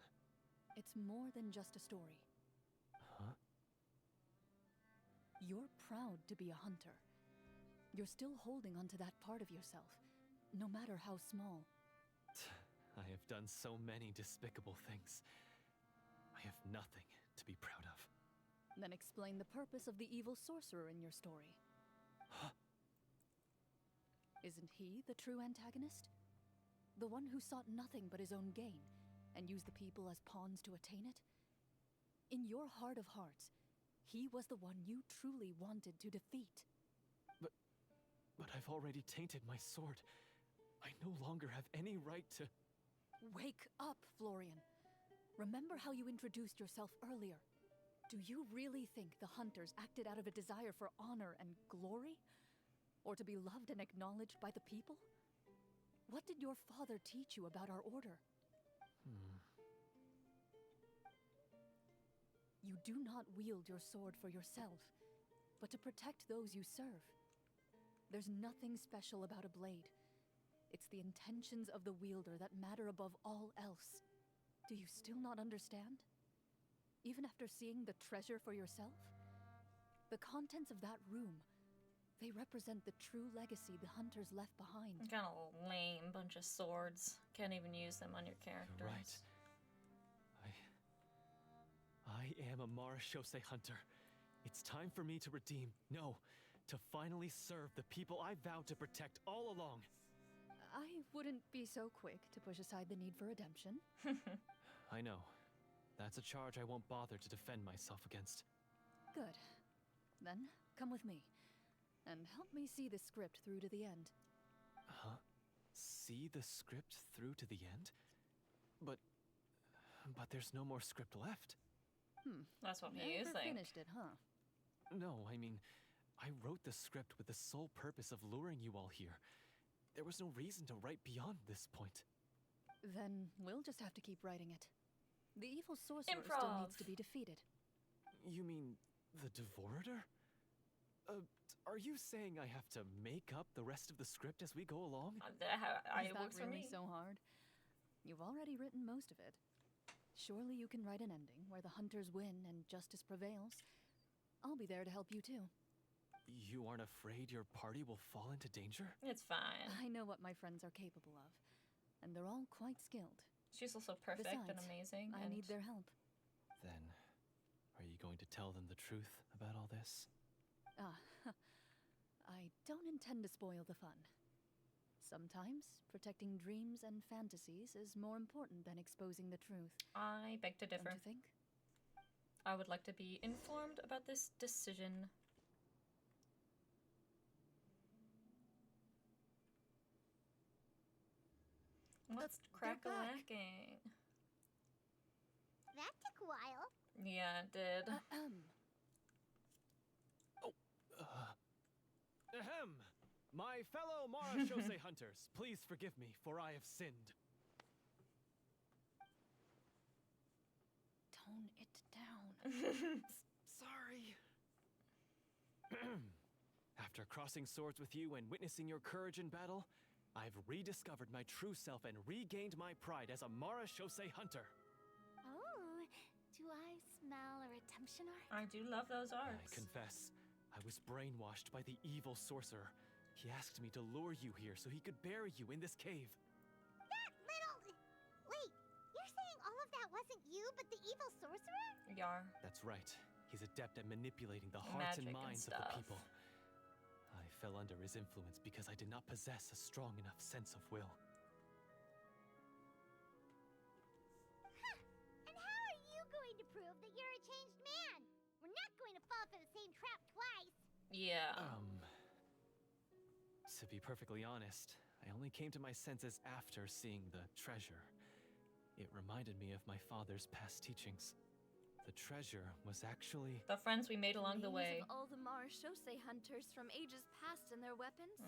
Speaker 3: It's more than just a story.
Speaker 7: Huh?
Speaker 3: You're proud to be a hunter. You're still holding onto that part of yourself, no matter how small.
Speaker 7: I have done so many despicable things. I have nothing to be proud of.
Speaker 3: Then explain the purpose of the evil sorcerer in your story.
Speaker 7: Huh?
Speaker 3: Isn't he the true antagonist? The one who sought nothing but his own gain, and used the people as pawns to attain it? In your heart of hearts, he was the one you truly wanted to defeat.
Speaker 7: But I've already tainted my sword. I no longer have any right to...
Speaker 3: Wake up, Florian. Remember how you introduced yourself earlier. Do you really think the hunters acted out of a desire for honor and glory? Or to be loved and acknowledged by the people? What did your father teach you about our order? You do not wield your sword for yourself, but to protect those you serve. There's nothing special about a blade. It's the intentions of the wielder that matter above all else. Do you still not understand? Even after seeing the treasure for yourself? The contents of that room, they represent the true legacy the hunters left behind.
Speaker 1: Kind of lame bunch of swords. Can't even use them on your characters.
Speaker 7: You're right. I am a Marashose hunter. It's time for me to redeem, no, to finally serve the people I vowed to protect all along.
Speaker 3: I wouldn't be so quick to push aside the need for redemption.
Speaker 7: I know. That's a charge I won't bother to defend myself against.
Speaker 3: Good. Then, come with me. And help me see the script through to the end.
Speaker 7: Huh? See the script through to the end? But there's no more script left.
Speaker 1: That's what you
Speaker 3: Never
Speaker 1: think.
Speaker 3: finished it, huh?
Speaker 7: No, I mean, I wrote the script with the sole purpose of luring you all here. There was no reason to write beyond this point.
Speaker 3: Then we'll just have to keep writing it. The evil sorcerer still
Speaker 1: Improv.
Speaker 3: needs to be defeated.
Speaker 7: You mean the Devorator? Are you saying I have to make up the rest of the script as we go along?
Speaker 3: Is
Speaker 1: It
Speaker 3: that
Speaker 1: works for
Speaker 3: really
Speaker 1: me.
Speaker 3: so hard? You've already written most of it. Surely you can write an ending where the hunters win and justice prevails. I'll be there to help you too.
Speaker 7: You aren't afraid your party will fall into danger?
Speaker 1: It's fine.
Speaker 3: I know what my friends are capable of, and they're all quite skilled.
Speaker 1: She's also perfect and
Speaker 3: Besides,
Speaker 1: amazing.
Speaker 3: I
Speaker 1: and
Speaker 3: need their help.
Speaker 7: Then, are you going to tell them the truth about all this?
Speaker 3: I don't intend to spoil the fun. Sometimes, protecting dreams and fantasies is more important than exposing the truth.
Speaker 1: I beg to differ.
Speaker 3: Don't you think?
Speaker 1: I would like to be informed about this decision. What's crack-a-lacking?
Speaker 2: That took a while.
Speaker 1: Yeah, it did.
Speaker 7: Ahem! My fellow Marashose hunters, please forgive me, for I have sinned.
Speaker 3: Tone it down.
Speaker 7: Sorry. After crossing swords with you and witnessing your courage in battle, I've rediscovered my true self and regained my pride as a Marashose hunter.
Speaker 4: Oh, do I smell a redemption arc?
Speaker 1: I do love those
Speaker 7: I
Speaker 1: arcs.
Speaker 7: confess, I was brainwashed by the evil sorcerer. He asked me to lure you here so he could bury you in this cave.
Speaker 2: That little... Wait, you're saying all of that wasn't you, but the evil sorcerer?
Speaker 1: Yar.
Speaker 7: That's right. He's adept at manipulating the hearts
Speaker 1: Magic
Speaker 7: and
Speaker 1: and
Speaker 7: minds of the
Speaker 1: stuff.
Speaker 7: people. I fell under his influence because I did not possess a strong enough sense of will.
Speaker 2: And how are you going to prove that you're a changed man? We're not going to fall for the same trap twice.
Speaker 1: Yeah.
Speaker 7: To be perfectly honest, I only came to my senses after seeing the treasure. It reminded me of my father's past teachings. The treasure was actually...
Speaker 1: The friends we made along the way.
Speaker 4: Names of all the Marashose hunters from ages past and their weapons?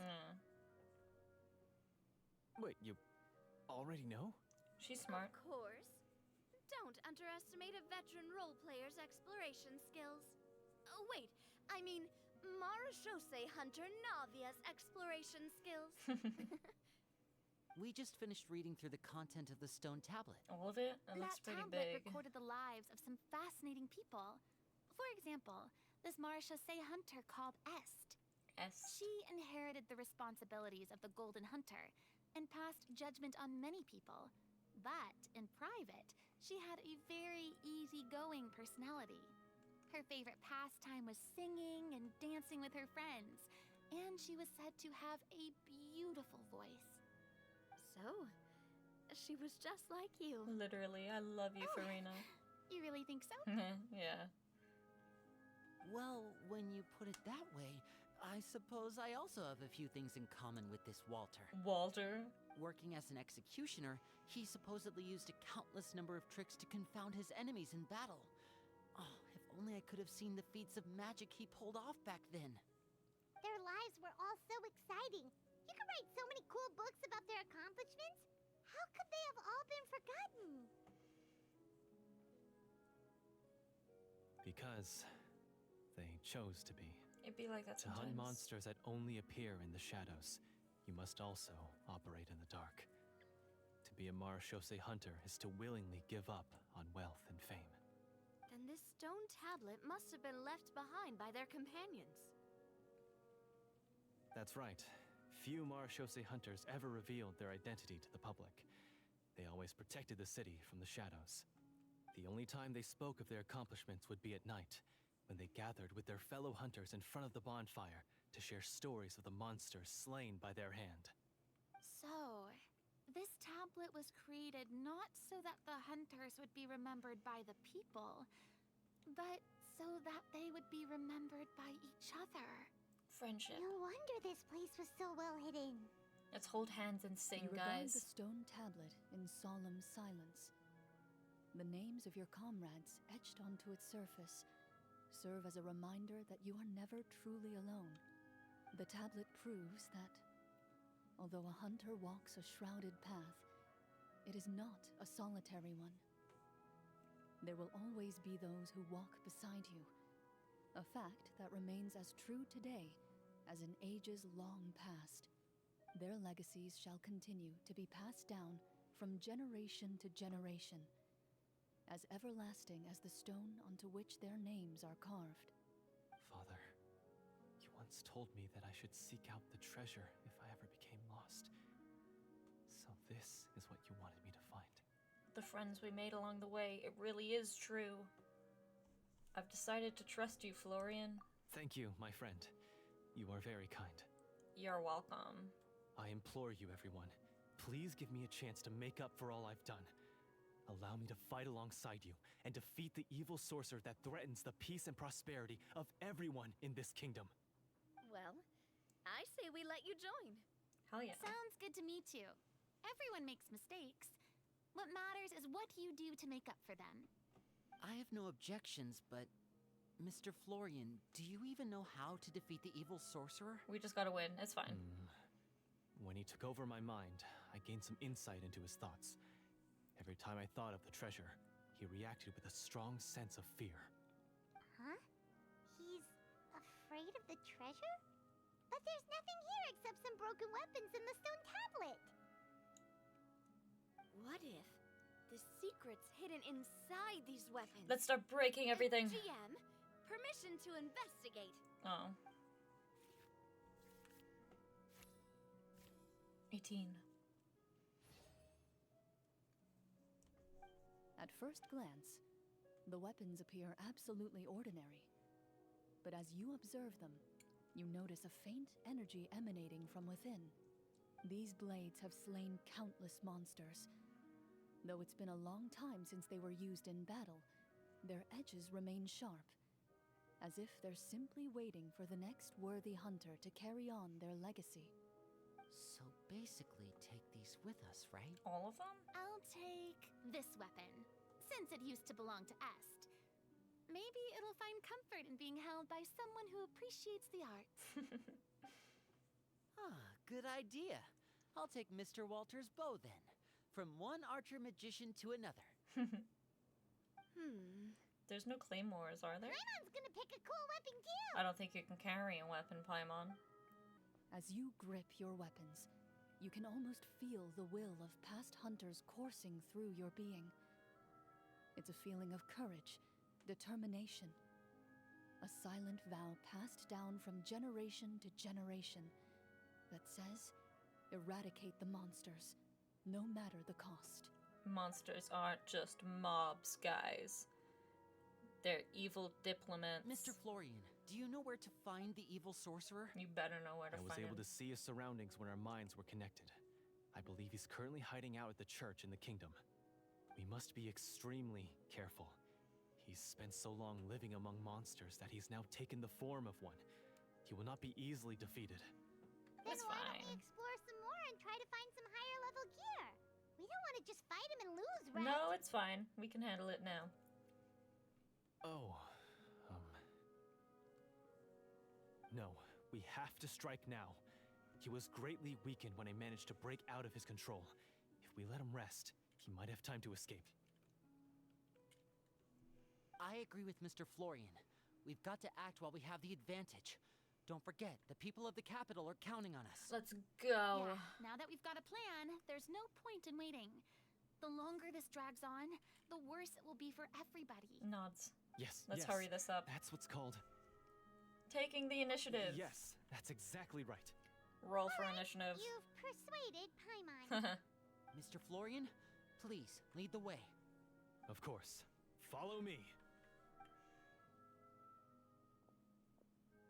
Speaker 7: Wait, you already know?
Speaker 1: She's smart.
Speaker 4: Of course. Don't underestimate a veteran role player's exploration skills. Oh, wait, I mean Marashose hunter Navia's exploration skills.
Speaker 6: We just finished reading through the content of the stone tablet.
Speaker 1: All of it? It looks
Speaker 5: That
Speaker 1: pretty
Speaker 5: tablet
Speaker 1: big.
Speaker 5: recorded the lives of some fascinating people. For example, this Marashose hunter called Est.
Speaker 1: S.
Speaker 5: She inherited the responsibilities of the Golden Hunter, and passed judgment on many people. But in private, she had a very easygoing personality. Her favorite pastime was singing and dancing with her friends, and she was said to have a beautiful voice.
Speaker 4: So, she was just like you.
Speaker 1: Literally, I love you, Farina.
Speaker 5: You really think so?
Speaker 1: Yeah.
Speaker 6: Well, when you put it that way, I suppose I also have a few things in common with this Walter.
Speaker 1: Walter?
Speaker 6: Working as an executioner, he supposedly used a countless number of tricks to confound his enemies in battle. Oh, if only I could have seen the feats of magic he pulled off back then.
Speaker 2: Their lives were all so exciting. You could write so many cool books about their accomplishments. How could they have all been forgotten?
Speaker 7: Because they chose to be.
Speaker 1: It'd be like that
Speaker 7: To hunt
Speaker 1: sometimes.
Speaker 7: monsters that only appear in the shadows, you must also operate in the dark. To be a marechaussee hunter is to willingly give up on wealth and fame.
Speaker 4: Then this stone tablet must have been left behind by their companions.
Speaker 7: That's right. Few marechaussee hunters ever revealed their identity to the public. They always protected the city from the shadows. The only time they spoke of their accomplishments would be at night, when they gathered with their fellow hunters in front of the bonfire to share stories of the monsters slain by their hand.
Speaker 5: So, this tablet was created not so that the hunters would be remembered by the people, but so that they would be remembered by each other.
Speaker 1: Friendship.
Speaker 2: No wonder this place was so well hidden.
Speaker 1: Let's hold hands and sing,
Speaker 3: You regard
Speaker 1: guys.
Speaker 3: the stone tablet in solemn silence. The names of your comrades etched onto its surface serve as a reminder that you are never truly alone. The tablet proves that, although a hunter walks a shrouded path, it is not a solitary one. There will always be those who walk beside you, a fact that remains as true today as in ages long past. Their legacies shall continue to be passed down from generation to generation, as everlasting as the stone onto which their names are carved.
Speaker 7: Father, you once told me that I should seek out the treasure if I ever became lost. So this is what you wanted me to find.
Speaker 1: The friends we made along the way, it really is true. I've decided to trust you, Florian.
Speaker 7: Thank you, my friend. You are very kind.
Speaker 1: You're welcome.
Speaker 7: I implore you, everyone, please give me a chance to make up for all I've done. Allow me to fight alongside you and defeat the evil sorcerer that threatens the peace and prosperity of everyone in this kingdom.
Speaker 4: Well, I say we let you join.
Speaker 1: Hell yeah.
Speaker 5: Sounds good to me too. Everyone makes mistakes. What matters is what you do to make up for them.
Speaker 6: I have no objections, but Mr. Florian, do you even know how to defeat the evil sorcerer?
Speaker 1: We just gotta win. It's fine.
Speaker 7: When he took over my mind, I gained some insight into his thoughts. Every time I thought of the treasure, he reacted with a strong sense of fear.
Speaker 2: Huh? He's afraid of the treasure? But there's nothing here except some broken weapons and the stone tablet.
Speaker 4: What if the secret's hidden inside these weapons?
Speaker 1: Let's start breaking everything.
Speaker 4: GM, permission to investigate.
Speaker 1: Oh. 18.
Speaker 3: At first glance, the weapons appear absolutely ordinary. But as you observe them, you notice a faint energy emanating from within. These blades have slain countless monsters. Though it's been a long time since they were used in battle, their edges remain sharp, as if they're simply waiting for the next worthy hunter to carry on their legacy.
Speaker 6: So basically, take these with us, right?
Speaker 1: All of them?
Speaker 5: I'll take this weapon, since it used to belong to Est. Maybe it'll find comfort in being held by someone who appreciates the arts.
Speaker 6: Good idea. I'll take Mr. Walter's bow then. From one archer magician to another.
Speaker 1: There's no claymores, are there?
Speaker 2: Paimon's gonna pick a cool weapon too!
Speaker 1: I don't think you can carry a weapon, Paimon.
Speaker 3: As you grip your weapons, you can almost feel the will of past hunters coursing through your being. It's a feeling of courage, determination. A silent vow passed down from generation to generation that says, Eradicate the monsters, no matter the cost.
Speaker 1: Monsters aren't just mobs, guys. They're evil diplomats.
Speaker 6: Mr. Florian, do you know where to find the evil sorcerer?
Speaker 1: You better know where to
Speaker 7: I was
Speaker 1: find
Speaker 7: able
Speaker 1: him.
Speaker 7: to see his surroundings when our minds were connected. I believe he's currently hiding out at the church in the kingdom. We must be extremely careful. He's spent so long living among monsters that he's now taken the form of one. He will not be easily defeated.
Speaker 2: Then
Speaker 1: That's
Speaker 2: why don't
Speaker 1: fine.
Speaker 2: we explore some more and try to find some higher level gear? We don't want to just fight him and lose, right?
Speaker 1: No, it's fine. We can handle it now.
Speaker 7: Oh, No, we have to strike now. He was greatly weakened when I managed to break out of his control. If we let him rest, he might have time to escape.
Speaker 6: I agree with Mr. Florian. We've got to act while we have the advantage. Don't forget, the people of the capital are counting on us.
Speaker 1: Let's go.
Speaker 5: Yeah, now that we've got a plan, there's no point in waiting. The longer this drags on, the worse it will be for everybody.
Speaker 1: Nods.
Speaker 7: Yes,
Speaker 1: Let's
Speaker 7: yes.
Speaker 1: hurry this up.
Speaker 7: That's what's called...
Speaker 1: Taking the initiative.
Speaker 7: Yes, that's exactly right.
Speaker 1: Roll for initiative.
Speaker 2: You've persuaded Paimon.
Speaker 6: Mr. Florian, please, lead the way.
Speaker 7: Of course. Follow me.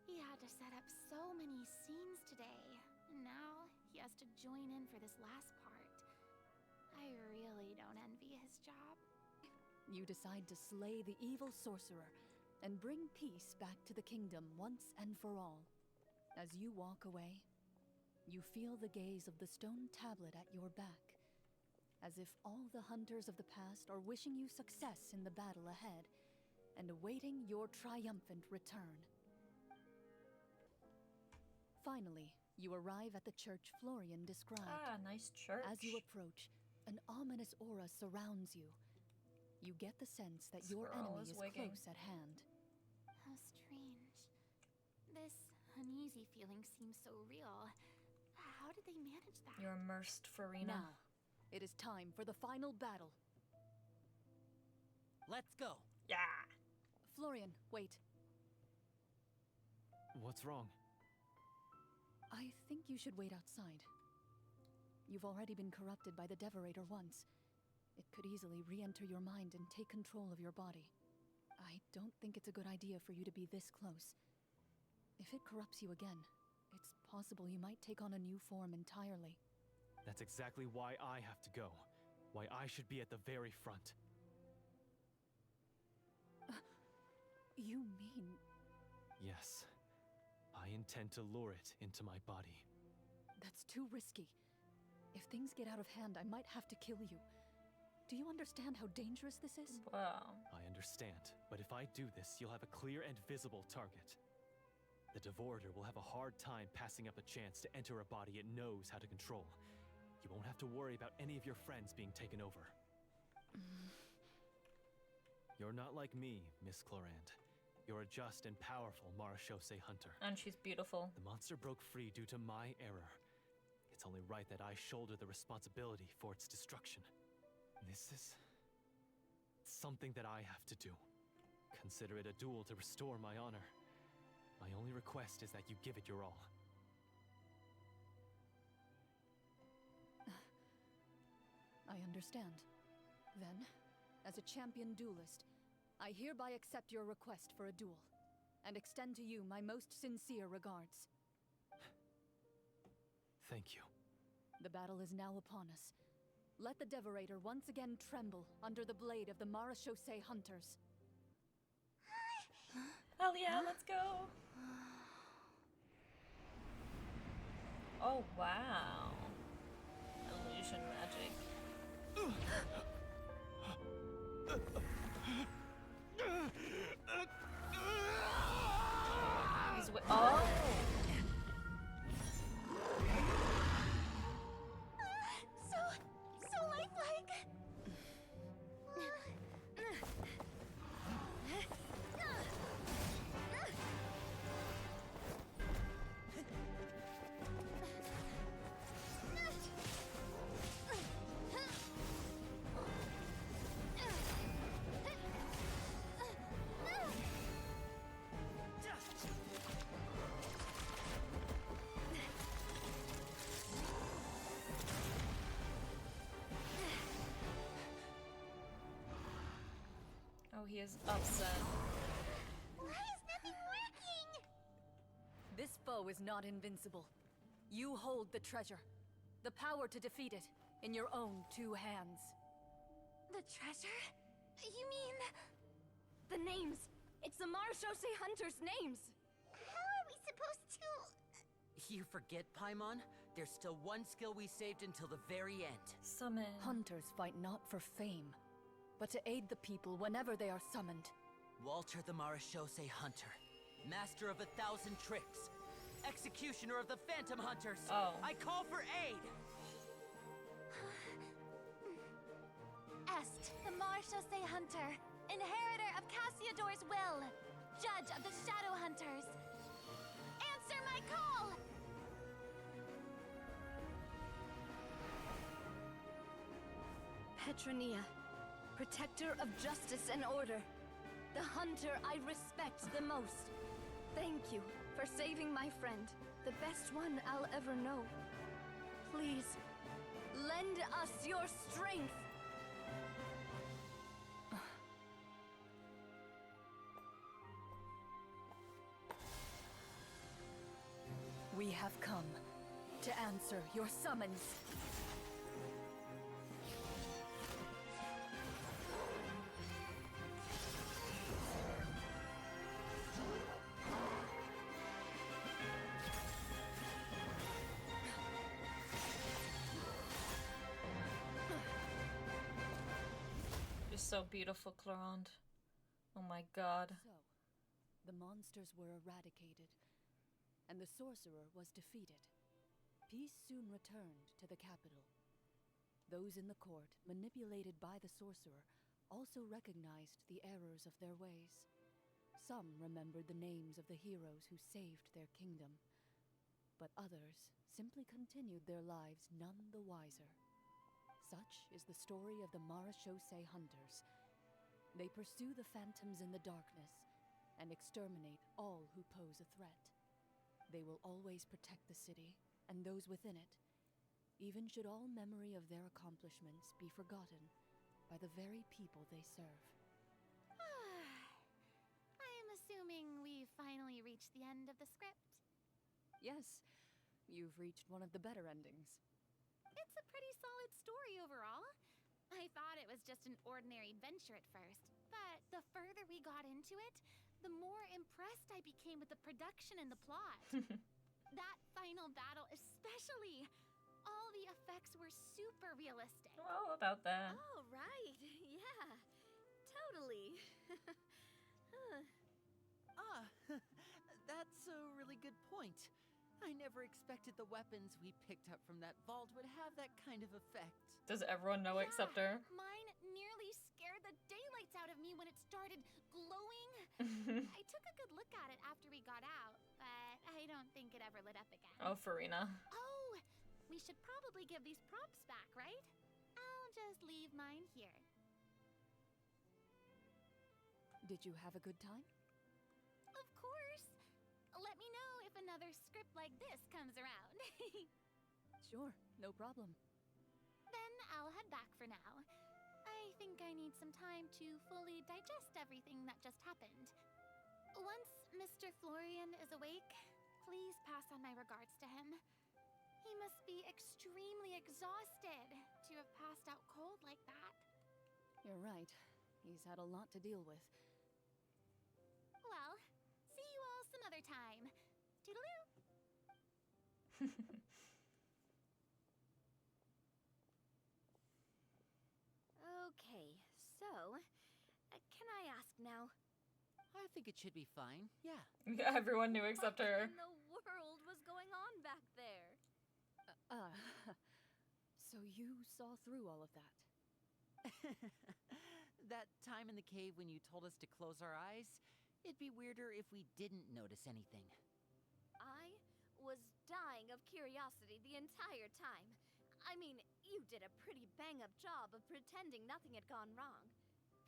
Speaker 5: He had to set up so many scenes today, and now he has to join in for this last part. I really don't envy his job.
Speaker 3: You decide to slay the evil sorcerer and bring peace back to the kingdom once and for all. As you walk away, you feel the gaze of the stone tablet at your back, as if all the hunters of the past are wishing you success in the battle ahead and awaiting your triumphant return. Finally, you arrive at the church Florian described.
Speaker 1: Ah, nice church.
Speaker 3: As you approach, an ominous aura surrounds you. You get the sense that your
Speaker 1: Squirrel
Speaker 3: enemy
Speaker 1: is
Speaker 3: is
Speaker 1: wigging.
Speaker 3: close at hand.
Speaker 5: How strange. This uneasy feeling seems so real. How did they manage that?
Speaker 1: You're immersed, Farina.
Speaker 3: Now, it is time for the final battle.
Speaker 6: Let's go.
Speaker 1: Yeah.
Speaker 3: Florian, wait.
Speaker 7: What's wrong?
Speaker 3: I think you should wait outside. You've already been corrupted by the Devorator once. It could easily re-enter your mind and take control of your body. I don't think it's a good idea for you to be this close. If it corrupts you again, it's possible you might take on a new form entirely.
Speaker 7: That's exactly why I have to go. Why I should be at the very front.
Speaker 3: You mean...
Speaker 7: Yes. I intend to lure it into my body.
Speaker 3: That's too risky. If things get out of hand, I might have to kill you. Do you understand how dangerous this is?
Speaker 1: Wow.
Speaker 7: I understand, but if I do this, you'll have a clear and visible target. The Devorator will have a hard time passing up a chance to enter a body it knows how to control. You won't have to worry about any of your friends being taken over. You're not like me, Miss Clorinde. You're a just and powerful Marachose hunter.
Speaker 1: And she's beautiful.
Speaker 7: The monster broke free due to my error. It's only right that I shoulder the responsibility for its destruction. This is... something that I have to do. Consider it a duel to restore my honor. My only request is that you give it your all.
Speaker 3: I understand. Then, as a champion duelist, I hereby accept your request for a duel, and extend to you my most sincere regards.
Speaker 7: Thank you.
Speaker 3: The battle is now upon us. Let the Devorator once again tremble under the blade of the Marachose hunters.
Speaker 1: Hell yeah, let's go. Oh, wow. Illusion magic. Oh!
Speaker 5: So lifelike.
Speaker 1: he is upset.
Speaker 2: Why is nothing working?
Speaker 3: This foe is not invincible. You hold the treasure. The power to defeat it in your own 2 hands.
Speaker 4: The treasure? You mean... the names. It's the Marshose Hunters' names.
Speaker 2: How are we supposed to...
Speaker 6: You forget, Paimon? There's still one skill we saved until the very end.
Speaker 1: Summon.
Speaker 3: Hunters fight not for fame, but to aid the people whenever they are summoned.
Speaker 6: Walter the Marashose Hunter, master of 1,000 tricks, executioner of the Phantom Hunters.
Speaker 1: Oh.
Speaker 6: I call for aid!
Speaker 5: Est, the Marshose Hunter, inheritor of Cassiodor's will, judge of the Shadow Hunters. Answer my call!
Speaker 4: Petronia, protector of justice and order. The hunter I respect the most. Thank you for saving my friend, the best one I'll ever know. Please, lend us your strength.
Speaker 3: We have come to answer your summons.
Speaker 1: You're so beautiful, Clorinde. Oh my god.
Speaker 3: So, the monsters were eradicated, and the sorcerer was defeated. Peace soon returned to the capital. Those in the court, manipulated by the sorcerer, also recognized the errors of their ways. Some remembered the names of the heroes who saved their kingdom, but others simply continued their lives none the wiser. Such is the story of the Marashose Hunters. They pursue the phantoms in the darkness and exterminate all who pose a threat. They will always protect the city and those within it, even should all memory of their accomplishments be forgotten by the very people they serve.
Speaker 5: I am assuming we've finally reached the end of the script.
Speaker 3: Yes, you've reached one of the better endings.
Speaker 5: It's a pretty solid story overall. I thought it was just an ordinary adventure at first, but the further we got into it, the more impressed I became with the production and the plot. That final battle especially. All the effects were super realistic.
Speaker 1: Well, about that.
Speaker 4: Oh, right. Yeah, totally.
Speaker 6: That's a really good point. I never expected the weapons we picked up from that vault would have that kind of effect.
Speaker 1: Does everyone know except her?
Speaker 5: Mine nearly scared the daylights out of me when it started glowing. I took a good look at it after we got out, but I don't think it ever lit up again.
Speaker 1: Oh, Farina.
Speaker 5: Oh, we should probably give these props back, right? I'll just leave mine here.
Speaker 3: Did you have a good time?
Speaker 5: Of course. Let me know if another script like this comes around.
Speaker 3: Sure, no problem.
Speaker 5: Then I'll head back for now. I think I need some time to fully digest everything that just happened. Once Mr. Florian is awake, please pass on my regards to him. He must be extremely exhausted to have passed out cold like that.
Speaker 3: You're right. He's had a lot to deal with.
Speaker 5: Well, see you all some other time. Toodaloo!
Speaker 4: Okay, so, can I ask now?
Speaker 6: I think it should be fine, yeah.
Speaker 1: Yeah, everyone knew except her.
Speaker 4: What in the world was going on back there?
Speaker 3: So you saw through all of that?
Speaker 6: That time in the cave when you told us to close our eyes, it'd be weirder if we didn't notice anything.
Speaker 4: I was dying of curiosity the entire time. I mean, you did a pretty bang-up job of pretending nothing had gone wrong.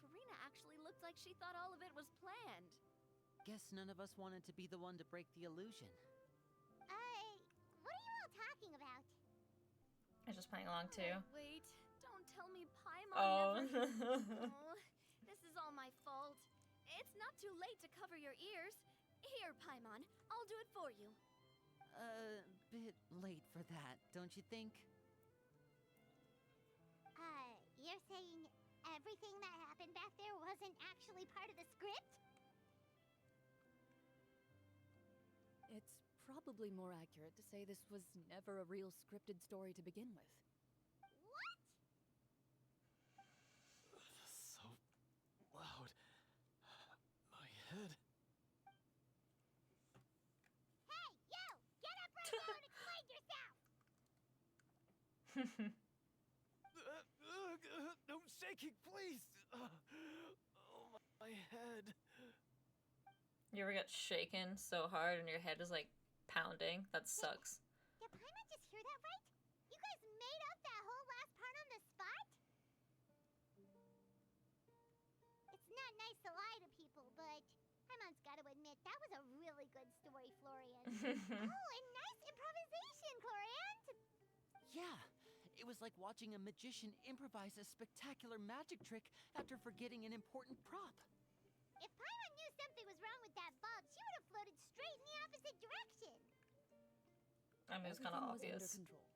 Speaker 4: Farina actually looked like she thought all of it was planned.
Speaker 6: Guess none of us wanted to be the one to break the illusion.
Speaker 2: What are you all talking about?
Speaker 1: I'm just playing along too.
Speaker 4: Wait, don't tell me Paimon
Speaker 1: Oh.
Speaker 4: never... Oh, this is all my fault. too late to cover your ears. Here, Paimon, I'll do it for you.
Speaker 6: Bit late for that, don't you think?
Speaker 2: You're saying everything that happened back there wasn't actually part of the script?
Speaker 3: It's probably more accurate to say this was never a real scripted story to begin with.
Speaker 2: What?
Speaker 7: So loud. My head.
Speaker 2: Hey, you! Get up right now and explain yourself!
Speaker 7: No shaking, please! Oh, my head.
Speaker 1: You ever get shaken so hard and your head is like pounding? That sucks.
Speaker 2: Did Paimon just hear that right? You guys made up that whole last part on the spot? It's not nice to lie to people, but Paimon's got to admit, that was a really good story, Florian. Oh, and nice improvisation, Clorinde!
Speaker 6: Yeah, it was like watching a magician improvise a spectacular magic trick after forgetting an important prop.
Speaker 2: If Paimon knew something was wrong with that bulb, she would have floated straight in the opposite direction.
Speaker 1: I mean, it's kind of
Speaker 3: Everything was
Speaker 1: obvious.
Speaker 3: under control.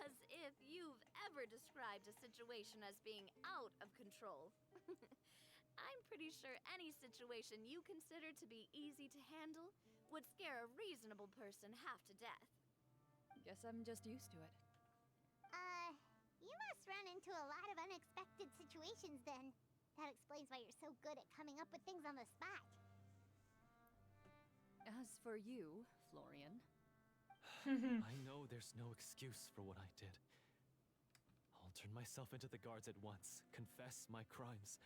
Speaker 4: As if you've ever described a situation as being out of control. I'm pretty sure any situation you consider to be easy to handle would scare a reasonable person half to death.
Speaker 3: Guess I'm just used to it.
Speaker 2: You must run into a lot of unexpected situations then. That explains why you're so good at coming up with things on the spot.
Speaker 3: As for you, Florian,
Speaker 7: I know there's no excuse for what I did. I'll turn myself into the guards at once, confess my crimes,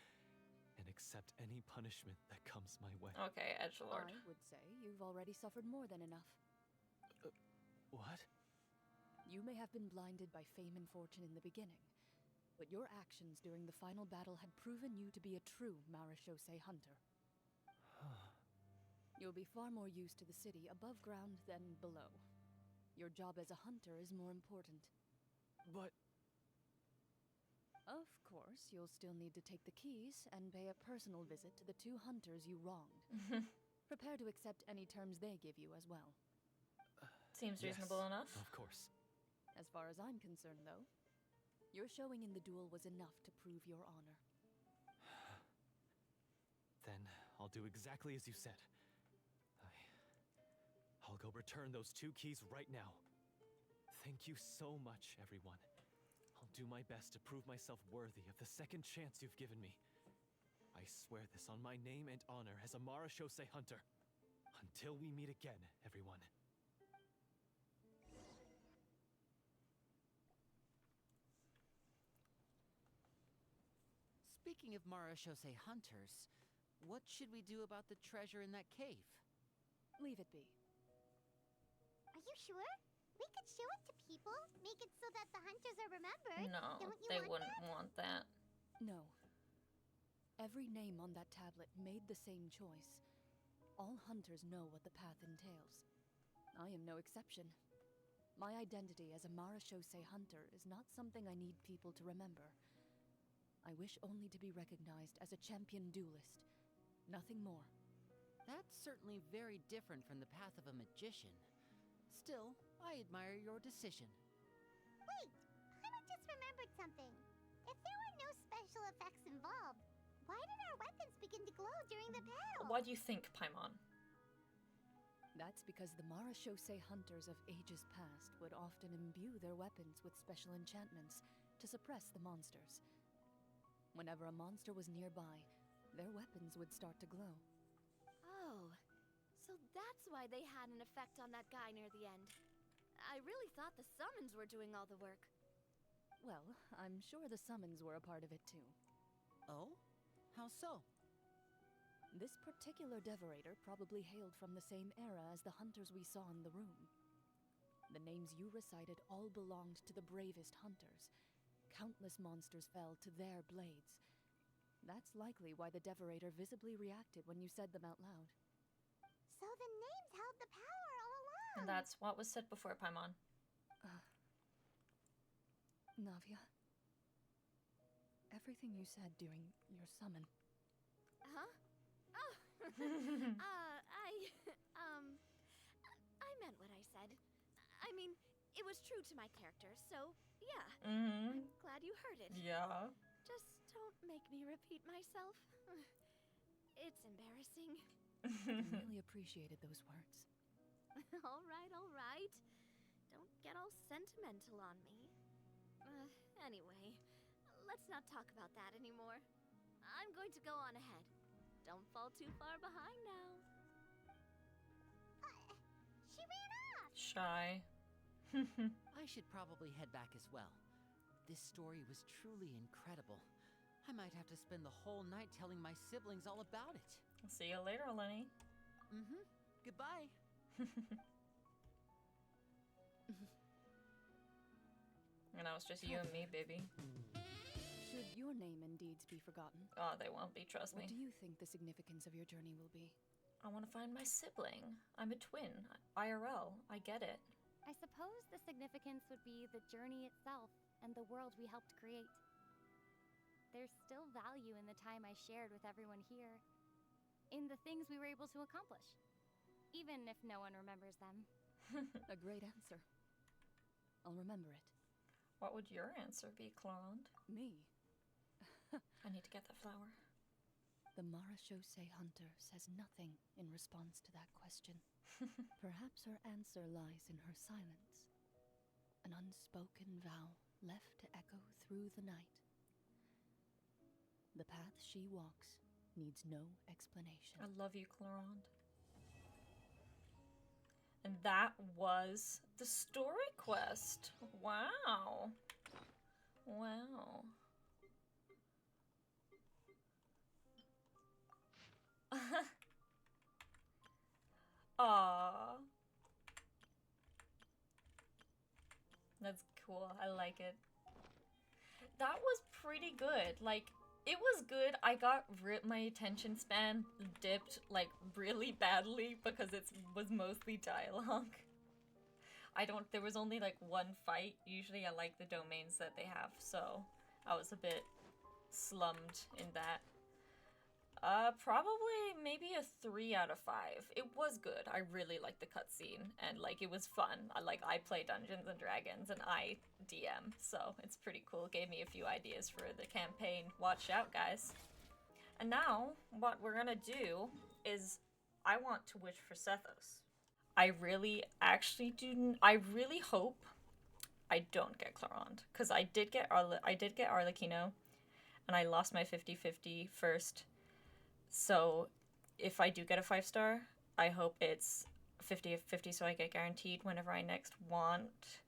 Speaker 7: and accept any punishment that comes my way.
Speaker 1: Okay, edgelord.
Speaker 3: I would say you've already suffered more than enough.
Speaker 7: What?
Speaker 3: You may have been blinded by fame and fortune in the beginning, but your actions during the final battle had proven you to be a true Marechaussee hunter. You'll be far more used to the city above ground than below. Your job as a hunter is more important.
Speaker 7: But
Speaker 3: Of course, you'll still need to take the keys and pay a personal visit to the 2 hunters you wronged. Prepare to accept any terms they give you as well.
Speaker 1: Seems
Speaker 7: yes,
Speaker 1: reasonable enough.
Speaker 7: Of course.
Speaker 3: As far as I'm concerned, though, your showing in the duel was enough to prove your honor.
Speaker 7: Then I'll do exactly as you said. I'll go return those 2 keys right now. Thank you so much, everyone. I'll do my best to prove myself worthy of the second chance you've given me. I swear this on my name and honor as a Marechaussee hunter. Until we meet again, everyone.
Speaker 6: Speaking of Marechaussee hunters, what should we do about the treasure in that cave?
Speaker 3: Leave it be.
Speaker 2: Are you sure? We could show it to people, make it so that the hunters are remembered.
Speaker 1: No,
Speaker 2: Don't you
Speaker 1: they
Speaker 2: want
Speaker 1: wouldn't want that.
Speaker 3: No. Every name on that tablet made the same choice. All hunters know what the path entails. I am no exception. My identity as a Marechaussee hunter is not something I need people to remember. I wish only to be recognized as a champion duelist. Nothing more.
Speaker 6: That's certainly very different from the path of a magician. Still, I admire your decision.
Speaker 2: Wait, Paimon just remembered something. If there were no special effects involved, why did our weapons begin to glow during the battle?
Speaker 1: What do you think, Paimon?
Speaker 3: That's because the Marechaussee hunters of ages past would often imbue their weapons with special enchantments to suppress the monsters. Whenever a monster was nearby, their weapons would start to glow.
Speaker 4: Oh, so that's why they had an effect on that guy near the end. I really thought the summons were doing all the work.
Speaker 3: Well, I'm sure the summons were a part of it too.
Speaker 6: Oh? How so?
Speaker 3: This particular devorator probably hailed from the same era as the hunters we saw in the room. The names you recited all belonged to the bravest hunters. Countless monsters fell to their blades. That's likely why the devorator visibly reacted when you said them out loud.
Speaker 2: So the names held the power all along.
Speaker 1: And that's what was said before, Paimon.
Speaker 3: Navia, everything you said during your summon.
Speaker 4: Huh? I meant what I said. I mean, it was true to my character, so yeah.
Speaker 1: Mm-hmm.
Speaker 4: I'm glad you heard it.
Speaker 1: Yeah.
Speaker 4: Just don't make me repeat myself. It's embarrassing.
Speaker 3: I really appreciated those words.
Speaker 4: All right. Don't get all sentimental on me. Anyway, let's not talk about that anymore. I'm going to go on ahead. Don't fall too far behind now.
Speaker 2: She ran off!
Speaker 1: Shy.
Speaker 6: I should probably head back as well. This story was truly incredible. I might have to spend the whole night telling my siblings all about it.
Speaker 1: See you later, Lenny.
Speaker 6: Mm-hmm. Goodbye.
Speaker 1: And now it's just you and me, baby.
Speaker 3: Should your name and deeds be forgotten,
Speaker 1: Oh, they won't be, trust
Speaker 3: what
Speaker 1: me.
Speaker 3: do you think the significance of your journey will be?
Speaker 1: I want to find my sibling. I'm a twin. IRL. I get it.
Speaker 8: I suppose the significance would be the journey itself and the world we helped create. There's still value in the time I shared with everyone here, in the things we were able to accomplish, even if no one remembers them.
Speaker 3: A great answer. I'll remember it.
Speaker 1: What would your answer be, Clorinde?
Speaker 3: Me?
Speaker 1: I need to get that flower.
Speaker 3: The Marachose hunter says nothing in response to that question. Perhaps her answer lies in her silence. An unspoken vow left to echo through the night. The path she walks needs no explanation.
Speaker 1: I love you, Clorinde. And that was the story quest. Wow. Wow. Aww. That's cool. I like it. That was pretty good. Like, it was good. I got my attention span dipped like really badly because it was mostly dialogue. There was only like one fight. Usually I like the domains that they have, so I was a bit slummed in that. Probably maybe a 3 out of 5. It was good. I really liked the cutscene, and like it was fun. I play Dungeons and Dragons, and I DM, so it's pretty cool. Gave me a few ideas for the campaign. Watch out, guys. And now, what we're gonna do is, I want to wish for Sethos. I really hope I don't get Clorinde, because I did get Arlecchino, and I lost my 50-50 first. So if I do get a 5-star, I hope it's 50-50 so I get guaranteed whenever I next want.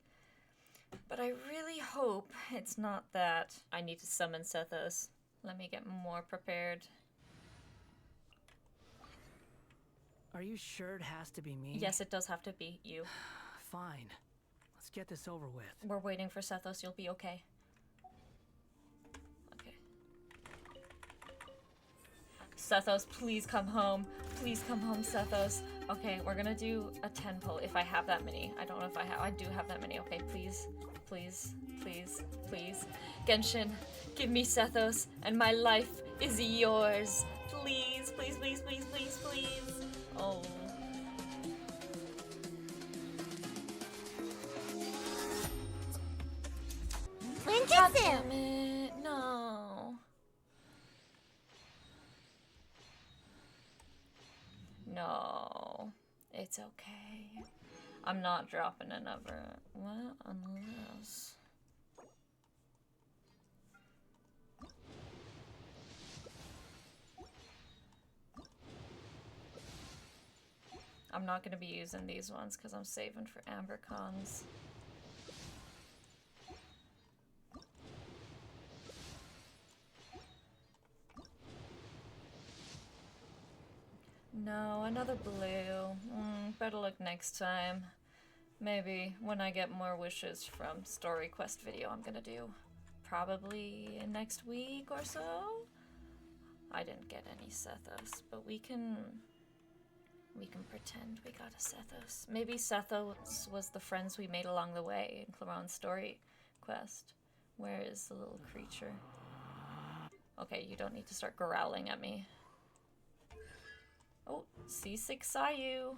Speaker 1: But I really hope it's not that. I need to summon Sethos. Let me get more prepared.
Speaker 9: Are you sure it has to be me?
Speaker 1: Yes, it does have to be you.
Speaker 9: Fine. Let's get this over with.
Speaker 1: We're waiting for Sethos. You'll be okay. Sethos, please come home. Please come home, Sethos. Okay, we're gonna do a 10 pull if I have that many. I don't know if I do have that many. Okay, please. Genshin, give me Sethos, and my life is yours. Please. Oh. God damn it. No. No, it's okay. I'm not dropping another. What? Unless. I'm not gonna be using these ones because I'm saving for AmberCons. No, another blue. Better luck next time. Maybe when I get more wishes from story quest video I'm gonna do. Probably next week or so. I didn't get any Sethos, but we can pretend we got a Sethos. Maybe Sethos was the friends we made along the way in Cloron's story quest. Where is the little creature? Okay, you don't need to start growling at me. Oh, C6 Sayu.